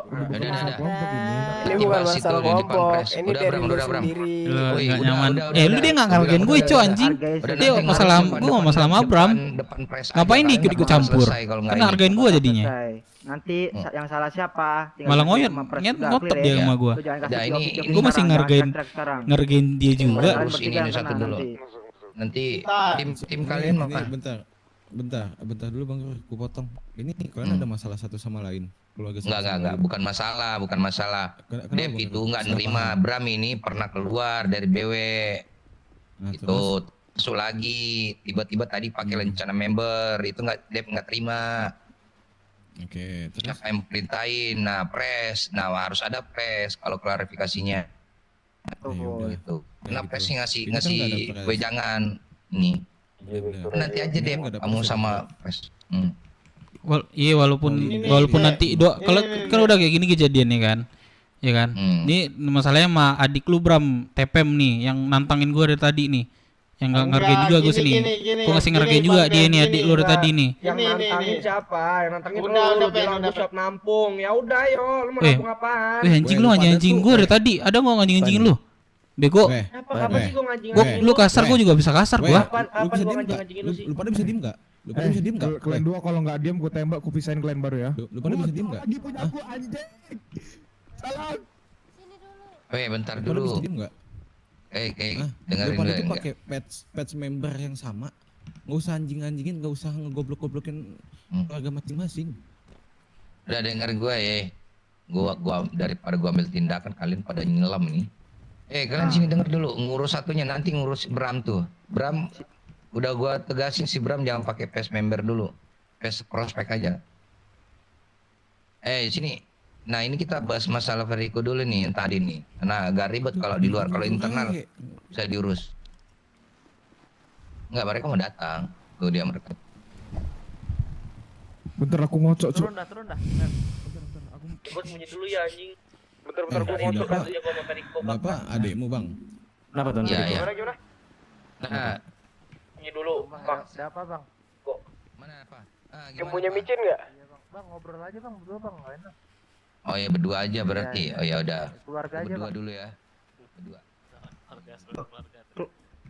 Ini bukan masalah kelompok. Ini dari lu sendiri. Nggak nyaman. Lu dia nggak ngargain gue, Cok, anjing. Dia masalah gue masalah sama Bram. Ngapain dia ikut campur? Kan hargain gue jadinya. Nanti yang salah siapa? Malah ngoyot, ngotot dia sama gue. Gue masih ngargain dia juga. Terus ini satu dulu. Nanti tim kalian makan. Bentar dulu Bang, aku potong. Ini kalian ada masalah satu sama lain. Keluarga Enggak, bukan masalah. Dep itu nggak nerima Bram ini pernah keluar dari BW. Itu masuk lagi, tiba-tiba tadi pakai rencana member, itu Dep nggak terima. Oke, terus Siapa yang perintahin? Nah, Pres. Nah, harus ada Pres kalau klarifikasinya. Gitu. Kenapa Pres ngasih wejangan nih? Nanti aja deh kamu sama Pres. Iya, walaupun nanti kalau udah kayak gini kejadiannya kan. Ya kan? Ini masalahnya sama adik lu Bram, TPM nih yang nantangin gua dari tadi nih. Yang nggak ngargain juga gue sini. Gue ngasih ngargain juga dia nih adik lu dari tadi nih. Yang nantangin siapa? Yang nantangin lu bilang gue shop nampung. Ya udah yo, lu mau nampung apaan? Anjing lu anjing gue dari tadi. Ada nggak anjing lu? Bego. Apa sih gue ngajing? Lu kasar gue juga bisa kasar gua. Apa gue ngajing lu sih? Lu pada bisa diem nggak? Lu pada bisa diem nggak? Kalian dua kalau nggak diem gue tembak, gue pisahin kalian baru ya. Lu pada bisa diem nggak? Lagi punya aku anjing. Salah. Bentar Lu pada bisa dulu. diem nggak? Dengerin Daripada dulu. itu pakai patch member yang sama, nggak usah anjing-anjingin, nggak usah ngegoblok-goblokin keluarga masing-masing. Udah dengerin gue ya. Gua daripada gua ambil tindakan kalian pada nyelam nih. Kalian sini denger dulu, ngurus satunya nanti ngurus Bram tuh. Bram udah gua tegasin si Bram jangan pakai patch member dulu. Patch prospek aja. Sini. Nah, ini kita bahas masalah Veriko dulu nih yang tadi nih. Karena agak ribet kalau di luar, kalau internal bisa diurus. Enggak, mereka mau datang. Tuh dia mereka. Bentar aku ngocok, Cuk. Turun dah. Gue sembunyi dulu ya anjing. Bentar gue ngocok kan ya gue sama Veriko. Bapak, adekmu Bang. Kenapa tuh? Iya. Gimana? Nah, Sembunyi dulu. Bang. Ada apa Bang? Kok? Mana apa? Yang punya micin nggak? Bang ngobrol aja Bang, berdua Bang, nggak enak. Oh ya berdua aja berarti. Oh ya udah. Keluarga aja, Berdua Bang. dulu ya. Berdua.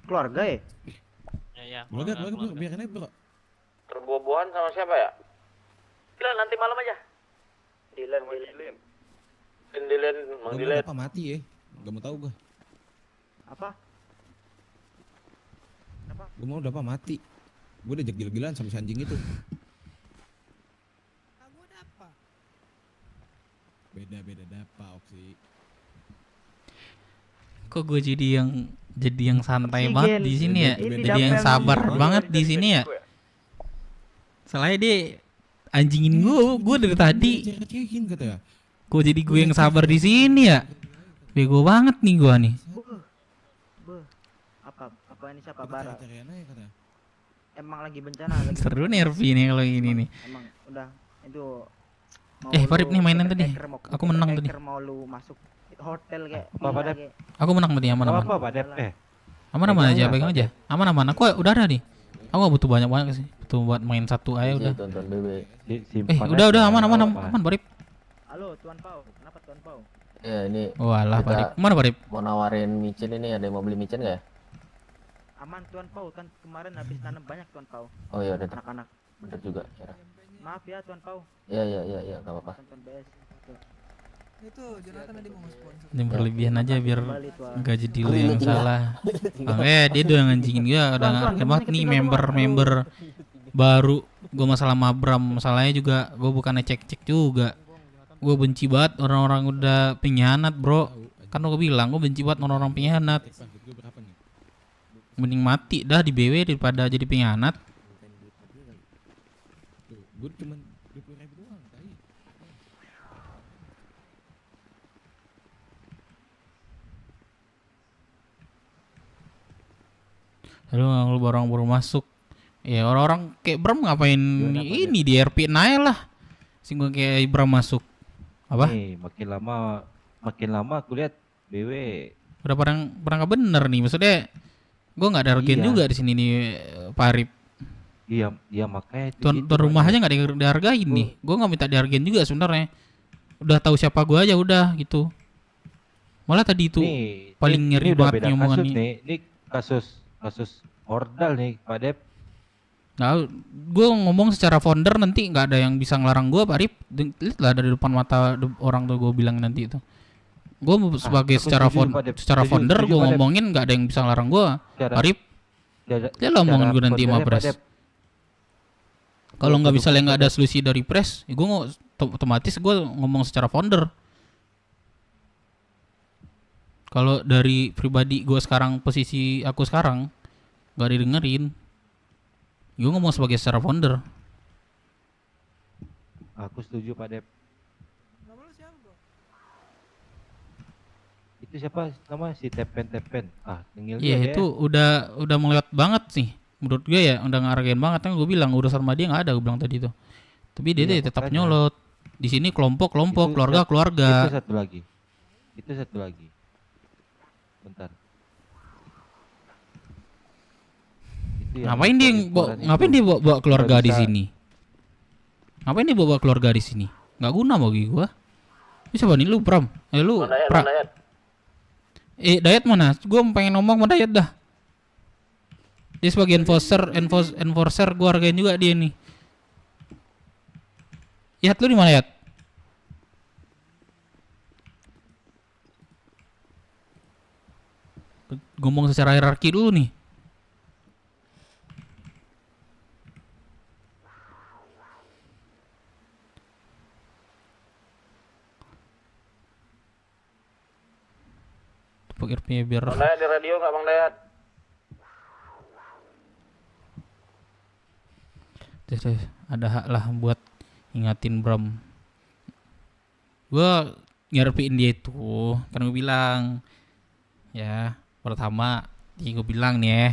Keluarga ya? Keluarga, biarin aja bro. Terbuah-buahan sama siapa ya? Dilan nanti malam aja. Dilan. Mang Dilan. Apa mati ya? Gak mau tahu gua. Apa? Gua mau udah apa mati. Gua udah gila-gilaan sama si anjing itu. Beda dapa Oksi. Kok gue jadi yang jadi yang santai Si banget Gen. di sini ya. Ini Jadi yang dapet sabar lu. banget di sini ya. Soalnya dia anjingin gue dari tadi. Kok jadi gue yang sabar di sini ya? Bego banget nih gue nih. Apa ini siapa Bara? Emang lagi bencana lagi. Seru nih RP nih kalau ini nih. Emang udah itu Farip nih mainan tadi. Aku menang tadi. Mau lu masuk hotel kayak Apa, Dep? Aku menang tadi aman-aman. Apa, Dep? Aman-aman aja, pegang aja. Aman-aman. Aku udah ada nih. Aku gak butuh banyak sih. Butuh buat main satu aja udah. Tonton BB. Udah aman Farip. Halo Tuan Pau, kenapa Tuan Pau? Ya ini. Walah Farip. Mana Farip? Mau nawarin micin ini, ada yang mau beli micin nggak ya? Aman Tuan Pau, kan kemarin habis nanam banyak Tuan Pau. Oh iya udah. Anak-anak. Bener juga. Ya. Maaf ya Tuan Pau. Iya nggak apa-apa. Tonton BS. Itu Jonathan tadi mau sponsor. Yang berlebihan aja biar gak jadi lu yang salah. Dia udah nganjingin gue, udah ngerti banget nih member baru. Gue masalah sama Abram, masalahnya juga gue bukannya cek juga. Gue benci banget orang-orang udah pengkhianat bro. Kan gue bilang gue benci banget orang-orang pengkhianat. Mending mati dah di BW daripada jadi pengkhianat. Gue cuma 20.000 doang tadi. Lalu orang baru masuk. Ya orang-orang kayak Bram ngapain ini di RP naik lah. Singgung kayak Bram masuk. Apa? Nih, makin lama aku lihat BW Udah pernah nggak bener nih, maksudnya gue nggak ada hargain juga di sini nih Farip. Iya makanya Tuan rumah aja nggak dihargain nih. Gue nggak minta dihargain juga sebenarnya. Udah tahu siapa gue aja udah gitu. Malah tadi itu paling ngeri banget ngomongan nih. Ini kasus ordal nih Pak Dep. Nah, gue ngomong secara founder nanti nggak ada yang bisa ngelarang gue, Pak Rip. Lihat lah dari depan mata orang tuh gue bilang nanti itu. Gue sebagai secara founder gue ngomongin nggak ada yang bisa ngelarang gue, Pak Rip. Dia lah omongan gue nanti sama Pres. Kalau nggak bisa nggak ada solusi dari Pres, ya gue otomatis gue ngomong secara founder. Kalau dari pribadi gue sekarang, posisi aku sekarang nggak didengerin. Gue ngomong sebagai secara founder. Aku setuju Pak Dep. Itu siapa nama si Tepen? Tinggal Iya itu udah melewat banget sih. Menurut gue ya udah ngargain banget. Kan gue bilang urusan sama dia nggak ada, gue bilang tadi tuh. Tapi dia tetap nyolot. Di sini kelompok, keluarga. Itu satu lagi. Bentar. Ngapain dia bawa keluarga di sini? Ngapain dia bawa keluarga di sini? Nggak guna bagi gua. Bisa nih lu Pram? Lu Dayat. Dayat mana? Gua pengen ngomong sama Dayat dah. Dia sebagai enforcer gua hargain juga dia nih. Yat lu di mana Yat? Ngomong secara hierarki dulu nih. RP biar Bang Dayat di radio nggak Bang Dayat? Ada hak lah buat ingatin Bram. Gue ngerpiin dia itu kan gue bilang ya pertama gue bilang nih ya,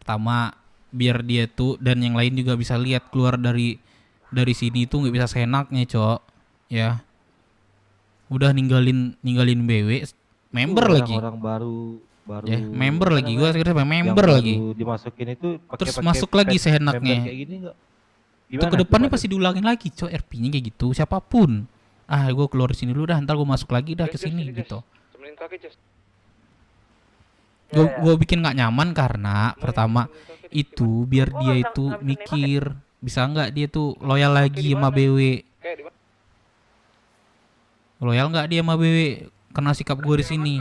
pertama biar dia tuh dan yang lain juga bisa lihat keluar dari sini tuh nggak bisa seenaknya cok ya. Udah ninggalin BW member lagi orang baru ya, member lagi gue sekarang member lagi dimasukin itu terus masuk lagi seenaknya itu ke depannya pasti diulangin lagi cok RP-nya kayak gitu siapapun. Gue keluar sini dulu dah, ntar gue masuk lagi dah ke sini gitu. Gue bikin nggak nyaman karena pertama itu biar dia itu mikir bisa nggak dia tuh loyal lagi sama BW, loyal nggak dia sama BW karena sikap gue di sini.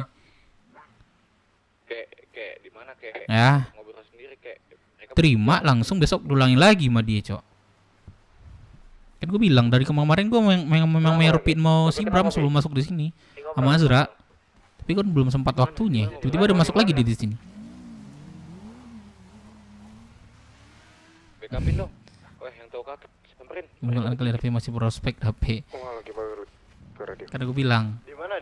Kayak di mana kayak ya ngobrol sendiri kayak terima langsung besok diulangin lagi sama dia cok. Kan gue bilang dari kemarin gue memang ngerupin mau si Bram sebelum masuk di sini sama Azra. Tapi kan belum sempat waktunya. Tiba-tiba udah masuk lagi di sini. Backupin dong. Weh, yang tahu kakak samperin. Mungkin kali tapi masih prospek HP. Karena gue bilang. Di mana?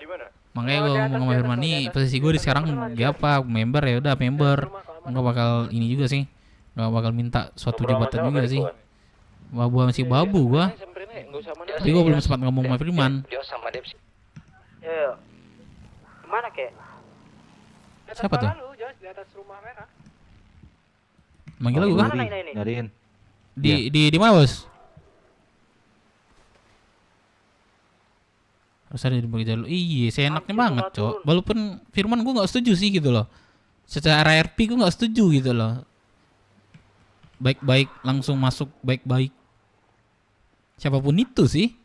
Makanya gue ngomong sama Firman nih, posisi gue di sekarang gak apa, member ya udah member. Enggak bakal ini juga sih. Enggak bakal minta suatu jabatan juga sih. Babu masih babu gua. Tapi gua belum sempat ngomong sama Firman. Yo. Kemana kek? Siapa tuh? Di atas rumah merah. Manggil lu kah? Nyariin. Di mana, Bos? Harus ada di bagi jalur. Iya, seenaknya banget, Cok. Walaupun Firman gua enggak setuju sih gitu loh. Secara RP gua enggak setuju gitu loh. Baik-baik langsung masuk baik-baik. Siapapun itu sih.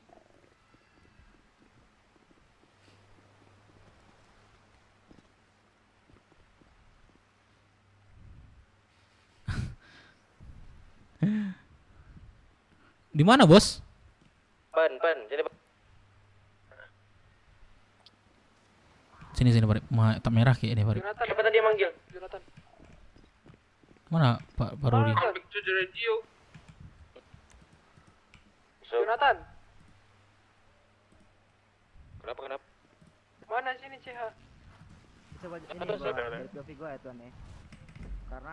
Di mana, Bos? Pan. Jadi Sini Pak. Tak merah kayaknya Pak. Jonathan dia manggil. Jonathan. Mana Pak Rudi? Jonathan. Kenapa? Mana sini CH? Coba ini dari POV gua ya tuan ya. Karena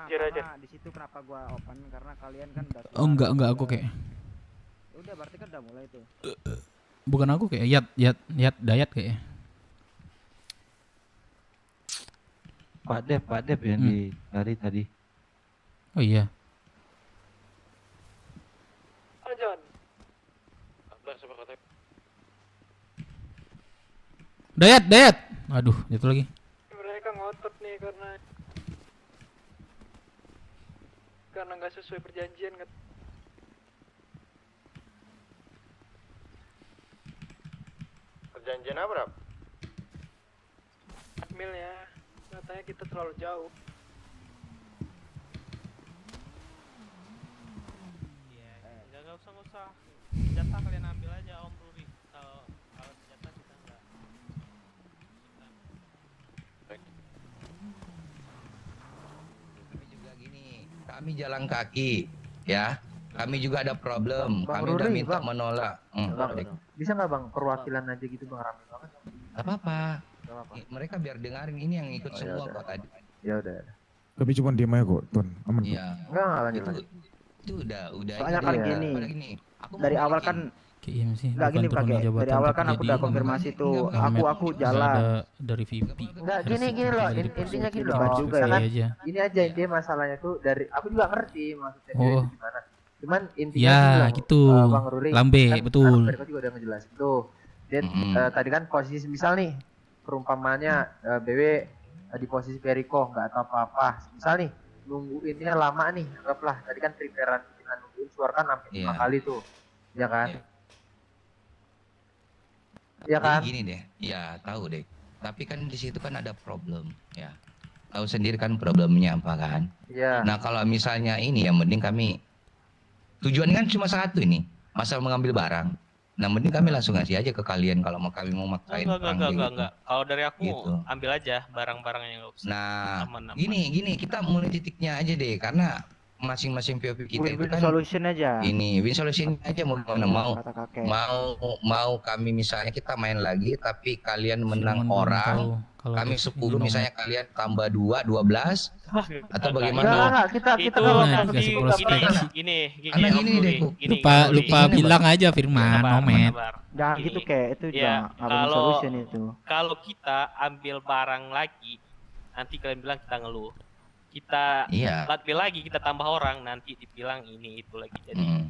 di situ kenapa gua open karena kalian kan udah. Oh enggak aku kayak. Udah berarti kan udah mulai tuh. Bukan aku kayak Yat Dayat kayak. Pak Dep yang dicari tadi. Oh iya. Halo John. Dayat. Aduh, jatuh lagi. Mereka ngotot nih karena nggak sesuai perjanjian kan. Perjanjian apa, Rap? Mil ya, katanya kita terlalu jauh. Nggak usah. Senjata kalian ambil aja Om Ruri. Kalau senjata kita enggak. Kami juga gini, kami jalan kaki, ya. Kami juga ada problem. Kami udah minta menolak. Bisa nggak Bang perwakilan aja gitu Bang, rame banget. Apa? Mereka biar dengarin ini yang ikut semua kok tadi. Ya udah. Tapi cuma diem aja kok, Tuan. Aman. Iya. Enggak lanjut. Itu udah. Soalnya kan gini. Dari awal kan sih. Enggak gini pakai. Dari awal kan aku udah konfirmasi tuh. Aku jalan. Dari VP. Enggak gini loh. Intinya gini loh. Juga ya. Ini aja intinya masalahnya tuh dari aku juga ngerti maksudnya gimana. Cuman intinya ya gitu. Bang Ruri, Lambe, kan, betul. Mereka juga udah ngejelasin tuh. Dan tadi kan posisi misal nih perumpamannya BW di posisi Periko nggak tahu apa-apa. Misal nih nungguinnya lama nih, anggaplah tadi kan preparean kita nungguin suara kan sampai 5 kali tuh, ya kan? Ya kan? Gini deh, ya tahu deh. Tapi kan di situ kan ada problem, ya. Tahu sendiri kan problemnya apa kan? Iya. Nah kalau misalnya ini ya mending kami tujuan kan cuma satu ini, masalah mengambil barang. Nah mending kami langsung ngasih aja ke kalian kalau kami mau maksain. Enggak. Kalau dari aku gitu. ambil aja barang-barang yang nggak usah. Nah aman. gini kita mulai titiknya aja deh karena masing-masing POV kita itu kan solution aja. Ini win solution aja mau kami misalnya kita main lagi tapi kalian menang orang, kami 10 misalnya kalian tambah 2 12 atau bagaimana? Kita gini lupa bilang aja Firman Nomet. Jangan gitu kayak itu jangan solution itu. Kalau kita ambil barang lagi nanti kalian bilang kita ngeluh. Kita latih lagi, kita tambah orang, nanti dibilang ini itu lagi, jadi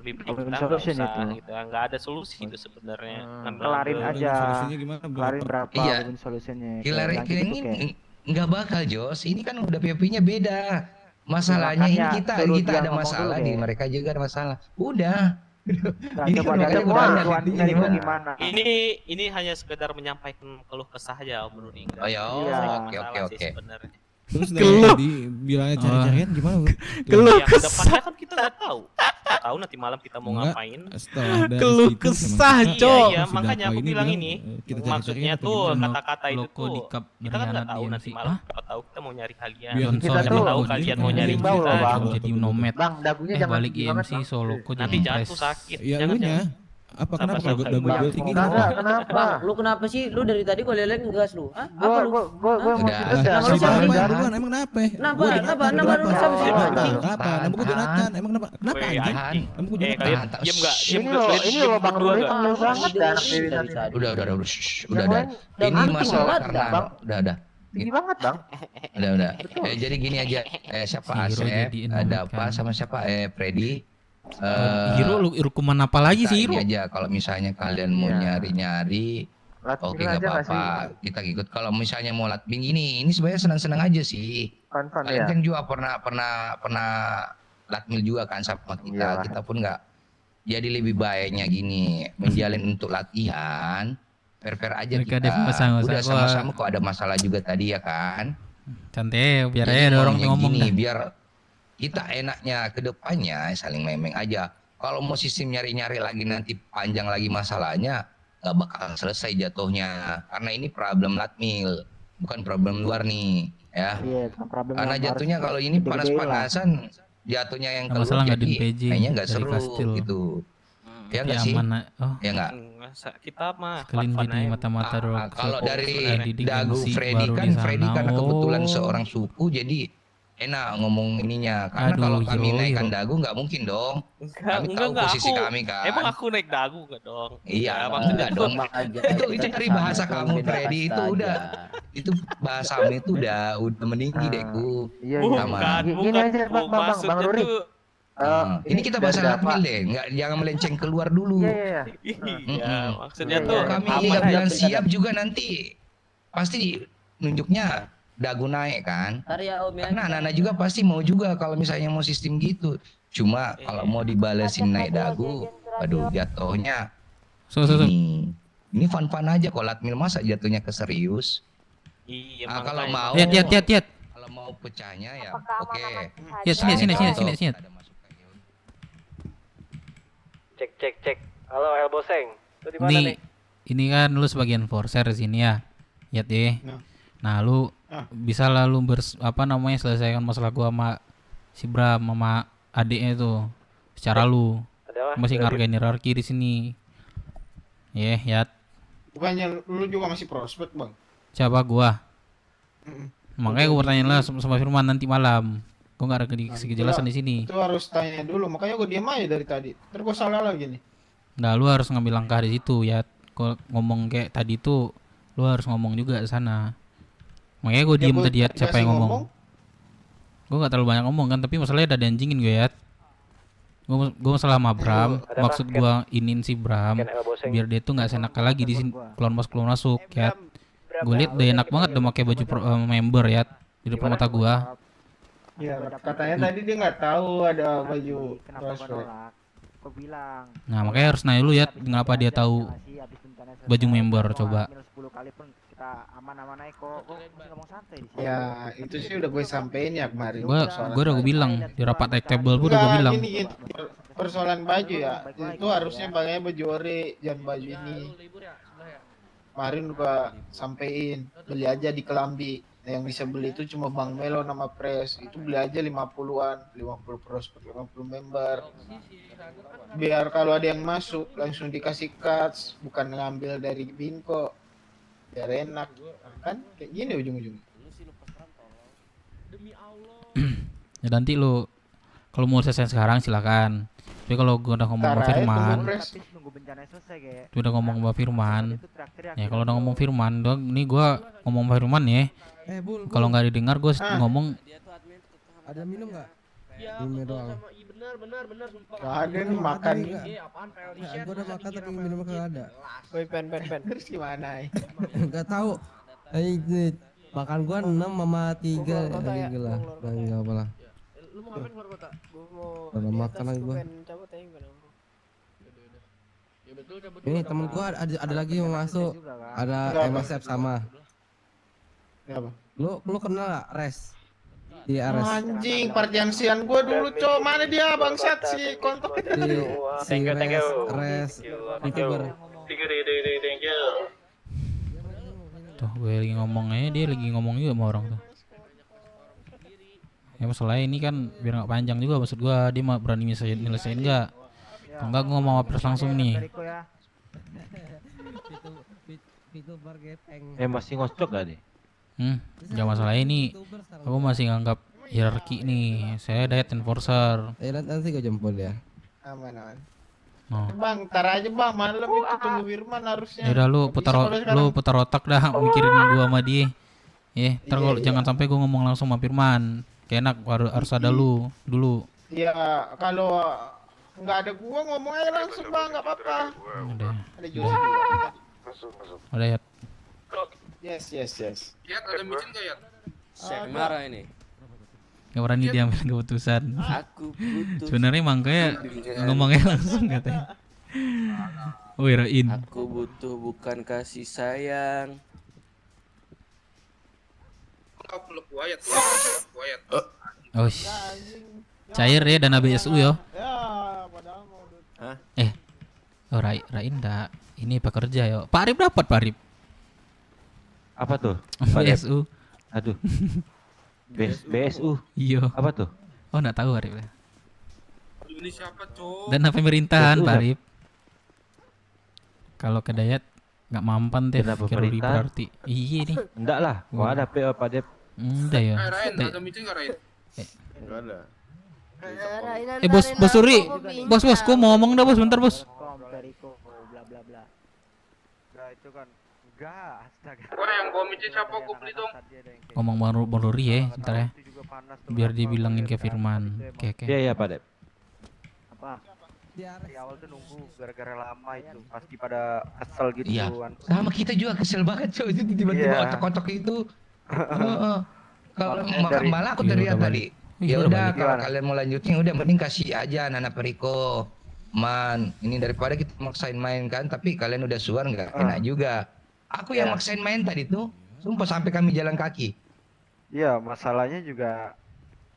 lebih baik kita nggak usah gitu, nggak ada solusi itu sebenarnya. Kelarin aja, kelarin berapa solusinya. Kelarin ini nggak bakal Jos, ini kan udah POV-nya beda. Masalahnya ini kita ada masalah di mereka juga ada masalah. Udah. Ini hanya sekedar menyampaikan keluh kesah aja Om Rudi. Oh ya, oke. Terus dari bilangnya cari-carian gimana? Keluh kesah kan kita nggak tahu. Nggak tahu nanti malam kita mau ngapain. Setelah dari Keluh situ kesah, sama Cok. Iya, si makanya Dapa aku bilang bilang, ini. kita cari-cari Maksudnya apa tuh gimana. kata-kata itu Loko tuh di cup kita kan nggak berkhianat tahu di nanti MC. malam. Hah? Siapa tahu kita mau nyari kalian. Beyond Siapa Soul tahu jadi kalian mau nyari imbau kita. loh, Bang. gitu. Jadi nomad. Bang, dagunya jangan balik tinggi banget, MC Soloko Nanti jadi jatuh impres. sakit. Ya Jangan, lu nya. jangan. Apa kenapa Sama-sama. kalau dagu gue tinggi? Enggak, kenapa? Bang, lu kenapa sih? Lu dari tadi gua liat ngegas lu. Hah? Apa lu? Gua mau Udah. cerita Nama lu Si siapa? Dapa duluan emang kenapa? Kenapa? Gua Kenapa? Jonathan, Nama lu siapa sih? Kenapa? Nama gue Jonathan. Emang kenapa? Kenapa Weh, anjing? anjing. Nama gue Kalian Jonathan. diam nggak? Diam Ini nggak? loh, Kalian ini diam loh Bang berdua Ruli nggak? tengil banget dah anak Dewi tadi. Udah. Yang Udah. lain Ini tinggi masalah banget, karena Bang. udah. Tinggi banget, Bang. Udah. Jadi gini aja. Siapa Si Hero Asep, jadi ada nomad apa kan. sama siapa Freddy. Hero lu hukuman apa lagi Kita sih Hero? ini aja kalau misalnya kalian mau Iya. nyari-nyari, oke Latih nggak aja nggak apa-apa, kita ikut. Kalau misalnya mau latbing ini sebenarnya senang-senang aja sih. Fun-fun Kalian ya. kan juga pernah latmil juga kan sama kita. Iyalah. Kita pun nggak. Jadi lebih baiknya gini, menjalin untuk latihan, fair aja Mereka kita. ada masalah-masalah. Udah sama-sama kok ada masalah juga tadi ya kan. Santai, biar Jadi aja ada orang maunya ngomong gini, dah. biar kita enaknya ke depannya saling memeng aja. Kalau mau sistem nyari-nyari lagi nanti panjang lagi masalahnya, nggak bakal selesai jatuhnya. Karena ini problem latmil, bukan problem luar nih, ya. Iya, problem Karena yang jatuhnya harus kalau ini gede-gedein lah. panas-panasan, jatuhnya yang Nggak keluar masalah nggak jadi di PJ, kayaknya nggak dari seru kastil. gitu. Ya Tapi nggak sih? aman, oh. Ya nggak? Kita mah Sekalian fun-fun jadi aja. mata-mata dulu. Kalau dari didik Dagu MC Freddy baru kan, di sana. Freddy karena kebetulan Oh. seorang suku jadi enak ngomong ininya. Karena Aduh, kalau kami Hero, naikkan Hero. Dagu nggak mungkin dong. Kami Enggak, tahu posisi aku. kami kan. Emang aku naik dagu nggak dong? Iya, maksudnya enggak dong. aja. Itu dari bahasa kamu Freddy itu udah itu bahasamu itu udah meninggi dekku. Iya, Sama. Gini aja, Bang maksudnya Ruri. tuh Ini kita bahas dari latmil Dapa. deh, nggak jangan melenceng keluar dulu. Iya. iya, maksudnya Iya, tuh iya. Kami aman nggak aja. bilang siap juga nanti pasti nunjuknya Dagu naik kan. Ntar ya Om ya. Karena anak-anak juga pasti mau juga kalau misalnya mau sistem gitu. Cuma kalau mau dibalesin naik Dagu, aduh jatuhnya So. ini fun-fun aja kok latmil masa jatuhnya ke serius. Iya, Nah, kalau mau Lihat. kalau mau pecahnya ya Apakah oke. aman-aman Ya saja? sini. Cek. Halo Elboseng. Lu di mana nih? Ini kan lu sebagai enforcer di sini ya. Lihat deh. Nah, lu bisa lah lu selesaikan masalah gua sama si Bram sama adiknya itu secara lu. Ada apa? Masih ngargain hierarki di sini. Ya. Bukannya lu juga masih prospek, Bang? Siapa gua? Makanya gua bertanya lah sama Firman nanti malam. Gua nggak ada kejelasan di sini. Itu harus tanya dulu, makanya gue diam aja dari tadi. Terus gue salah lagi nih. Nah, lu harus ngambil langkah di situ ya. Kalau ngomong kayak tadi tuh, lu harus ngomong juga ke sana. Makanya gue diem tadi ya, siapa yang ngomong. Gue gak terlalu banyak ngomong kan, tapi masalahnya ada dianjingin gue ya. Gue masalah sama Bram, maksud gue inin si Bram biar dia tuh nggak senakal lagi di sini keluar masuk ya. Gue liat dia enak banget udah pakai baju member ya di depan mata gue. Iya, katanya tadi dia nggak tahu ada baju prospek. Kau bilang. Nah, makanya harus nanya lu ya, kenapa dia tahu baju member coba. 10 kali pun kita aman-aman aja kok. Kok masih ngomong santai di sini. Ya, itu sih udah gue sampein ya kemarin. Gue udah bilang di rapat tag table gue udah gue bilang. Gini, persoalan baju ya, itu harusnya pakainya baju ori, jangan baju ini. Kemarin gua sampein, beli aja di Kelambi. Yang bisa beli itu cuma Bang Melo nama Pres. Itu beli aja 50-an, 50 prospek, 50 member. Biar kalau ada yang masuk langsung dikasih cards, bukan ngambil dari Binko. Biar enak, kan? Kayak gini ujung-ujungnya. Ya nanti lu kalau mau selesai sekarang silakan. Tapi kalau gue udah ngomong sama Firman, udah ngomong sama Firman, ya kalau udah ngomong Firman, dong, ini gue ngomong sama Firman ya. Kalau nggak didengar gue ngomong. Ada minum nggak? Minum doang. Bener. Gak ada nih makan. Gue udah makan tapi minum nggak ada. Woi pen. Terus gimana? Nggak tahu. Ini makan gua 6 sama 3 lagi lah. Enggak apa lah. Lu mau ngapain keluar kota? Gua mau Udah makan lagi gua. cabut aja gimana? Ya betul cabut. Ini temen gua ada lagi yang masuk. Ada MSF sama. Apa? Lu kenal gak Res? Di Ares. Anjing, partiansian gua dulu, Cok. Mana dia bangsat si kontak Si Res YouTuber. Thank you. Tuh gue lagi ngomong aja, dia lagi ngomong juga sama orang tuh. Ya masalah ini kan biar nggak panjang juga, maksud gua dia mah berani nyelesain nggak? Enggak, gua mau apres langsung nih. Masih ngocok gak nih? Gak masalah ini. Aku masih nganggap hierarki nih. Saya diet enforcer. Nanti gue jemput ya. Aman. Oh. Bang, tar aja bang, malam itu tunggu Wirman harusnya. Ya udah lu putar otak dah mikirin gua sama dia. Ntar kalau jangan sampai gua ngomong langsung sama Firman. Kayak enak harus ada lu dulu. Iya, kalau nggak ada gua ngomong aja langsung bang, nggak apa-apa. Ada juga. Udah ya. Yes. Ya, ada meeting nggak ya? Saya marah ini. Gak berani dia ambil keputusan. Aku butuh. Sebenarnya makanya ngomongnya langsung katanya. Woi Rain. Aku butuh bukan kasih sayang. Kau peluk Wyatt. Oh, cair ya dana BSU yo. Hah? Oh Rain dah. Ini pekerja yo. Pak Arif dapat Pak Arif. Apa tuh? BSU. Aduh. BSU. Iya. Apa tuh? Oh, enggak tahu Arif. Ini siapa, Cok? Dana pemerintahan Pak Arif. Kalau ke Dayat nggak mampan teh kalori berarti. Iya nih. Enggak lah. Gua ada PO Pak Dep. Enggak ya. Rain, ada meeting nggak Rain? Enggak ada. Bos Suri. Bos, gua mau ngomong dah bos, bentar bos. Itu kan enggak, astaga. Wah, yang bawa meeting siapa? Gua beli dong. Ngomong baru ya, bentar ya. Biar dibilangin ke Firman. Oke. Iya Pak Dep. Apa? Di awal tuh nunggu gara-gara lama itu, pasti pada kesel gitu kan. Sama kita juga kesel banget Cok, itu tiba-tiba kocok-kocok itu. Kalau malah aku teriak tadi. Ya udah kalau kalian mau lanjutin udah mending kasih aja anak-anak Periko. Man, ini daripada kita maksain main kan, tapi kalian udah suar nggak enak juga. Aku yang maksain main tadi tuh, sumpah sampai kami jalan kaki. Iya, masalahnya juga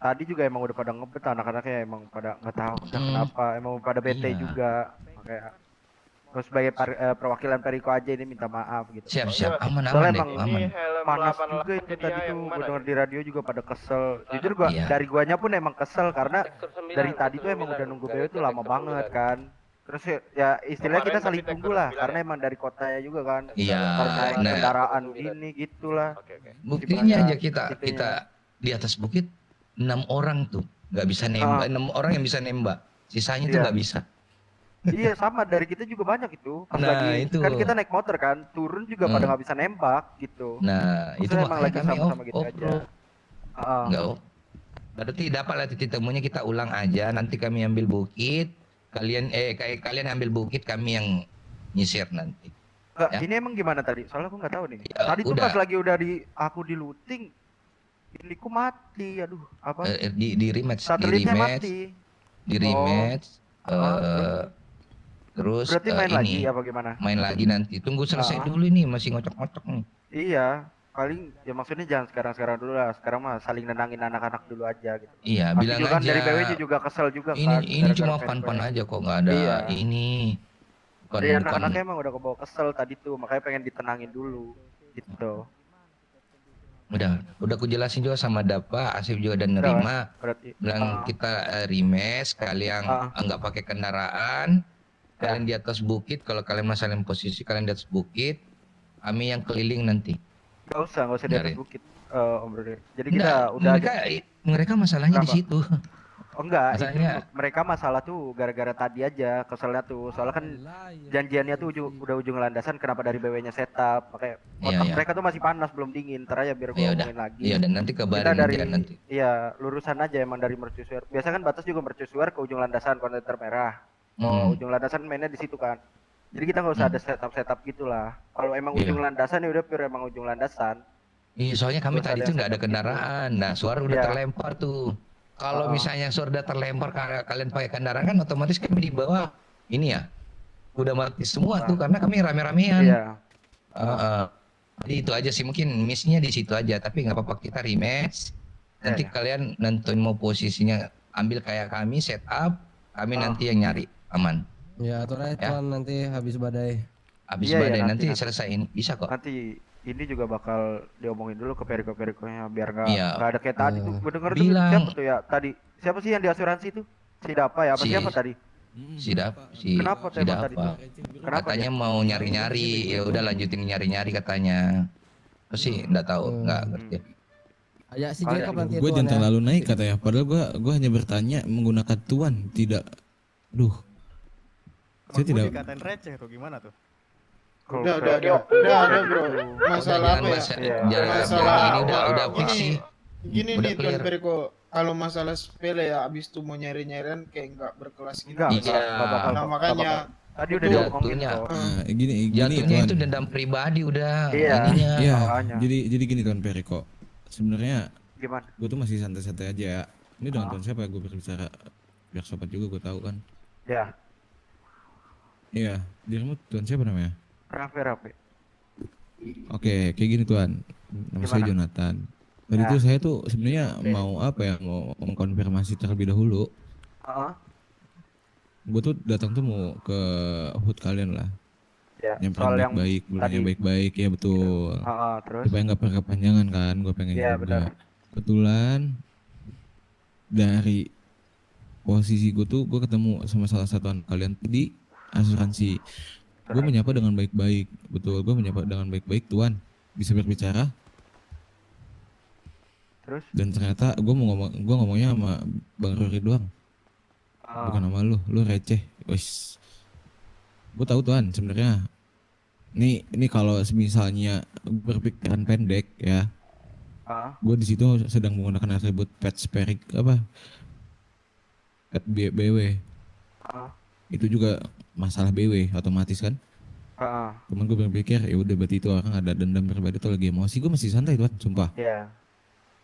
tadi juga emang udah pada ngebet anak-anaknya emang pada nggak tahu kenapa, emang pada bete juga. Kayak terus sebagai perwakilan Periko aja ini minta maaf gitu. Siap, aman Soalnya deh, emang panas juga itu tadi tuh, gue denger di radio juga pada kesel. Jujur gua dari guanya pun emang kesel karena dari tadi tuh emang udah nunggu BW itu lama banget kan. Terus ya istilahnya kita saling tunggu lah karena emang dari kotanya juga kan. Iya. Karena kendaraan gini gitulah. Buktinya aja kita di atas bukit 6 orang tuh nggak bisa nembak, 6 orang yang bisa nembak, sisanya tuh nggak bisa. Iya sama dari kita juga banyak itu. Pas lagi itu kan kita naik motor kan, turun juga pada nggak bisa nembak gitu. Nah itu emang lagi kami sama-sama gitu aja. Enggak berarti dapatlah titik temunya, kita ulang aja, nanti kami ambil bukit, kalian ambil bukit, kami yang nyisir nanti. Enggak, ini emang gimana tadi? Soalnya aku nggak tahu nih. Tadi tuh pas lagi udah aku di looting, iniku mati, aduh apa? Di rematch, di rematch. Terus berarti main lagi apa gimana? Main lagi nanti. Tunggu selesai dulu ini, masih ngocok-ngocok nih. Iya, paling ya maksudnya jangan sekarang dulu lah. Sekarang mah saling nenangin anak-anak dulu aja gitu. Iya, bilang aja. Kan dari BW juga kesel juga kan. Ini cuma pan-pan aja kok, nggak ada ini. Iya, anak-anaknya emang udah kebawa kesel tadi tuh, makanya pengen ditenangin dulu gitu. Udah aku jelasin juga sama Dapa, Asif juga dan nerima. Bilang kita rematch, kalian nggak pakai kendaraan. Kalian di atas bukit, kalau kalian masalah posisi kalian di atas bukit, kami yang keliling nanti. Gak usah di atas bukit, Om Bro. Jadi kita udah mereka masalahnya di situ. Oh enggak, mereka masalah tuh gara-gara tadi aja keselnya tuh. Soalnya kan janjiannya tuh udah ujung landasan, kenapa dari BW-nya setup, makanya mereka tuh masih panas belum dingin. Ntar aja biar gue ngomongin lagi. Iya, dan nanti kabarin nanti. Iya, lurusan aja emang dari mercusuar. Biasa kan batas juga mercusuar ke ujung landasan kontainer merah. Ujung landasan mainnya di situ kan. Jadi kita nggak usah ada setup gitulah. Kalau emang ujung landasan ya udah pure emang ujung landasan. Iya, soalnya kami tadi tuh nggak ada kendaraan. Nah, suara udah terlempar tuh. Kalau misalnya suara udah terlempar kalian pakai kendaraan kan otomatis kami di bawah ini ya. Udah mati semua tuh karena kami rame-ramean. Iya. Jadi itu aja sih, mungkin missnya di situ aja. Tapi nggak apa-apa, kita rematch. nanti kalian nentuin mau posisinya, ambil kayak kami setup, kami nanti yang nyari, aman. Ya, atur aja Tuan, nanti habis badai. Habis badai nanti selesaiin, bisa kok. Nanti ini juga bakal diomongin dulu ke periko-perikonya biar nggak Iya. ada kayak tadi tuh. Gue denger tuh Bilang. siapa tuh ya tadi? Siapa sih yang di asuransi tuh? Si Dapa ya? Apa siapa tadi? Kenapa tembak tadi tuh? Kenapa Katanya mau nyari-nyari, ya udah lanjutin nyari-nyari katanya. Terus sih enggak tahu, enggak ngerti. Ya si Jacob nanti Gue jangan terlalu naik katanya. Padahal gue hanya bertanya menggunakan tuan, tidak. Duh. Saya tidak. Dikatain receh tuh gimana tuh? Udah bro. Masalah apa ya? Masalah ini udah fix sih. Gini Udah nih Tuan clear. Periko, kalau masalah sepele ya abis itu mau nyari-nyarian kayak nggak berkelas gitu. Nah makanya tadi udah diomongin kok. Gini Jatuhnya Tuan. itu dendam pribadi udah Iya. ininya. Iya. Jadi gini Tuan Periko. Sebenarnya gimana? Gue tuh masih santai-santai aja ya. Ini dengan Tuan siapa gue berbicara biar sobat juga gue tahu kan. Ya. Iya, dirimu Tuan siapa namanya? Rafe. Oke, kayak gini Tuan. Nama saya Jonathan. Tadi tuh saya tuh sebenarnya mau apa ya? Mau mengkonfirmasi terlebih dahulu. Gue tuh datang tuh mau ke hood kalian lah. Ya, Nyamperin baik-baik, yang baik-baik ya betul. Terus? Supaya nggak berkepanjangan kan, gue pengen Iya, juga. benar. Kebetulan dari posisi gue tuh gue ketemu sama salah satu anak kalian di asuransi. Gue menyapa dengan baik-baik, betul. Gue menyapa dengan baik-baik, Tuan. Bisa berbicara. Terus? Dan ternyata gue ngomongnya sama Bang Rory doang. Bukan sama lu receh. Wis. Gue tahu Tuan sebenarnya. Ini kalau misalnya berpikiran pendek ya. Gue di situ sedang menggunakan atribut pet sperik apa? Pet BW. Itu juga masalah BW otomatis kan? Cuman gue berpikir ya udah berarti itu orang ada dendam pribadi tuh lagi emosi. Gue masih santai Tuan, sumpah. Iya.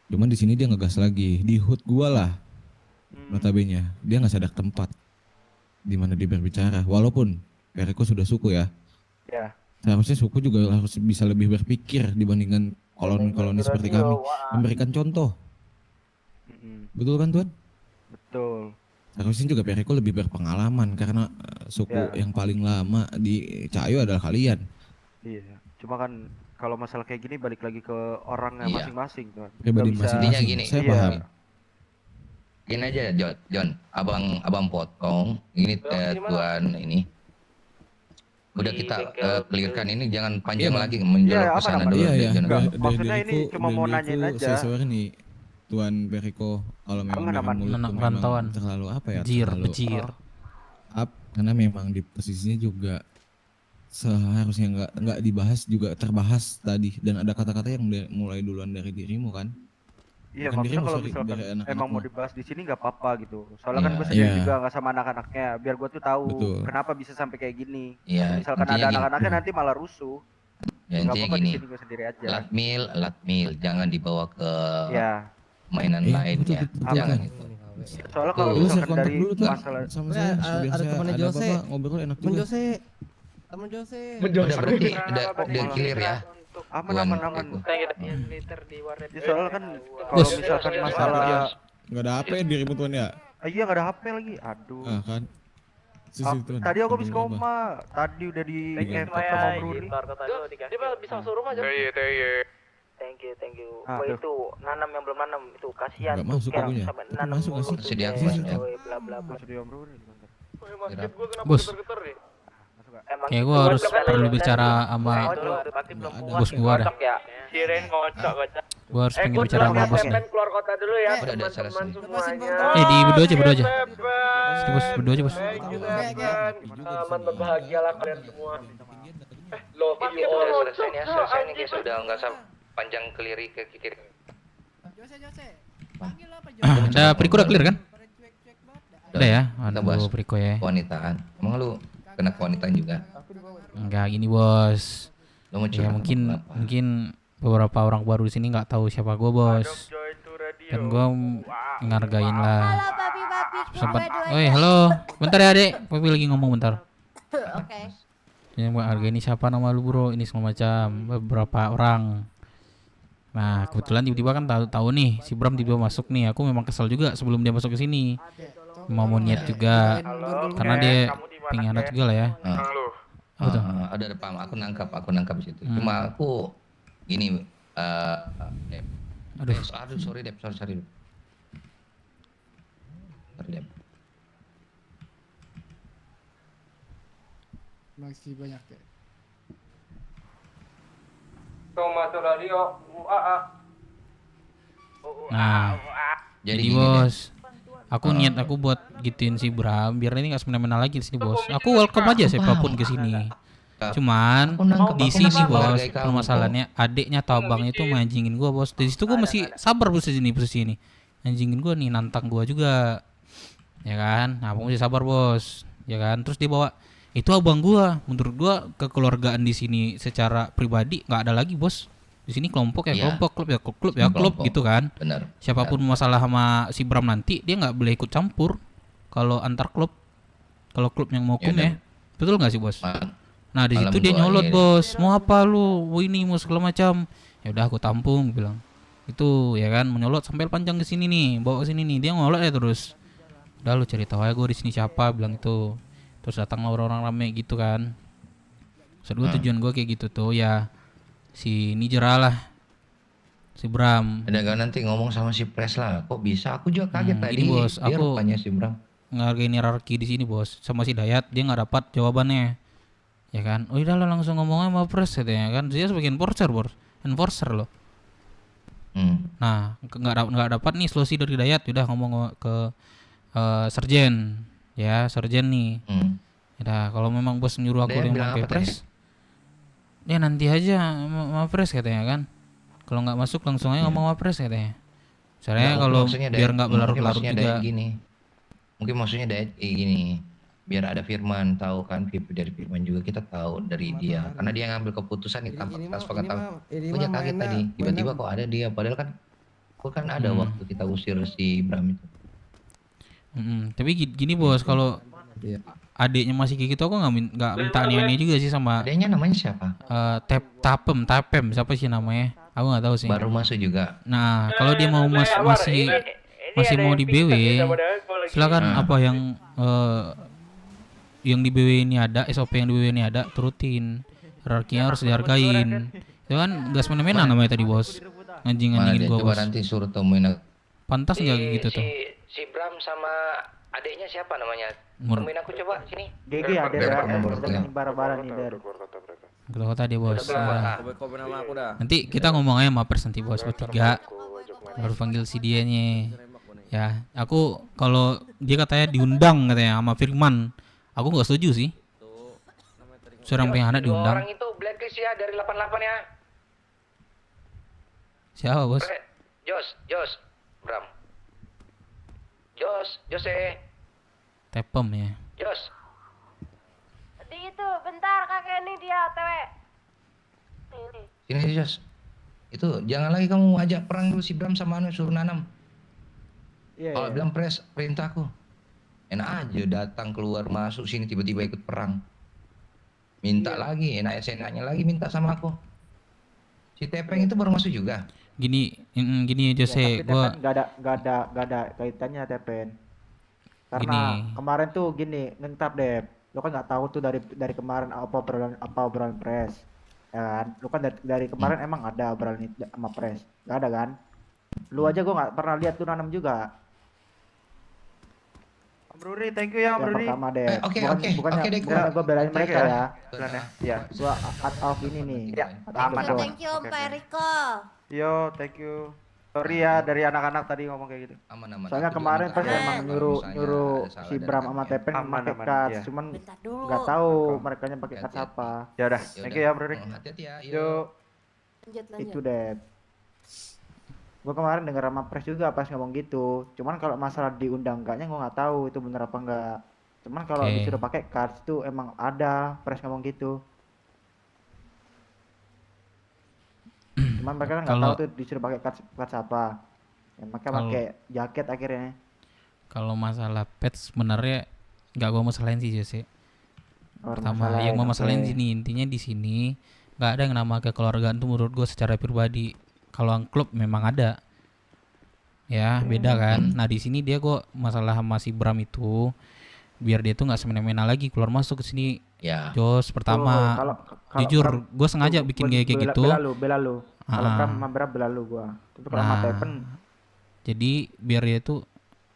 Cuman di sini dia ngegas lagi di hood gua lah. Notabene dia nggak sadar tempat di mana dia berbicara. Walaupun Periko sudah suku ya. Iya. Seharusnya suku juga harus bisa lebih berpikir dibandingkan koloni-koloni seperti kami. Memberikan contoh. Betul kan Tuan? Betul. Harusnya juga Periko lebih berpengalaman karena suku yang paling lama di Cayo adalah kalian. Iya. Cuma kan kalau masalah kayak gini balik lagi ke orangnya masing-masing Tuan. Pribadi masing-masing. Gini, saya paham. Gini aja John, abang potong. Ini Tuan ini. Udah kita clearkan ini, jangan panjang lagi menjawab kesana dulu. Maksudnya ini cuma mau nanyain aja. Saya sore nih Tuan Periko kalau memang rantauan terlalu apa ya? Becir. Up karena memang di posisinya juga seharusnya nggak dibahas juga terbahas tadi dan ada kata-kata yang mulai duluan dari dirimu kan? Iya, Bukan maksudnya dirimu, kalau sorry, misalkan dari anak-anakmu. emang mau dibahas di sini nggak apa-apa gitu. Soalnya kan gue sendiri juga nggak sama anak-anaknya. Biar gue tuh tahu kenapa bisa sampai kayak gini. Iya, Misalkan ada anak-anaknya nanti malah rusuh. Ya, Nggak intinya apa-apa, di gini, sini gue sendiri aja. latmil, jangan dibawa ke mainan Iya, lain betul, ya. betul, Jangan kan. itu. Soalnya kalau Dulu saya misalkan kontak dari dulu Tuan masalah sama saya, ada temannya Jose. apa-apa ngobrol enak Temen juga. Jose. Temen Jose. Udah berarti udah clear ya. Aman. Ya, soalnya kan kalau Bos. misalkan masalah Nggak ada HP dirimu Tuan ya? iya nggak ada HP lagi. Aduh. Kan. Tuan. Tadi aku habis koma. Tadi udah di ngefek sama Bruni. Dia bisa masuk rumah aja. Thank you. Ah, Gua tuh. itu nanam yang belum nanam itu kasihan. Nggak masuk Kayak akunya. sampai Itu nanam masuk nggak sih? mulu. Masih diakses ya? Bla bla bla. Masuk di Om Bruni. Bos. Emang Kayak gue harus perlu bicara sama bos gue dah. Siren ngocok. Gue harus pengen bicara sama bos nih. Keluar kota dulu ya Udah ada teman-teman semuanya. Di berdua aja. Sini bos, berdua aja bos. Aman berbahagia lah kalian semua. Lo video Udah selesai nih, selesai nih guys, udah nggak usah panjang ke kiri. Udah Priko udah clear kan? Udah ya, Kita bahas aduh Priko ya. kewanitaan. Emang lu kena kewanitaan juga? Enggak gini bos. Lu mau Ya curhat mungkin beberapa orang baru di sini nggak tahu siapa gue bos. Dan gue ngargain lah. Sempat. Oi halo, bentar ya adek. Papi lagi ngomong bentar. Oke. Ya gue harga ini siapa nama lu bro? Ini semua macam beberapa orang. Nah kebetulan tiba-tiba kan tahu nih si Bram tiba-tiba masuk nih. Aku memang kesel juga sebelum dia masuk ke sini. Mau niat juga karena dia pengen anak juga lah ya. Apa tuh? Ada paham, aku nangkap di situ. Cuma aku gini, aduh sorry Dep. Sorry Dep. Masih banyak ya. Masuk radio. Nah, jadi bos, aku niat aku buat gituin si Bram biar ini nggak semena-mena lagi di sini bos. Aku welcome aja siapapun ke sini. Cuman di sini bos, permasalahannya adiknya atau abangnya itu manjingin gua bos. Di situ gua masih sabar bos di sini posisi ini. Anjingin gua nih, nantang gua juga, ya kan? Nah, aku masih sabar bos, ya kan? Terus dia bawa itu abang gua. Menurut gua kekeluargaan di sini secara pribadi nggak ada lagi bos. Di sini kelompok ya kelompok, klub ya klub ya klub gitu kan. Benar. Siapapun masalah sama si Bram nanti dia nggak boleh ikut campur kalau antar klub. Kalau klub yang mau hukum ya. Betul nggak sih bos? Nah di situ dia nyolot bos. Mau apa lu? Ini mau segala macam. Ya udah aku tampung bilang. Itu ya kan menyolot sampai panjang ke sini nih, bawa ke sini nih. Dia ngolot ya terus. Udah lu cari tahu aja gue di sini siapa bilang itu. Terus datang orang-orang rame gitu kan. Maksud gue tujuan gue kayak gitu tuh ya. Si ini jerah lah, si Bram. Ada gak nanti ngomong sama si Pres lah, kok bisa? Aku juga kaget tadi. Ini bos, dia aku rupanya si Bram ngargain hierarki di sini bos. Sama si Dayat dia nggak dapat jawabannya, ya kan? Oh udah lah langsung ngomongnya sama Pres katanya kan. Dia sebagai enforcer loh. Nah nggak dapat nih solusi dari Dayat. Udah ngomong ke Serjen, ya Serjen nih. Udah kalau memang bos nyuruh aku yang pakai Pres. Ya nanti aja sama Pres katanya kan. Kalau nggak masuk langsung aja ngomong sama Pres katanya. Caranya kalau biar nggak berlarut-larut juga. Gini. Mungkin maksudnya gini. Biar ada Firman tahu kan, dari Firman juga kita tahu dari dia. Karena dia ngambil keputusan tanpa tahu. Aku aja kaget tadi. Tiba-tiba kok ada dia. Padahal kan ada waktu kita usir si Bram itu. Tapi gini bos, kalau adiknya masih kayak gitu aku nggak minta aneh-aneh juga sih sama. Adiknya namanya siapa? Tapem siapa sih namanya? Aku nggak tahu sih. Baru masuk juga. Nah kalau dia mau masih mau di BW, silakan apa yang di BW ini ada, SOP yang di BW ini ada, turutin. Hierarkinya harus dihargain. Itu kan nggak semena-mena namanya tadi bos. Anjing-anjingin gua bos. Coba nanti suruh temuin. Pantas nggak gitu tuh? Si Bram sama adiknya siapa namanya? Temuin aku coba sini. GG ada barang-barang nih dari kota dia bos. Nanti kita ngomong aja sama Pres nanti bos bertiga. Baru panggil si dia nya. Ya, aku kalau dia katanya diundang katanya sama Firman. Aku nggak setuju sih. Seorang pengen anak diundang. Orang itu blacklist ya dari 88 ya. Siapa bos? Jos, Bram. Jose. Tepem ya. Jos. Di itu, bentar kakek ini dia OTW. Sini Jos. Itu jangan lagi kamu ajak perang dulu si Bram sama suruh nanam. Kalau bilang Pres perintahku. Enak aja datang keluar masuk sini tiba-tiba ikut perang. Minta lagi, enak-enaknya lagi minta sama aku. Si Tepeng itu baru masuk juga. Gini Jose, gua nggak ada kaitannya Tepen. Karena kemarin tuh gini, ngentap deh. Lo kan nggak tahu tuh dari kemarin apa obrolan Pres, ya kan? Lo kan dari kemarin emang ada obrolan sama Pres, nggak ada kan? Lu aja gua nggak pernah lihat tuh nanam juga. Om Bruri, thank you ya Om Bruri. Pertama deh. Bukannya gua belain mereka ya. Ya. Gua out ini nih. Thank you Om Pak Eriko. Yo, thank you. Sorry ya dari anak-anak tadi ngomong kayak gitu. Aman. Soalnya kemarin pas emang nyuruh si Bram sama Tepeng pakai cards, cuman nggak tahu mereka nya pakai cards apa. Ya udah, thank you ya Bro. Hati-hati ya. Yuk. Itu deh. Gua kemarin denger sama Pres juga pas ngomong gitu. Cuman kalau masalah diundang enggaknya gua nggak tahu itu bener apa enggak. Cuman kalau disuruh pakai cards tuh emang ada Pres ngomong gitu. Cuman mereka kan nggak tahu tuh disuruh pakai cards apa. Ya, mereka pakai jaket akhirnya. Kalau masalah pet sebenarnya nggak gua masalahin sih Jose. Pertama yang mau masalahin sini intinya di sini nggak ada yang nama kekeluargaan tuh menurut gua secara pribadi. Kalau klub memang ada. Ya, beda kan. Nah, di sini dia kok masalah sama si Bram itu biar dia tuh nggak semena-mena lagi keluar masuk ke sini. Ya. Jos pertama. Jujur, gue sengaja bikin kayak gitu. Bela lu. Kalau Bram sama Bram bela lu gua. Tapi kalau sama Tepen jadi biar dia tuh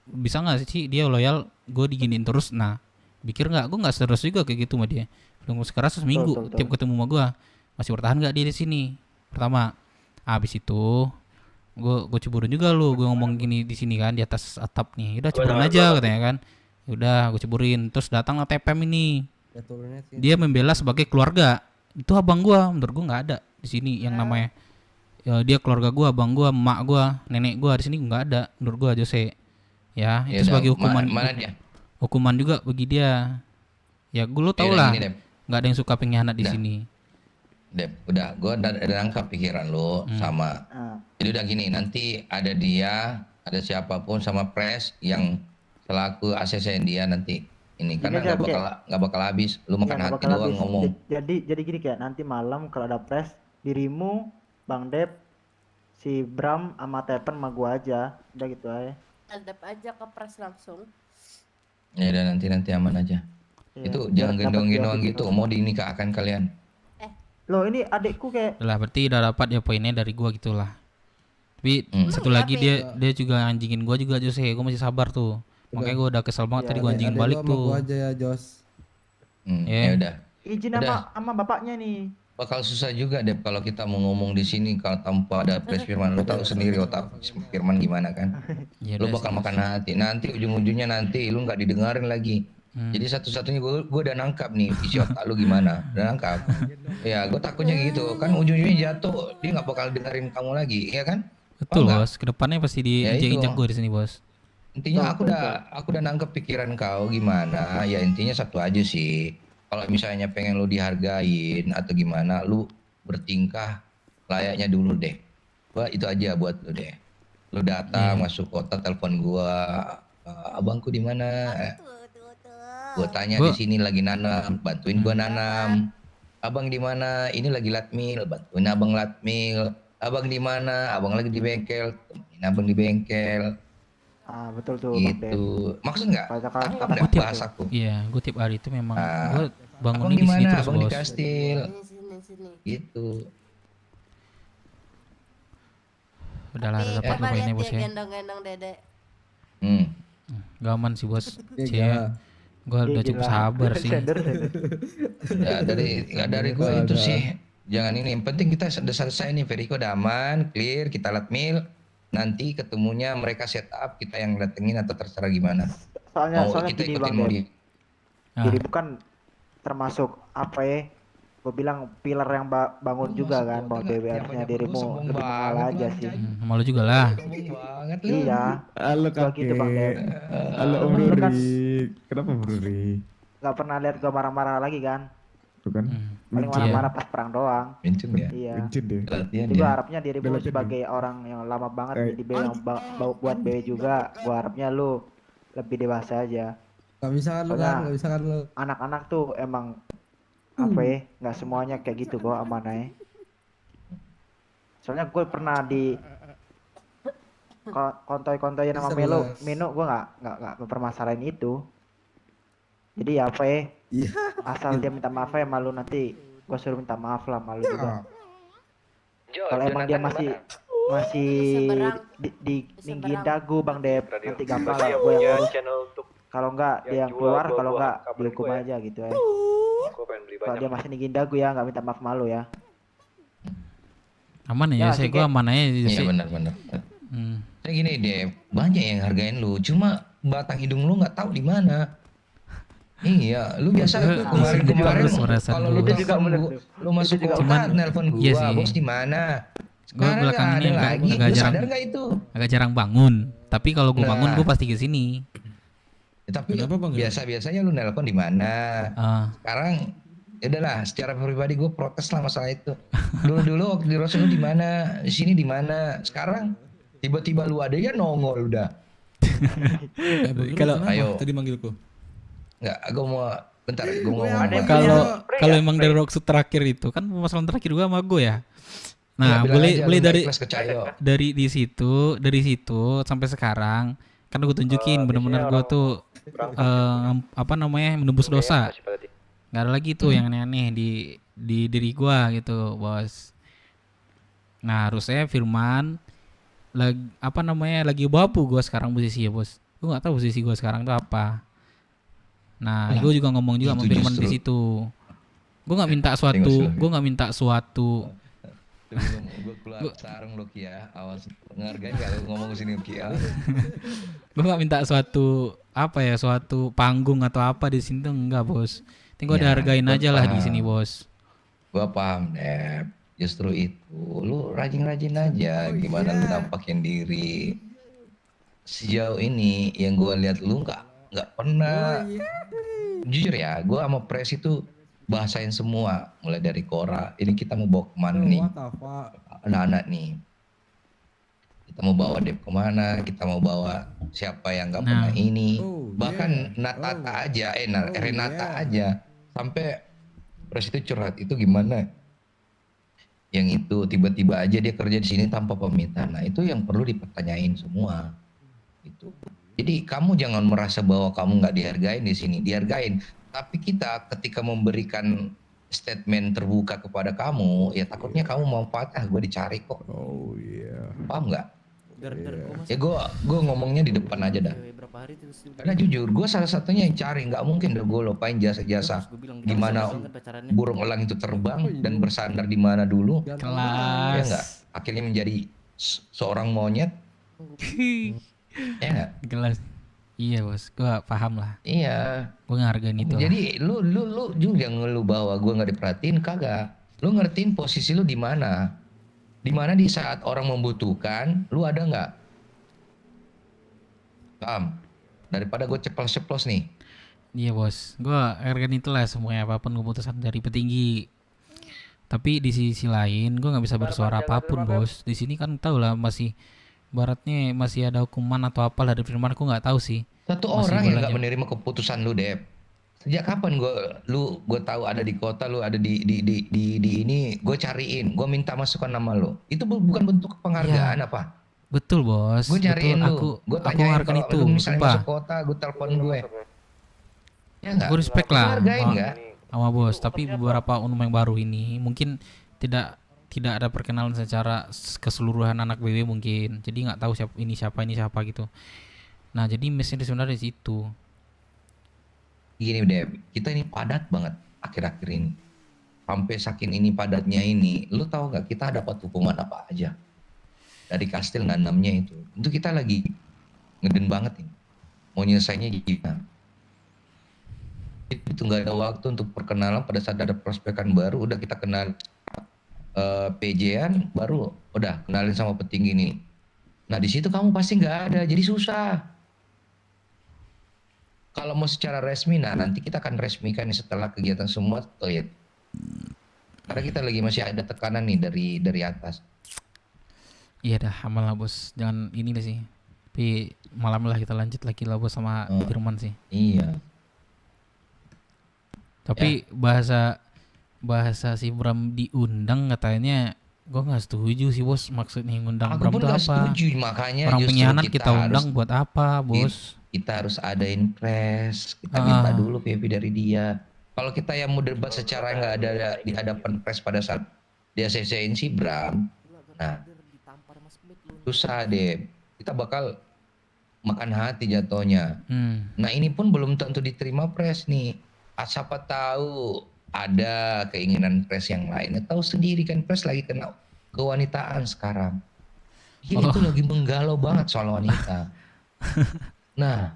bisa nggak sih dia loyal, gue diginiin terus. Nah, pikir nggak, gue nggak serius juga kayak gitu sama dia. Tunggu sekarang seminggu tiap ketemu sama gue masih bertahan nggak dia di sini. Pertama, habis itu gue ceburin juga lu, gue ngomong gini di sini kan di atas atap nih, udah ceburin aja katanya kan. Udah gue ceburin, terus datang TPM ini. Dia membela sebagai keluarga. Itu abang gue, menurut gue nggak ada di sini yang namanya. Ya, dia keluarga gue, abang gue, emak gue, nenek gue di sini nggak ada. Menurut gue Jose. Ya, itu sebagai hukuman. Mana dia? Hukuman juga bagi dia. Ya, gue lo tau lah. Nggak ada yang suka pengkhianat di sini. Dep, udah, gue udah nangkap pikiran lo sama. Jadi udah gini, nanti ada dia, ada siapapun sama Pres yang selaku ACC dia nanti ini karena nggak bakal habis. Lu makan hati doang ngomong. Jadi gini kayak nanti malam kalau ada Pres, dirimu, Bang Dep, si Bram sama Tepen sama gua aja, udah gitu aja. Dep aja ke Pres langsung. Ya udah nanti aman aja. Itu jangan gendong-gendong gitu, mau dinikahkan kalian. Loh ini adekku kayak. Lah berarti udah dapat ya poinnya dari gua gitulah. Tapi satu lagi dia juga anjingin gua juga Jose, gua masih sabar tuh. Makanya gua udah kesel banget tadi gua anjingin balik tuh. Gua aja ya Jos. Ya udah. Izin sama bapaknya nih. Bakal susah juga deh kalau kita mau ngomong di sini kalau tanpa ada Pres Firman. Lu tahu sendiri otak Firman gimana kan? Lu bakal makan hati. Nanti ujung-ujungnya nanti lu nggak didengarin lagi. Jadi satu-satunya gue udah nangkap nih isi otak lu gimana, udah nangkap. Ya gue takutnya gitu kan ujung-ujungnya jatuh dia nggak bakal dengerin kamu lagi, ya kan? Betul bos, kedepannya pasti diinjak-injak gue di sini bos. Intinya aku udah nangkep pikiran kau gimana. Ya intinya satu aja sih. Kalau misalnya pengen lu dihargain atau gimana, lu bertingkah layaknya dulu deh. Gua itu aja buat lu deh. Lu datang masuk kota telepon gua, abangku di mana? Gua tanya di sini lagi nanam, bantuin gua nanam. Abang di mana? Ini lagi latmil, bantuin abang latmil. Abang di mana? Abang lagi di bengkel, temenin abang di bengkel. Betul tuh. Gitu. Maksud nggak? Apa bahasaku? Iya, gue tiap hari itu memang gue bangun abang di sini terus abang bos. Di kastil. Gitu. Udah lah, dapat lu poinnya bos ya. Gendong-gendong Dede. Gak aman sih bos. Gue udah cukup sabar sih. Ya dari gue itu sih. Jangan ini. Yang penting kita sudah selesai nih. Veriko udah aman, clear. Kita latmil. Nanti ketemunya mereka set up, kita yang datengin atau terserah gimana. Soalnya kita gini ikutin Bang mau Dep. Jadi bukan termasuk apa ya? Gue bilang pilar yang bangun juga kan, mau BWR-nya dirimu lebih mengalah aja sih. Malu juga lah. Iya. Halo kakek. Gitu Bang Dep. Halo Om Ruri. Kenapa Ruri? Gak pernah lihat gue marah-marah lagi kan? Tuh kan. Paling marah-marah pas perang doang. Mincun ya? Iya. Mincun deh. Jadi gue harapnya dirimu sebagai orang yang lama banget di BW yang buat BW juga, gue harapnya lu lebih dewasa aja. Gak bisa kan lu kan, gak bisa kan lu. Anak-anak tuh emang apa ya, nggak semuanya kayak gitu kok amanah. Soalnya gue pernah di kontoy-kontoy nama Mino, gue nggak permasalahin itu. Jadi apa ya? Asal dia minta maaf ya malu, nanti gue suruh minta maaf lah malu juga. Kalau emang dia masih ninggin dagu Bang Dep, nanti gampang lah gue yang urus. Kalau enggak dia yang keluar, kalau enggak dihukum aja gitu ya. Kalau dia masih ninggin dagu ya nggak minta maaf malu ya. Aman ya, saya gue aman aja. Iya benar. Saya gini deh, banyak yang hargain lu, cuma batang hidung lu nggak tahu di mana. Iya, lu biasa tuh kemarin kalau lu juga lu masuk kota nelpon gua, bos di mana? Gue belakang ini agak jarang bangun. Tapi kalau gue bangun gue pasti ke sini. Tapi biasa-biasanya lu nelpon di mana? Sekarang ya udahlah, secara pribadi gue protes lah masalah itu. Dulu waktu di Rosso lu di mana? Di sini di mana? Sekarang tiba-tiba lu ada ya nongol udah. Kalau ayo tadi manggilku. Enggak, gue mau bentar, gue mau ngomong. Kalau emang dari Rocksu terakhir itu kan permasalahan terakhir gue sama gue ya. Nah, bilang boleh aja boleh lu nggak dari ikhlas ke Cahyo. dari situ sampai sekarang kan gue tunjukin benar-benar gue tuh apa namanya menembus dosa. Nggak ada lagi tuh yang aneh-aneh di diri gue gitu, Bos. Nah, harusnya Firman lagi babu gue sekarang posisi ya, Bos. Gue nggak tahu posisi gue sekarang tuh apa. Nah, gue juga ngomong juga sama Firman di situ. Gue nggak minta suatu Gue keluar sarung lo Kia, awas ngargain gak lo ngomong sini Kia. Gue nggak minta suatu panggung atau apa di sini tuh enggak, Bos. Tinggal Ya, dihargain gua aja lah di paham. sini, Bos. Gua paham, Dep. Justru itu, lu rajin-rajin aja gimana lu nampakin diri. Sejauh ini yang gua lihat lu nggak pernah. Jujur ya, gua sama Pres itu bahasain semua, mulai dari Kora. Ini kita mau bawa kemana nih? Anak-anak nih. Kita mau bawa Dep kemana? Kita mau bawa siapa yang nggak pernah ini? Bahkan Natata aja, Renata aja, sampai Pres itu curhat itu gimana? Yang itu tiba-tiba aja dia kerja di sini tanpa permintaan. Nah itu yang perlu dipertanyain semua. Itu. Jadi kamu jangan merasa bahwa kamu nggak dihargain di sini, dihargain. Tapi kita ketika memberikan statement terbuka kepada kamu, ya takutnya kamu mau patah, gue dicari kok. Oh iya. Paham nggak? Ya gue ngomongnya di depan aja dah. Karena jujur, gue salah satunya yang cari, nggak mungkin dah gue lupain jasa-jasa. Gimana burung elang itu terbang dan bersandar di mana dulu? Kelas. Ya nggak? Akhirnya menjadi seorang monyet. Ya nggak? Kelas. Iya, Bos, gua paham lah. Iya. Gua ngehargain itu. Jadi lu juga ngeluh bahwa gua nggak diperhatiin, kagak. Lu ngertiin posisi lu di mana? Di mana di saat orang membutuhkan, lu ada nggak? Paham? Daripada gue ceplos-ceplos nih. Iya, Bos. Gua hargain itulah semuanya apapun keputusan dari petinggi. Tapi di sisi lain gua nggak bisa bersuara apapun, Bos. Di sini kan tau lah baratnya masih ada hukuman atau apa dari Firman, aku nggak tahu sih. Satu orang yang nggak menerima keputusan lu, Dep. Sejak kapan gue tahu ada di kota, lu ada di ini, gue cariin, gue minta masukan nama lu. Itu bukan bentuk penghargaan apa? Betul, Bos. Gue nyariin lu. Gue tanyain kalau itu, lu misalnya sumpah. masuk kota, gue telepon gue. Ya nggak? Gue respect lah nggak? sama Bos. Tapi beberapa oknum yang baru ini mungkin tidak ada perkenalan secara keseluruhan anak BW mungkin, jadi nggak tahu siapa gitu. Nah jadi messnya sebenarnya di situ. Gini Dep, kita ini padat banget akhir-akhir ini. Sampai saking ini padatnya ini, lu tahu nggak kita dapat hukuman apa aja dari kastil 66-nya itu? Itu kita lagi ngeden banget ini. Mau nyelesainya gimana? Itu nggak ada waktu untuk perkenalan. Pada saat ada prospekan baru, udah kita kenal. PJ-an baru udah kenalin sama petinggi nih. Nah di situ kamu pasti nggak ada, jadi susah. Kalau mau secara resmi, nah nanti kita akan resmikan setelah kegiatan semua terlihat. Karena kita lagi masih ada tekanan nih dari atas. Iya dah, amal lah, Bos. Jangan ini deh sih. Tapi malam lah kita lanjut lagi lah, Bos, sama Firman sih. Iya. Tapi bahasa si Bram diundang katanya gue nggak setuju sih, Bos. Maksudnya ngundang Bram itu apa? Setuju, makanya orang pengkhianat kita undang harus, buat apa, Bos? Kita harus adain press, kita minta dulu PV dari dia. Kalau kita yang mau debat secara nggak ada di hadapan press pada saat dia CC-in si Bram, nah susah deh. Kita bakal makan hati jatuhnya. Nah ini pun belum tentu diterima press nih. Siapa tahu ada keinginan press yang lain. Tahu sendiri kan press lagi kena kewanitaan sekarang. Ini tuh lagi menggalau banget soal wanita. Nah,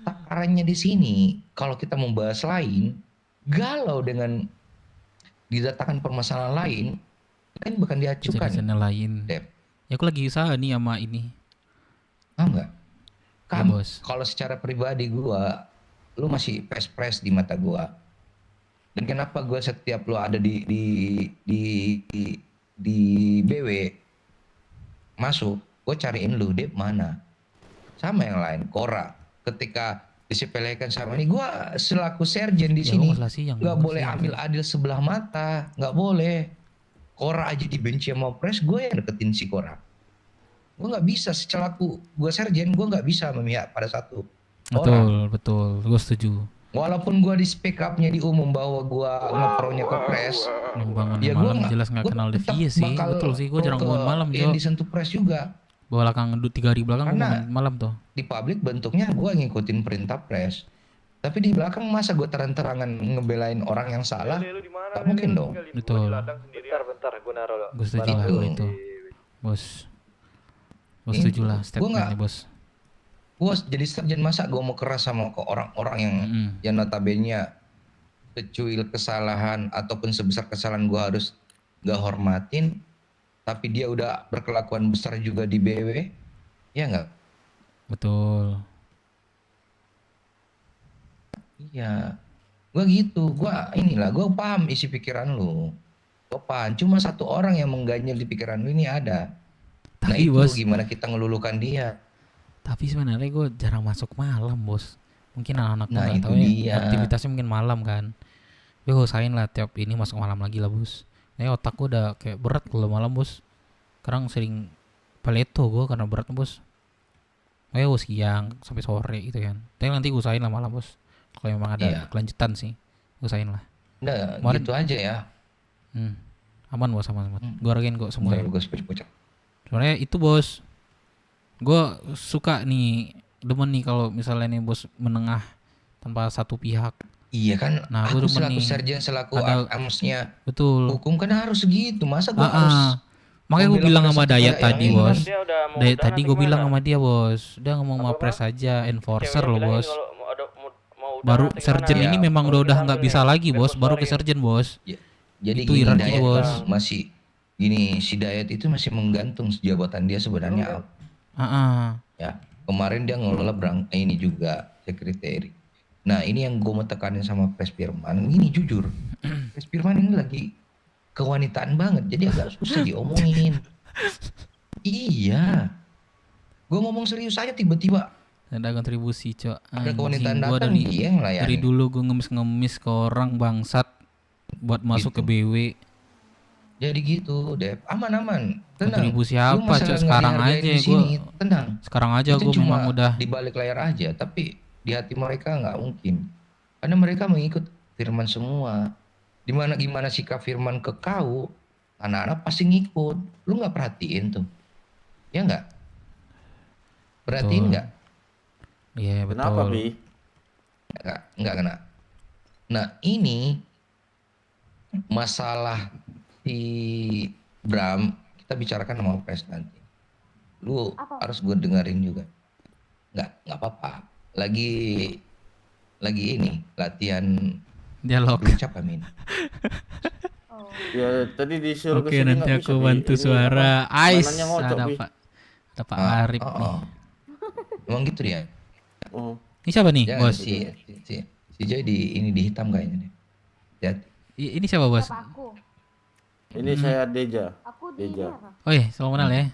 takarannya di sini kalau kita membahas lain, galau dengan didatangkan permasalahan lain bahkan diajukan. Lain. Ya aku lagi usaha nih sama ini. Enggak. Kamu kalau secara pribadi gua, lu masih pres di mata gua. Dan kenapa gue setiap lo ada di BW masuk, gue cariin lu Dep mana? Sama yang lain, Kora. Ketika disepelekan sama ini, gue selaku serjen di sini nggak boleh ambil adil sebelah mata, nggak boleh. Kora aja dibenci sama Pres, gue yang deketin si Kora. Gue nggak bisa secelaku gue serjen, gue nggak bisa memihak pada satu orang. Betul, gue setuju. Walaupun gue di speak up-nya di umum bahwa gue ngepronya ke Pres, Bangun ya malam gue jelas nggak kenal Devi sih. Betul sih, gue jarang bangun malam yang Jo. disentuh Pres juga. Belakang 3 hari belakang gue Karena bangun malam tuh. Di publik bentuknya gue ngikutin perintah Pres, tapi di belakang masa gue terang-terangan ngebelain orang yang salah? Gak mungkin dong. Betul. Bentar, gue naruh lo. Gue setuju lah kalau itu, bos. Gue setuju lah statementnya bos. Gue jadi serjen, masa gue mau keras sama ke orang-orang yang notabene kecuil kesalahan ataupun sebesar kesalahan gue harus gak hormatin, tapi dia udah berkelakuan besar juga di BW, ya nggak? Betul. Iya, gue gitu, gue paham isi pikiran lu, gue paham. Cuma satu orang yang mengganjal di pikiran lu ini ada. Nah Tapi itu bos, gimana kita ngelulukan dia? tapi sebenarnya gue jarang masuk malam bos. Mungkin anak-anak Nah, nggak itu tahu ya, dia. aktivitasnya mungkin malam kan. Gue usahain lah tiap ini masuk malam lagi lah bos. Otak gue udah kayak berat kalau malam bos. Sekarang sering paleto gue karena berat bos. Siang sampai sore gitu kan. Tapi nanti gue usahain lah malam bos. Kalau memang ada kelanjutan sih, usahain lah. Udah, Kemarin- gitu aja ya. Aman bos, aman. Gue hargain kok semua. Gue sepocok. Sebenarnya itu bos, gue suka nih, demen nih kalau misalnya nih bos menengah tanpa satu pihak. Iya kan, Nah, aku gua demen selaku nih. serjen, selaku Ada- amsnya Betul. hukum kan harus segitu, masa gue harus Makanya gue membela bilang pada sama satu Dayat pihak tadi yang bos. ini. Dayat tadi gue bilang sama dia bos, udah ngomong sama Pres aja, enforcer loh bos. Baru serjen Ya, ini memang udah nggak bisa lagi bos, baru ke serjen bos. Jadi Itu gini, hierarki Dayat bos. masih gini, si Dayat itu masih menggantung jabatan dia sebenarnya apa. Ya, kemarin dia ngelola ini juga sekretari. Nah ini yang gue mau tekanin sama Pres Firman, ini jujur, Pres Firman ini lagi kewanitaan banget, jadi agak susah diomongin. Iya, gue ngomong serius aja tiba-tiba Ada kontribusi cok. ada kewanitaan Gua datang, dia yang melayani. dari dulu gue ngemis ke orang bangsat buat masuk ke BW. Jadi gitu, Dep. Aman-aman. Tenang. Kontribusi Lu apa masalah cok? nggak Sekarang dihargain aja di gue. sini, tenang. Sekarang aja Itu gue cuma memang udah. di balik layar aja, tapi di hati mereka nggak mungkin. Karena mereka mengikut Firman semua. Gimana sikap Firman ke kau, anak-anak pasti ngikut. Lu nggak perhatiin tuh, ya nggak? Perhatiin Betul. nggak? Iya betul. Kenapa, Bi? Nggak kena. Nah ini masalah si Bram, kita bicarakan sama Pres nanti. Lu harus gue dengerin juga. Nggak apa-apa. Lagi ini latihan dialog. Ucap amin. Ya tadi disuruh Oke, kesini nanti nggak aku bisa, Bi. bantu Ini suara. apa? Ais, Manannya ngocok, ada Bi. Pak Arif nih. Emang gitu dia. Ini siapa nih, Jangan, bos? Si Joy ini dihitam kayaknya deh. Hati-hati. Ini siapa, bos? Ini saya Deja. Aku di Deja. Oh iya, salam kenal ya.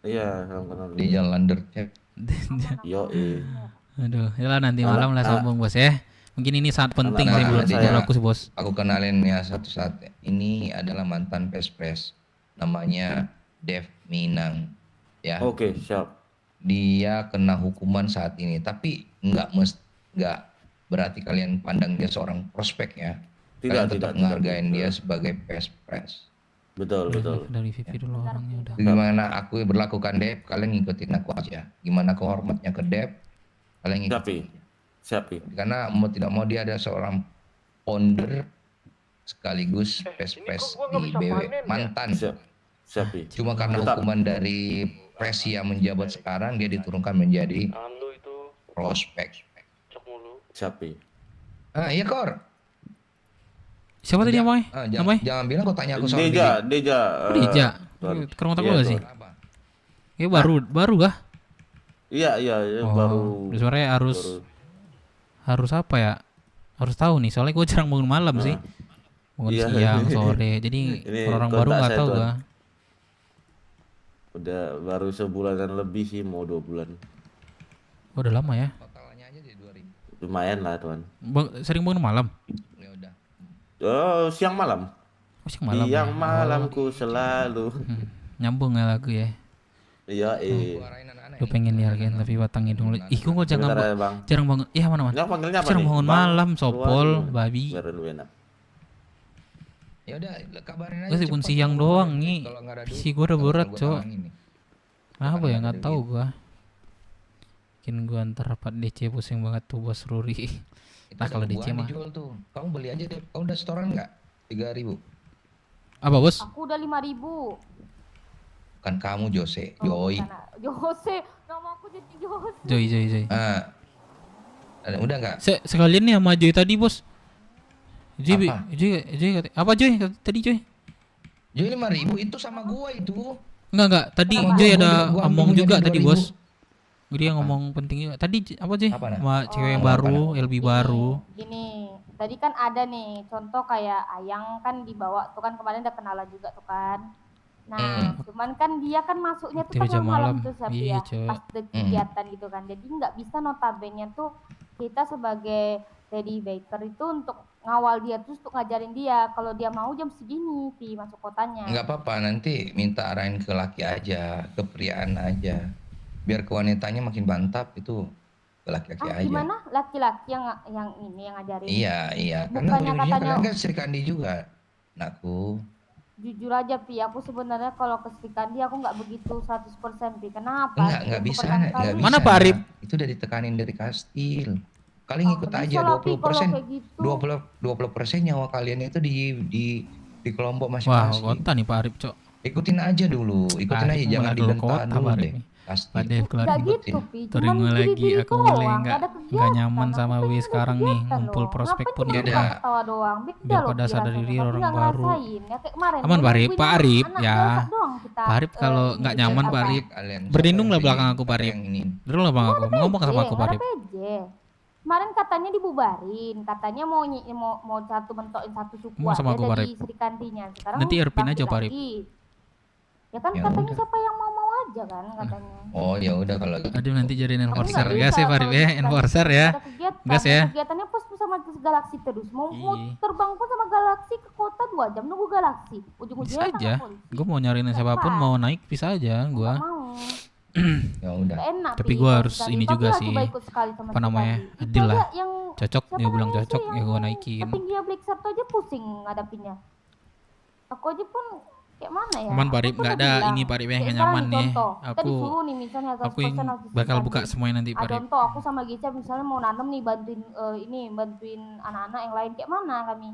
Iya, salam kenal. Deja Lander. Yo, Aduh, yalah nanti malam lah sambung bos ya. Mungkin ini saat penting sih menurut aku sih bos. Aku kenalin ya satu saat. Ini adalah mantan Pres. Namanya Dev Minang. Ya. Oke, siap. Dia kena hukuman saat ini, tapi nggak berarti kalian pandang dia seorang prospek ya. Kalian tetap menghargain dia sebagai Pres. Betul. Dari Vivi dulu orangnya udah. Gimana aku berlakukan Dev, kalian ngikutin aku aja. Gimana kehormatnya ke Dev, kalian ngikutin. Siap. Karena mau tidak mau dia ada seorang founder sekaligus pes di BW mantan. Siap. Cuma karena hukuman dari Presi yang menjabat sekarang, dia diturunkan menjadi prospek. Siap. Iya Kor. Siapa tadi namanya? Jangan bilang kau tanya aku soal Deja. Deja. Kerong otak gue sih. Ya baru kah? Iya, baru. Suaranya harus apa ya? Harus tahu nih, soalnya gue jarang bangun malam sih. Bangun siang, sore. Jadi orang baru nggak tahu gua. Udah baru sebulanan lebih sih, mau 2 bulan. Oh, udah lama ya? Lumayan lah tuan. Sering bangun malam? Oh, siang malam. malam. Siang malamku selalu. Nyambung ya lagu ya. Iya, Gue pengen dihargain tapi batang hidung lu. Ih, gue jarang bangun. Iya, mana? Yang panggilnya apa jarang nih? bangun malam, sopol, babi. Ya udah kabarin aja. Gue sibuk siang doang nih. Si gue udah berat, Cok. Apa ya, nggak tahu gue. Mungkin gue antar rapat DC pusing banget tuh bos Ruri. Nah kalau DC mah dijual tuh. Kamu beli aja deh. Kamu udah setoran nggak? 3.000. Apa bos? Aku udah 5.000. Kan kamu Jose, Joy. Jose, nama aku jadi Jose. Joy. Udah nggak? Sekalian nih sama Joy tadi bos. Joy apa Joy tadi Joy? Joy 5.000 itu sama gua itu. Enggak. Tadi Joy ada ngomong juga tadi bos. Dia ngomong penting juga. Tadi apa Joy? Sama cewek yang baru, LB baru. Gini, tadi kan ada nih contoh kayak Ayang kan dibawa tuh kan kemarin udah kenalan juga tuh kan. Nah, cuman kan dia kan masuknya tuh tengah malam tuh Sabi ya, pas kegiatan gitu kan. Jadi nggak bisa notabene tuh kita sebagai Lady Baker itu untuk ngawal dia terus untuk ngajarin dia kalau dia mau jam segini masuk kotanya. Nggak apa-apa, nanti minta arahin ke laki aja, ke priaan aja. Biar ke wanitanya makin mantap itu ke laki-laki aja. Gimana? Laki-laki yang ini yang ngajarin? Iya. Bukannya Karena katanya kan Sri Kandi juga, nakku. Jujur aja Pi, aku sebenarnya kalau ke Sri Kandi aku nggak begitu 100% Pi. Kenapa? Nggak bisa. Mana Pak Arif? Itu udah ditekanin dari kastil. Kalian ikut aja 20%. 20% nyawa kalian itu di kelompok masing-masing. Wah, kontan nih Pak Arif, Cok. Ikutin aja dulu, jangan dibentak dulu deh. Padahal kelar touring lagi aku mulai nggak nyaman sama W sekarang nih, ngumpul prospek pun nggak ada. Biar pada sadar diri orang baru. Aman Pak Arif ya. Pak Arif kalau nggak nyaman Pak Arif berlindung lah belakang aku Pak Arif. Dulu lah bang aku ngomong sama aku Pak Arif. Kemarin katanya dibubarin, katanya mau satu mentokin satu suku aja dari Sri Kandinya. Sekarang nanti Erpin aja Pak Arif. Ya kan katanya siapa yang mau aja kan katanya. Oh ya udah kalau gitu. Aduh nanti jadi enforcer gas ya Pak Arif ya, enforcer ya. Gas ya. Kegiatannya pos sama Galaxy terus. Mau terbang pun sama Galaxy ke kota 2 jam nunggu Galaxy. Ujung-ujungnya bisa aja. Gue mau nyariin siapapun mau naik bisa aja gue. Ya udah. Tapi gue harus ini juga sih. Apa namanya? Adil lah. Cocok dia bilang cocok ya gue naikin. Tapi dia Black Sabtu aja pusing ngadapinnya. Aku aja pun kayak mana ya? Aman Pak Arif, nggak ada ini Pak Arif yang nyaman nih. Aku bakal buka semuanya nanti Pak Arif. Contoh aku sama Gica misalnya mau nanam nih bantuin anak-anak yang lain kayak mana kami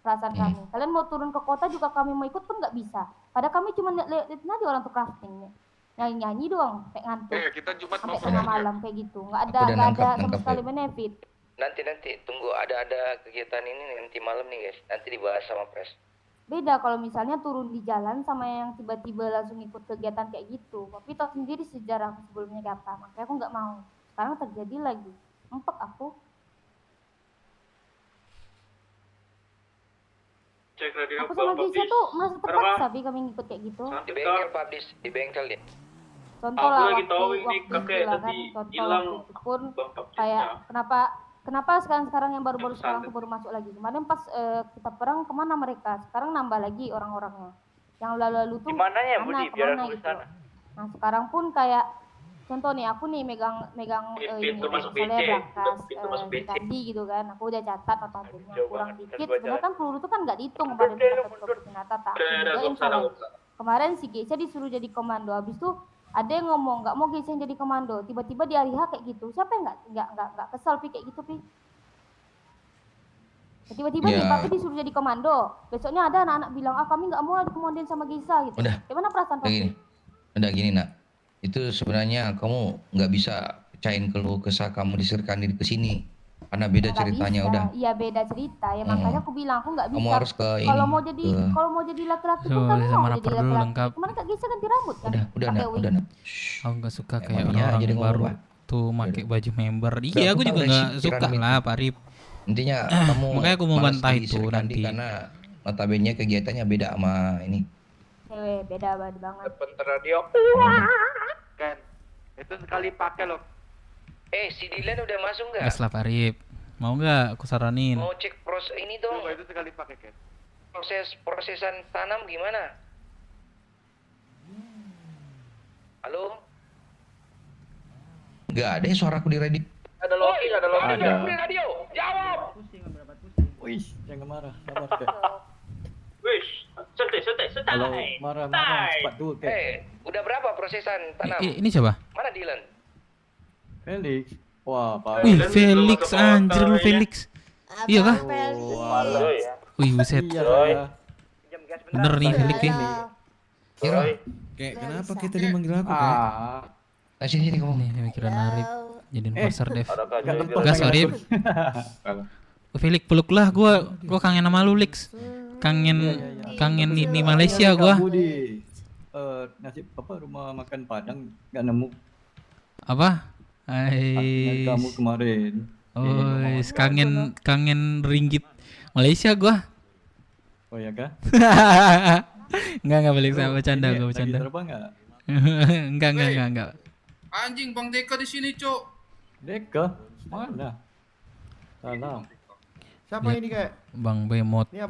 perasaan kami. Kalian mau turun ke kota juga kami mau ikut pun nggak bisa. Padahal kami cuma liatin aja orang tuh crafting. Nyanyi doang kayak ngantuk. Kita Jumat sampai tengah malam kayak gitu. Nggak ada sama sekali benefit. Nanti tunggu ada kegiatan ini nanti malam nih guys. Nanti dibahas sama pres. Beda kalau misalnya turun di jalan sama yang tiba-tiba langsung ikut kegiatan kayak gitu. Tapi tahu sendiri sejarah sebelumnya kayak apa. Makanya aku nggak mau. Sekarang terjadi lagi. Empek aku. Aku sama Gisha tuh merasa terpaksa tapi kami ngikut kayak gitu. Di bengkel publish, di bengkel ya. Contoh lah waktu itu lah kan. Contoh waktu itu pun kayak Kenapa sekarang yang baru-baru sekarang tuh baru masuk lagi? Kemarin pas kita perang kemana mereka? Sekarang nambah lagi orang-orangnya. Yang lalu-lalu tuh gimana ya Budi biar aku gitu. sana. Nah sekarang pun kayak contoh nih aku nih megang ini misalnya berangkas Kandi gitu kan. Aku udah catat notabene kurang dikit. Sebenarnya kan peluru tuh kan nggak dihitung kemarin ternyata tak. Kemarin si Geisha disuruh jadi komando. Habis tuh ada yang ngomong nggak mau Geisha jadi komando, tiba-tiba di hari H kayak gitu. Siapa yang nggak kesal Pi kayak gitu Pi? Tiba-tiba nih Papi disuruh jadi komando. Besoknya ada anak-anak bilang kami nggak mau dikomandoin sama Geisha gitu. Gimana perasaan Papi? Udah gini nak, itu sebenarnya kamu nggak bisa pecahin keluh kesah kamu diserahkan diri ke sini. Karena beda ceritanya bisa. Udah. Iya beda cerita ya makanya aku bilang aku nggak bisa. Kamu harus ke ini. Kalau mau jadi laki-laki pun kamu mau jadi laki-laki. Kemarin Kak Gisha ganti rambut kan? Udah nak. Aku nggak suka kayak orang baru tuh pakai baju member. Iya aku juga nggak suka lah Pak Arif. Intinya kamu makanya aku mau bantah itu nanti. Karena notabene kegiatannya beda sama ini. Beda banget. Bentar radio. Kan itu sekali pakai loh. Si Dilan udah masuk nggak? Gas lah Pak Arif. Mau nggak? Aku saranin. Mau cek pros ini dong. Itu sekali pakai kan. prosesan tanam gimana? Halo? Gak ada suaraku di radio. Ada Loki, ada Loki. Ada. Di radio, jawab. Wih, jangan marah, sabar kek. Wih, santai. Kalau marah-marah cepat dulu kek. Udah berapa prosesan tanam? Ini siapa? Mana Dylan? Felix. Wah, parah. Wih, Felix anjir lu Felix. Iya kah? Wih, buset. Bener nih Felix nih. Kira. Kayak kenapa kita tadi manggil aku kayak? Sini kamu. Nih, mikiran Arif jadiin pasar Dev. Gas Arif. Felix peluklah gua kangen sama lu Lix. Kangen di Malaysia gua. Nasib apa rumah makan Padang enggak nemu. Apa? Kamu kemarin. Oh, kangen ringgit Malaysia gua. Oh ya kah? Enggak balik saya bercanda. Lagi terbang enggak? Enggak. Anjing Bang Deka di sini, Cok. Deka? Mana? Salah. Siapa ini kayak? Bang B moodnya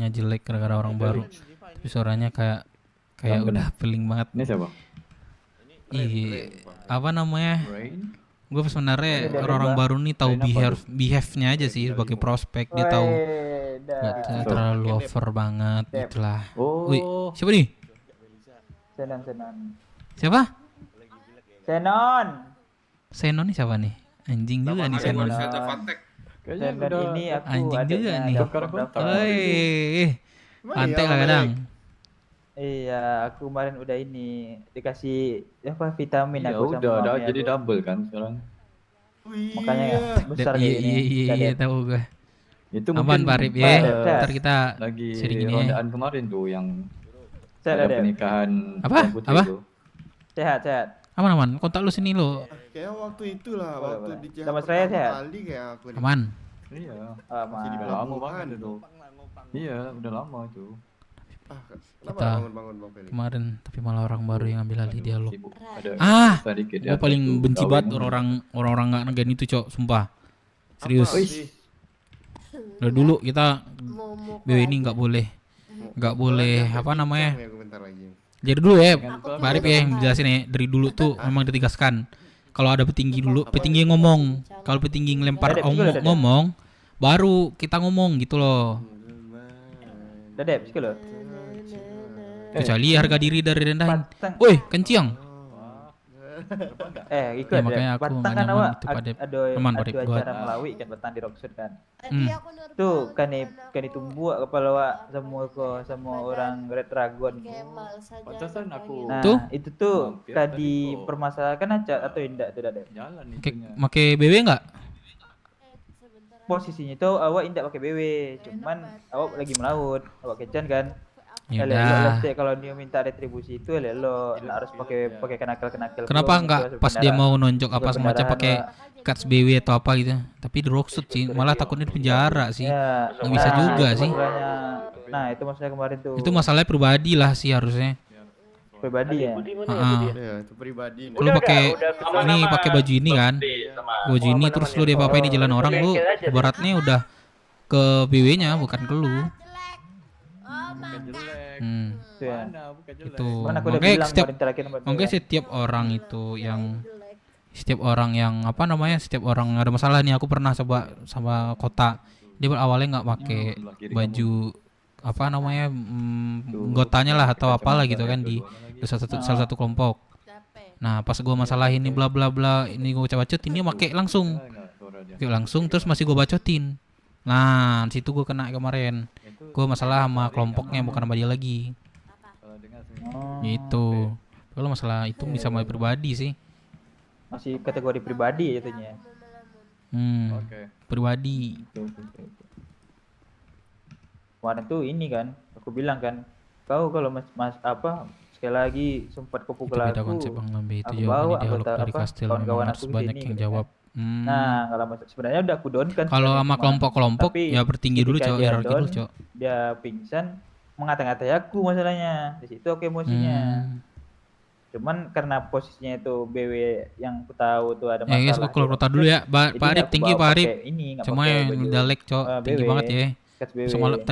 jelek gara-gara orang baru. Tapi suaranya kayak udah peling banget. Ini siapa? Apa namanya? Gue sebenarnya orang baru nih tahu behave-nya aja sih sebagai prospek. Dia tahu nggak terlalu over banget gitulah. Wih, siapa nih? Senon. Siapa? Senon nih siapa nih? Anjing juga nih Senon. Senon ini aku anjing juga nih. Woi, Pantek lah kadang. Iya, aku kemarin udah ini dikasih apa vitamin ya aku udah, sama mami jadi aku. double kan sekarang. Makanya besar kayak gini. Iya tahu gue. Itu aman mungkin Pak Arif ya. Ntar kita lagi sharing ini. rondaan kemarin tuh yang Sehat, ada pernikahan apa? Itu. Sehat. Aman. Kontak lu sini lo. Kayak waktu itulah, waktu di Jakarta Sama saya sehat. kali kayak aku. Aman. Iya. Masih di Udah lama banget itu. Iya, udah lama itu. Kita kemarin tapi malah orang baru yang ambil alih dialog. Gue Gue paling benci banget orang-orang nggak negen itu cok, sumpah. Serius. Udah dulu kita BW ini nggak boleh apa namanya? Jadi dulu ya, Pak Arif ya yang jelasin ya, dari dulu tuh memang ditegaskan kalau ada petinggi dulu, petinggi ngomong, kalau petinggi ngelempar ngomong, baru kita ngomong gitu loh. Dadep, sekali. Kecuali harga diri dari rendahin. Woi, kenciang. Ikut ya, makanya aku nggak nyaman itu pada teman pada gua. Ada Malawi kan batang di Rockford kan. Tuh kan ditumbuk kepala wak semua orang Red Dragon. Pantesan aku. Nah, tuh itu tuh tadi permasalahan aja atau indak tuh Dadep. Pakai BW enggak? Posisinya itu awak indak pakai BW, cuman awak lagi melaut, awak kecan kan. Yaudah. Kalau dia minta retribusi itu lo harus pakai kenakal. Kenapa enggak pas dia mau nonjok apa semacam pakai cuts BW atau apa gitu? Tapi di Rockford sih, malah takutnya di penjara sih. Nggak bisa juga sih. Nah itu masalah kemarin tuh. Itu masalahnya pribadi lah sih harusnya. Pribadi ya. Itu pribadi. Lu pakai baju ini kan? Baju ini terus lu dia apa-apain di jalan orang lu, baratnya udah ke BW-nya bukan ke lu. Itu makanya setiap orang yang apa namanya, setiap orang ada masalah nih. Aku pernah coba sama kota, dia awalnya nggak pakai baju apa namanya, anggotanya lah atau apalah gitu kan di salah satu kelompok. Nah pas gua masalah ini bla bla bla, ini gua bacotin, ini pakai langsung terus masih gua bacotin. Nah situ gua kena kemarin. Gua masalah sama kelompoknya bukan sama dia lagi. Gitu. Kalau masalah itu bisa sama pribadi sih. Masih kategori pribadi jatuhnya. Pribadi. Kemarin tuh ini kan, aku bilang kan, kau kalau mas apa sekali lagi sempat kau pukul aku. Beda konsep Bang Lambe itu, aku bawa dialog dari kastil memang harus banyak yang jawab. Nah, kalau sebenarnya udah aku down kan. Kalau sama kelompok-kelompok ya bertinggi dulu cok, hierarki dulu cok. Dia pingsan, mengata-ngatai aku masalahnya. Di situ aku emosinya. Cuman karena posisinya itu BW yang aku tahu tuh ada masalah. Guys, aku keluar kota dulu ya. Pak Arif tinggi Pak Arif. Cuma yang dalek cok, tinggi banget ya.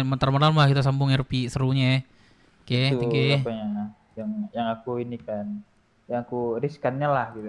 Bentar-bentar mah kita sambung RP serunya ya. Oke, thank you. Yang aku ini kan, yang aku riskannya lah gitu.